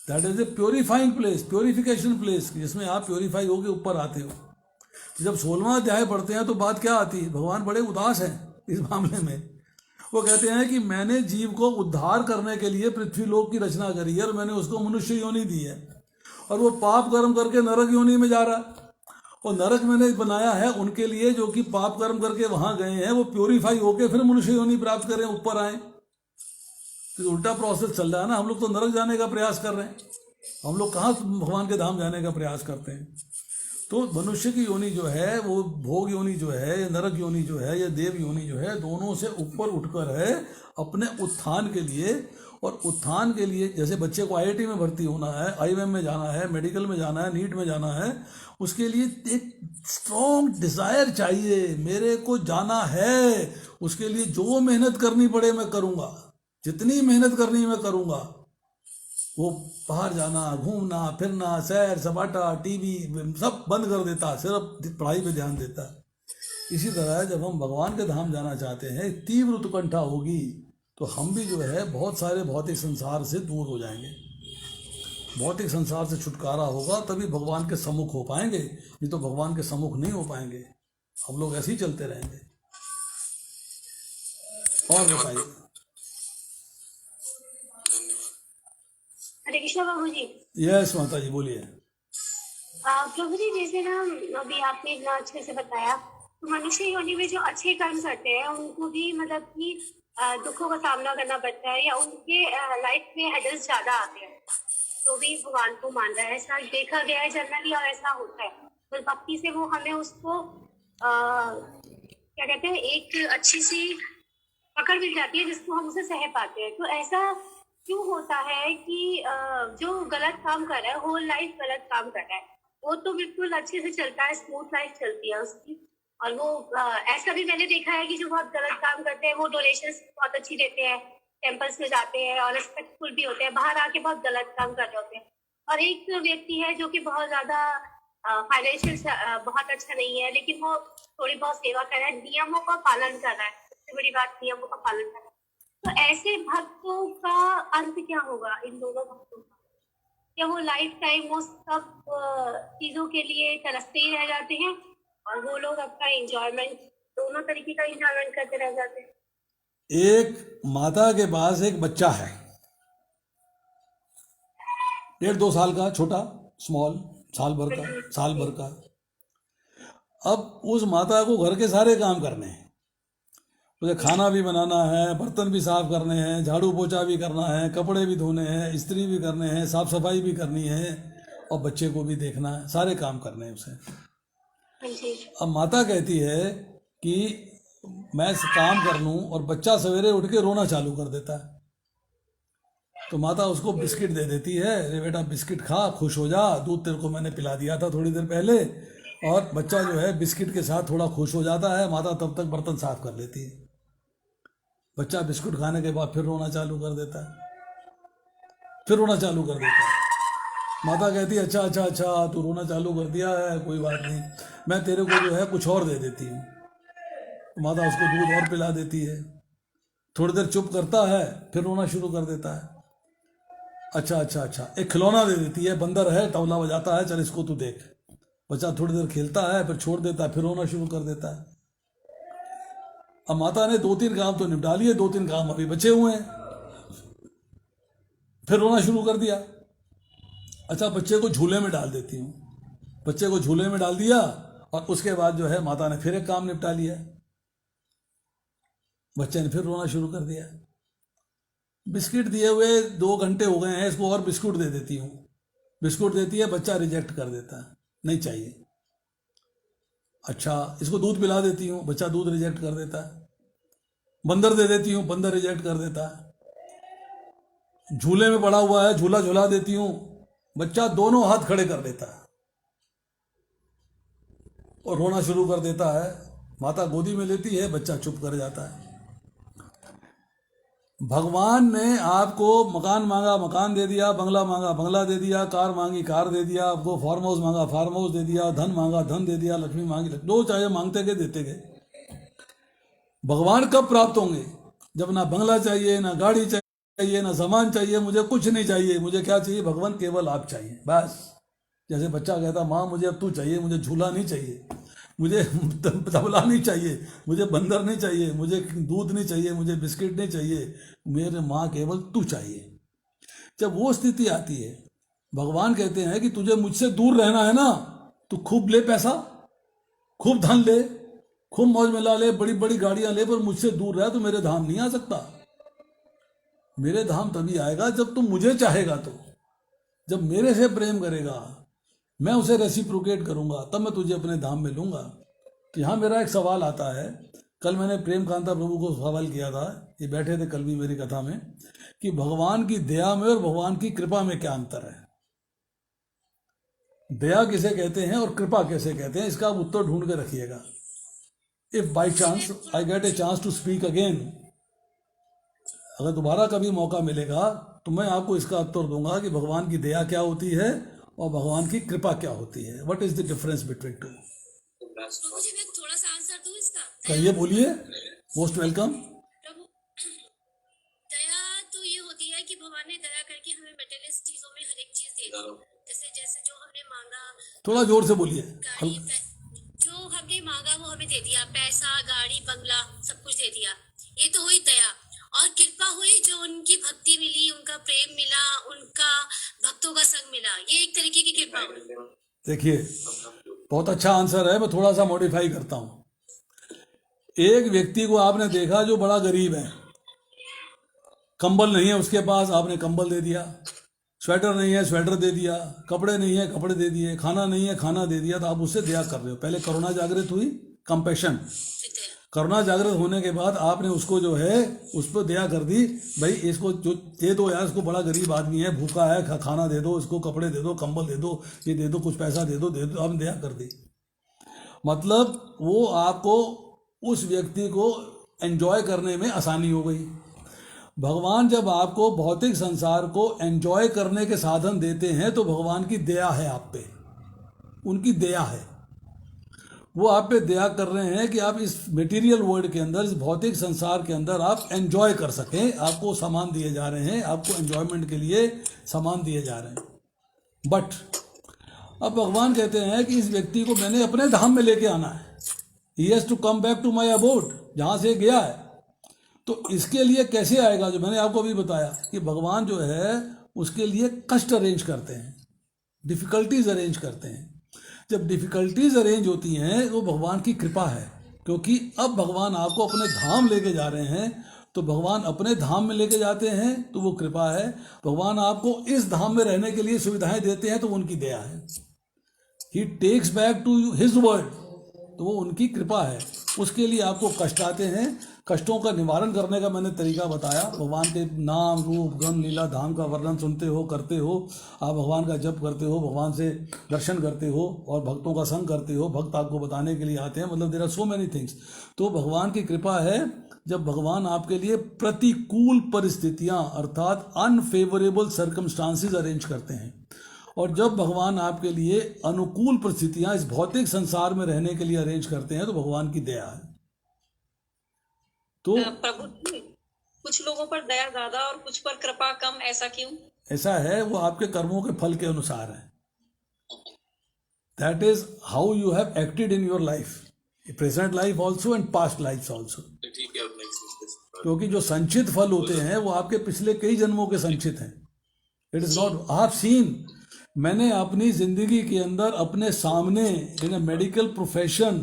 that is a purifying place, purification place, जिसमें आप प्योरीफाई होकर ऊपर आते हो। जब 16वां अध्याय पढ़ते हैं तो बात क्या आती है? भगवान बड़े उदास हैं इस मामले में। वो कहते हैं कि मैंने जीव को उद्धार करने के लिए पृथ्वी लोक की रचना करी है और मैंने उसको मनुष्य योनि दी है, और वो पाप कर्म करके नरक योनि में जा रहा है। और नरक मैंने बनाया है उनके लिए जो कि पाप कर्म करके वहां गए हैं, वो प्योरीफाई होके फिर मनुष्य योनि प्राप्त करें, ऊपर आए। तो उल्टा प्रोसेस चल रहा है ना। हम लोग तो नरक जाने का प्रयास कर रहे हैं, हम लोग कहाँ भगवान के धाम जाने का प्रयास करते हैं। तो मनुष्य की योनि जो है, वो भोग योनि जो है, या नरक योनि जो है, या देव योनि जो है, दोनों से ऊपर उठकर है अपने उत्थान के लिए। और उत्थान के लिए जैसे बच्चे को IIT में भर्ती होना है, IIM में जाना है, मेडिकल में जाना है, नीट में जाना है, उसके लिए एक स्ट्रॉन्ग डिजायर चाहिए, मेरे को जाना है। उसके लिए जो मेहनत करनी पड़े मैं करूँगा, जितनी मेहनत करनी मैं करूँगा। वो बाहर जाना, घूमना फिरना, सैर सपाटा, टीवी सब बंद कर देता, सिर्फ पढ़ाई पे ध्यान देता। इसी तरह जब हम भगवान के धाम जाना चाहते हैं, तीव्र उत्कंठा होगी, तो हम भी जो है बहुत सारे भौतिक संसार से दूर हो जाएंगे। भौतिक संसार से छुटकारा होगा तभी भगवान के सम्मुख हो पाएंगे, नहीं तो भगवान के सम्मुख नहीं हो पाएंगे। हम लोग ऐसे ही चलते रहेंगे। और बताइए। हरे कृष्णा प्रभु जी। यस माता जी बोलिए। प्रभु जी, जैसे ना अभी आपने इतना अच्छे से बताया, तो मनुष्य योनि में जो अच्छे कर्म करते हैं उनको भी मतलब कि दुखों का सामना करना पड़ता है, या उनके लाइफ में हेडल्स ज्यादा आते हैं, जो भी भगवान को मान रहा है। ऐसा देखा गया है जनरली, और ऐसा होता है। तो भक्ति से वो हमें उसको क्या कहते हैं, एक अच्छी सी पकड़ मिल जाती है जिसको हम उसे सह पाते हैं। तो ऐसा क्यों होता है कि जो गलत काम कर रहा है, होल लाइफ गलत काम कर रहा है, वो तो बिल्कुल अच्छे से चलता है, स्मूथ लाइफ चलती है उसकी, और वो ऐसा भी मैंने देखा है कि जो बहुत गलत काम करते हैं वो डोनेशंस बहुत अच्छी देते हैं, टेम्पल्स में जाते हैं और रिस्पेक्टफुल भी होते हैं, बाहर आके बहुत गलत काम कर रहे होते हैं। और एक व्यक्ति है जो कि बहुत ज्यादा फाइनेंशियल बहुत अच्छा नहीं है, लेकिन वो थोड़ी बहुत सेवा कर रहा है, नियमों का पालन कर रहा है। सबसे बड़ी बात नियमों का पालन कर रहा है। तो ऐसे भक्तों का अंत क्या होगा? इन दोनों भक्तों का क्या वो लाइफ टाइम वो सब चीजों के लिए तरसते ही रह जाते हैं, और वो लोग अपना एंजॉयमेंट, दोनों तरीके का एंजॉयमेंट करते रह जाते हैं? एक माता के पास एक बच्चा है, 1.5-2 साल का, छोटा, स्मॉल, साल भर का। अब उस माता को घर के सारे काम करने हैं, उसे खाना भी बनाना है, बर्तन भी साफ करने हैं, झाड़ू पोछा भी करना है, कपड़े भी धोने हैं, इस्त्री भी करने हैं, साफ सफाई भी करनी है, और बच्चे को भी देखना है, सारे काम करने हैं उसे। अब माता कहती है कि मैं काम कर लूं, और बच्चा सवेरे उठ के रोना चालू कर देता है। तो माता उसको बिस्किट दे देती है, अरे बेटा बिस्किट खा, खुश हो जा, दूध तेरे को मैंने पिला दिया था थोड़ी देर पहले। और बच्चा जो है बिस्किट के साथ थोड़ा खुश हो जाता है, माता तब तक बर्तन साफ कर लेती है। बच्चा बिस्कुट खाने के बाद फिर रोना चालू कर देता है। फिर रोना चालू कर देता है। माता कहती है अच्छा अच्छा अच्छा तू रोना चालू कर दिया है, कोई बात नहीं, मैं तेरे को जो है कुछ और दे देती हूँ। माता उसको दूध और पिला देती है, थोड़ी देर चुप करता है, फिर रोना शुरू कर देता है। अच्छा अच्छा अच्छा, एक खिलौना दे देती है, बंदर है, तबला बजाता है, चल इसको तू देख। बच्चा थोड़ी देर खेलता है, फिर छोड़ देता है, फिर रोना शुरू कर देता है। अब माता ने 2-3 काम तो निपटा लिए, 2-3 काम अभी बचे हुए हैं, फिर रोना शुरू कर दिया। अच्छा, बच्चे को झूले में डाल देती हूँ। बच्चे को झूले में डाल दिया और उसके बाद जो है माता ने फिर एक काम निपटा लिया, बच्चे ने फिर रोना शुरू कर दिया। बिस्किट दिए हुए 2 घंटे हो गए हैं, इसको और बिस्कुट दे देती हूँ। बिस्कुट देती है, बच्चा रिजेक्ट कर देता है, नहीं चाहिए। अच्छा, इसको दूध पिला देती हूँ, बच्चा दूध रिजेक्ट कर देता है। बंदर दे देती हूँ, बंदर रिजेक्ट कर देता है। झूले में पड़ा हुआ है, झूला झूला देती हूँ, बच्चा दोनों हाथ खड़े कर देता है और रोना शुरू कर देता है। माता गोदी में लेती है, बच्चा चुप कर जाता है। भगवान ने आपको मकान मांगा, मकान दे दिया, बंगला मांगा, बंगला दे दिया, कार मांगी, कार दे दिया, आपको फार्म हाउस मांगा, फार्म हाउस दे दिया, धन मांगा, धन दे दिया, लक्ष्मी मांगी, दो चाहे मांगते गए, देते गए। भगवान कब प्राप्त होंगे? जब ना बंगला चाहिए, ना गाड़ी चाहिए, ना सामान चाहिए, मुझे कुछ नहीं चाहिए। मुझे क्या चाहिए? भगवान, केवल आप चाहिए, बस। जैसे बच्चा कहता, माँ मुझे अब तू चाहिए, मुझे झूला नहीं चाहिए, मुझे तबला नहीं चाहिए, मुझे बंदर नहीं चाहिए, मुझे दूध नहीं चाहिए, मुझे बिस्किट नहीं चाहिए, मेरे माँ केवल तू चाहिए। जब वो स्थिति आती है, भगवान कहते हैं कि तुझे मुझसे दूर रहना है ना, तू खूब ले पैसा, खूब धन ले, खूब मौज मिला ले, बड़ी बड़ी गाड़ियां ले, पर मुझसे दूर रह, तो मेरे धाम नहीं आ सकता। मेरे धाम तभी आएगा जब तुम मुझे चाहेगा, तो जब मेरे से प्रेम करेगा, मैं उसे रेसिप्रोकेट करूंगा, तब मैं तुझे अपने धाम में लूंगा। यहाँ मेरा एक सवाल आता है, कल मैंने प्रेम कांता प्रभु को सवाल किया था, ये बैठे थे कल भी मेरी कथा में, कि भगवान की दया में और भगवान की कृपा में क्या अंतर है? दया किसे कहते हैं और कृपा किसे कहते हैं, इसका आप उत्तर ढूंढ के रखिएगा। If by chance I get a chance to speak again, अगर दोबारा कभी मौका मिलेगा तो मैं आपको इसका उत्तर दूंगा कि भगवान की दया क्या होती है और भगवान की कृपा क्या होती है। What is the difference between two? मुझे मैं थोड़ा सा आंसर दूं इसका? कहिए, बोलिए, मोस्ट वेलकम। प्रभु, दया तो ये होती है कि भगवान ने दया करके हमें मटेरियलिस्ट चीजों में हर एक चीज दे दी, जैसे जैसे जो हमने मांगा, थोड़ा जोर से बोलिए। गाड़ी, जो हमने मांगा वो हमें दे दिया, पैसा, गाड़ी, बंगला, सब कुछ दे दिया। ये तो हुई दया। और कृपा हुई जो उनकी भक्ति मिली, उनका प्रेम मिला, उनका भक्तों का संग मिला, ये एक तरीके की कृपा हुई। देखिए, बहुत अच्छा आंसर है, मैं थोड़ा सा मॉडिफाई करता हूं। एक व्यक्ति को आपने देखा जो बड़ा गरीब है, कंबल नहीं है उसके पास, आपने कंबल दे दिया, स्वेटर नहीं है स्वेटर दे दिया, कपड़े नहीं है कपड़े दे दिए, खाना नहीं है खाना दे दिया, तो आप उससे दया कर रहे हो। पहले करुणा जागृत हुई, कंपैशन, करुणा जागृत होने के बाद आपने उसको जो है उस पर दया कर दी, भाई इसको जो दे दो यार, इसको बड़ा गरीब आदमी है, भूखा है, खाना दे दो, इसको कपड़े दे दो, कंबल दे दो, ये दे दो, कुछ पैसा दे दो, आपने दया कर दी। मतलब वो आपको, उस व्यक्ति को एंजॉय करने में आसानी हो गई। भगवान जब आपको भौतिक संसार को एंजॉय करने के साधन देते हैं तो भगवान की दया है आप पे, उनकी दया है। वो आप पे दया कर रहे हैं कि आप इस मटेरियल वर्ल्ड के अंदर, इस भौतिक संसार के अंदर आप एंजॉय कर सकें। आपको सामान दिए जा रहे हैं, आपको एंजॉयमेंट के लिए सामान दिए जा रहे हैं। बट अब भगवान कहते हैं कि इस व्यक्ति को मैंने अपने धाम में लेके आना है, he has to come back to my abode, जहां से गया है। तो इसके लिए कैसे आएगा? जो मैंने आपको अभी बताया कि भगवान जो है उसके लिए कष्ट अरेंज करते हैं, डिफिकल्टीज अरेंज करते हैं। जब डिफिकल्टीज अरेंज होती हैं वो भगवान की कृपा है, क्योंकि अब भगवान आपको अपने धाम लेके जा रहे हैं। तो भगवान अपने धाम में लेके जाते हैं तो वो कृपा है। भगवान आपको इस धाम में रहने के लिए सुविधाएं देते हैं तो वो उनकी दया है। He takes back to his world, तो वो उनकी कृपा है। उसके लिए आपको कष्ट आते हैं, कष्टों का निवारण करने का मैंने तरीका बताया। भगवान के नाम, रूप, गुण, लीला, धाम का वर्णन सुनते हो, करते हो, आप भगवान का जप करते हो, भगवान से दर्शन करते हो और भक्तों का संग करते हो। भक्त आपको बताने के लिए आते हैं, मतलब there are so many things. तो भगवान की कृपा है, जब भगवान आपके लिए प्रतिकूल परिस्थितियां अर्थात अनफेवरेबल सर्कमस्टांसेस अरेंज करते हैं, और जब भगवान आपके लिए अनुकूल परिस्थितियां इस भौतिक संसार में रहने के लिए अरेंज करते हैं, तो भगवान की दया है। तो प्रभु जी, कुछ लोगों पर दया ज्यादा और कुछ पर कृपा कम, ऐसा क्यों? ऐसा है, वो आपके कर्मों के फल के अनुसार है। That is how you have acted in your life, present life also and past life also. ठीक है, क्योंकि जो संचित फल होते हैं वो आपके पिछले कई जन्मों के संचित हैं। It is not, I have seen, मैंने अपनी जिंदगी के अंदर अपने सामने इन मेडिकल प्रोफेशन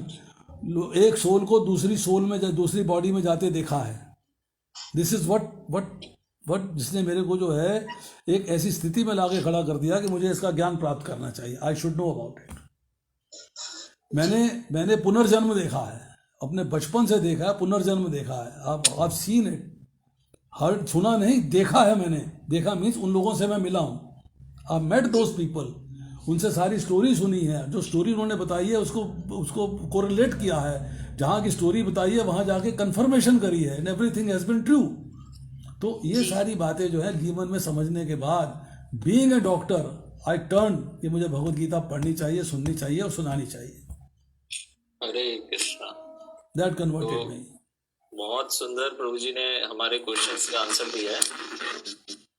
एक सोल को दूसरी सोल में दूसरी बॉडी में जाते देखा है। दिस इज वट जिसने मेरे को जो है एक ऐसी स्थिति में लाके खड़ा कर दिया कि मुझे इसका ज्ञान प्राप्त करना चाहिए। I should know about it. मैंने पुनर्जन्म देखा है, अपने बचपन से देखा है, पुनर्जन्म देखा है। आप सीन इट, हर सुना नहीं, देखा है मैंने। देखा मीन्स उन लोगों से मैं मिला हूँ, आई मेट दोज पीपल, उनसे सारी स्टोरी सुनी है। जो स्टोरी उन्होंने बताई है उसको कोरिलेट किया है, जहाँ की स्टोरी बताई है वहाँ जाके कंफर्मेशन करी है, and everything has been true. तो ये सारी बातें जो है जीवन में समझने के बाद, being a doctor, I turn कि मुझे भगवत गीता पढ़नी चाहिए, सुननी चाहिए और सुनानी चाहिए। हरे कृष्णा। दैट कन्वर्टेड मी। बहुत सुंदर प्रभु जी ने हमारे क्वेश्चंस का आंसर दिया है।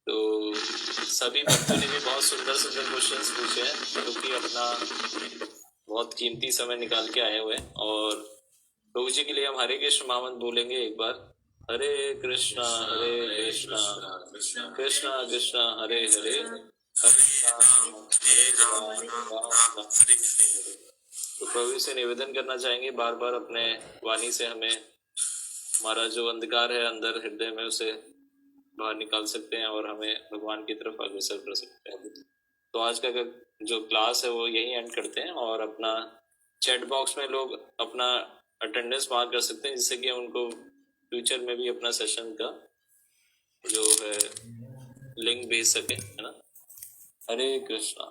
तो सभी भक्तों ने भी बहुत सुंदर सुंदर क्वेश्चंस पूछे हैं, क्योंकि अपना बहुत कीमती समय निकाल के आए हुए हैं। और प्रभु जी के लिए हम हरे कृष्ण महामंत्र बोलेंगे एक बार। हरे कृष्णा कृष्णा कृष्णा हरे हरे, हरे राम राम हरे हरे। तो प्रभु से निवेदन करना चाहेंगे बार बार अपने वाणी से हमें हमारा जो अंधकार है अंदर हृदय में उसे बाहर निकाल सकते हैं और हमें भगवान की तरफ अग्रसर कर सकते हैं। तो आज का जो क्लास है वो यही एंड करते हैं, और अपना चैट बॉक्स में लोग अपना अटेंडेंस मार्क कर सकते हैं, जिससे कि उनको फ्यूचर में भी अपना सेशन का जो है लिंक भेज सके, है ना। हरे कृष्णा।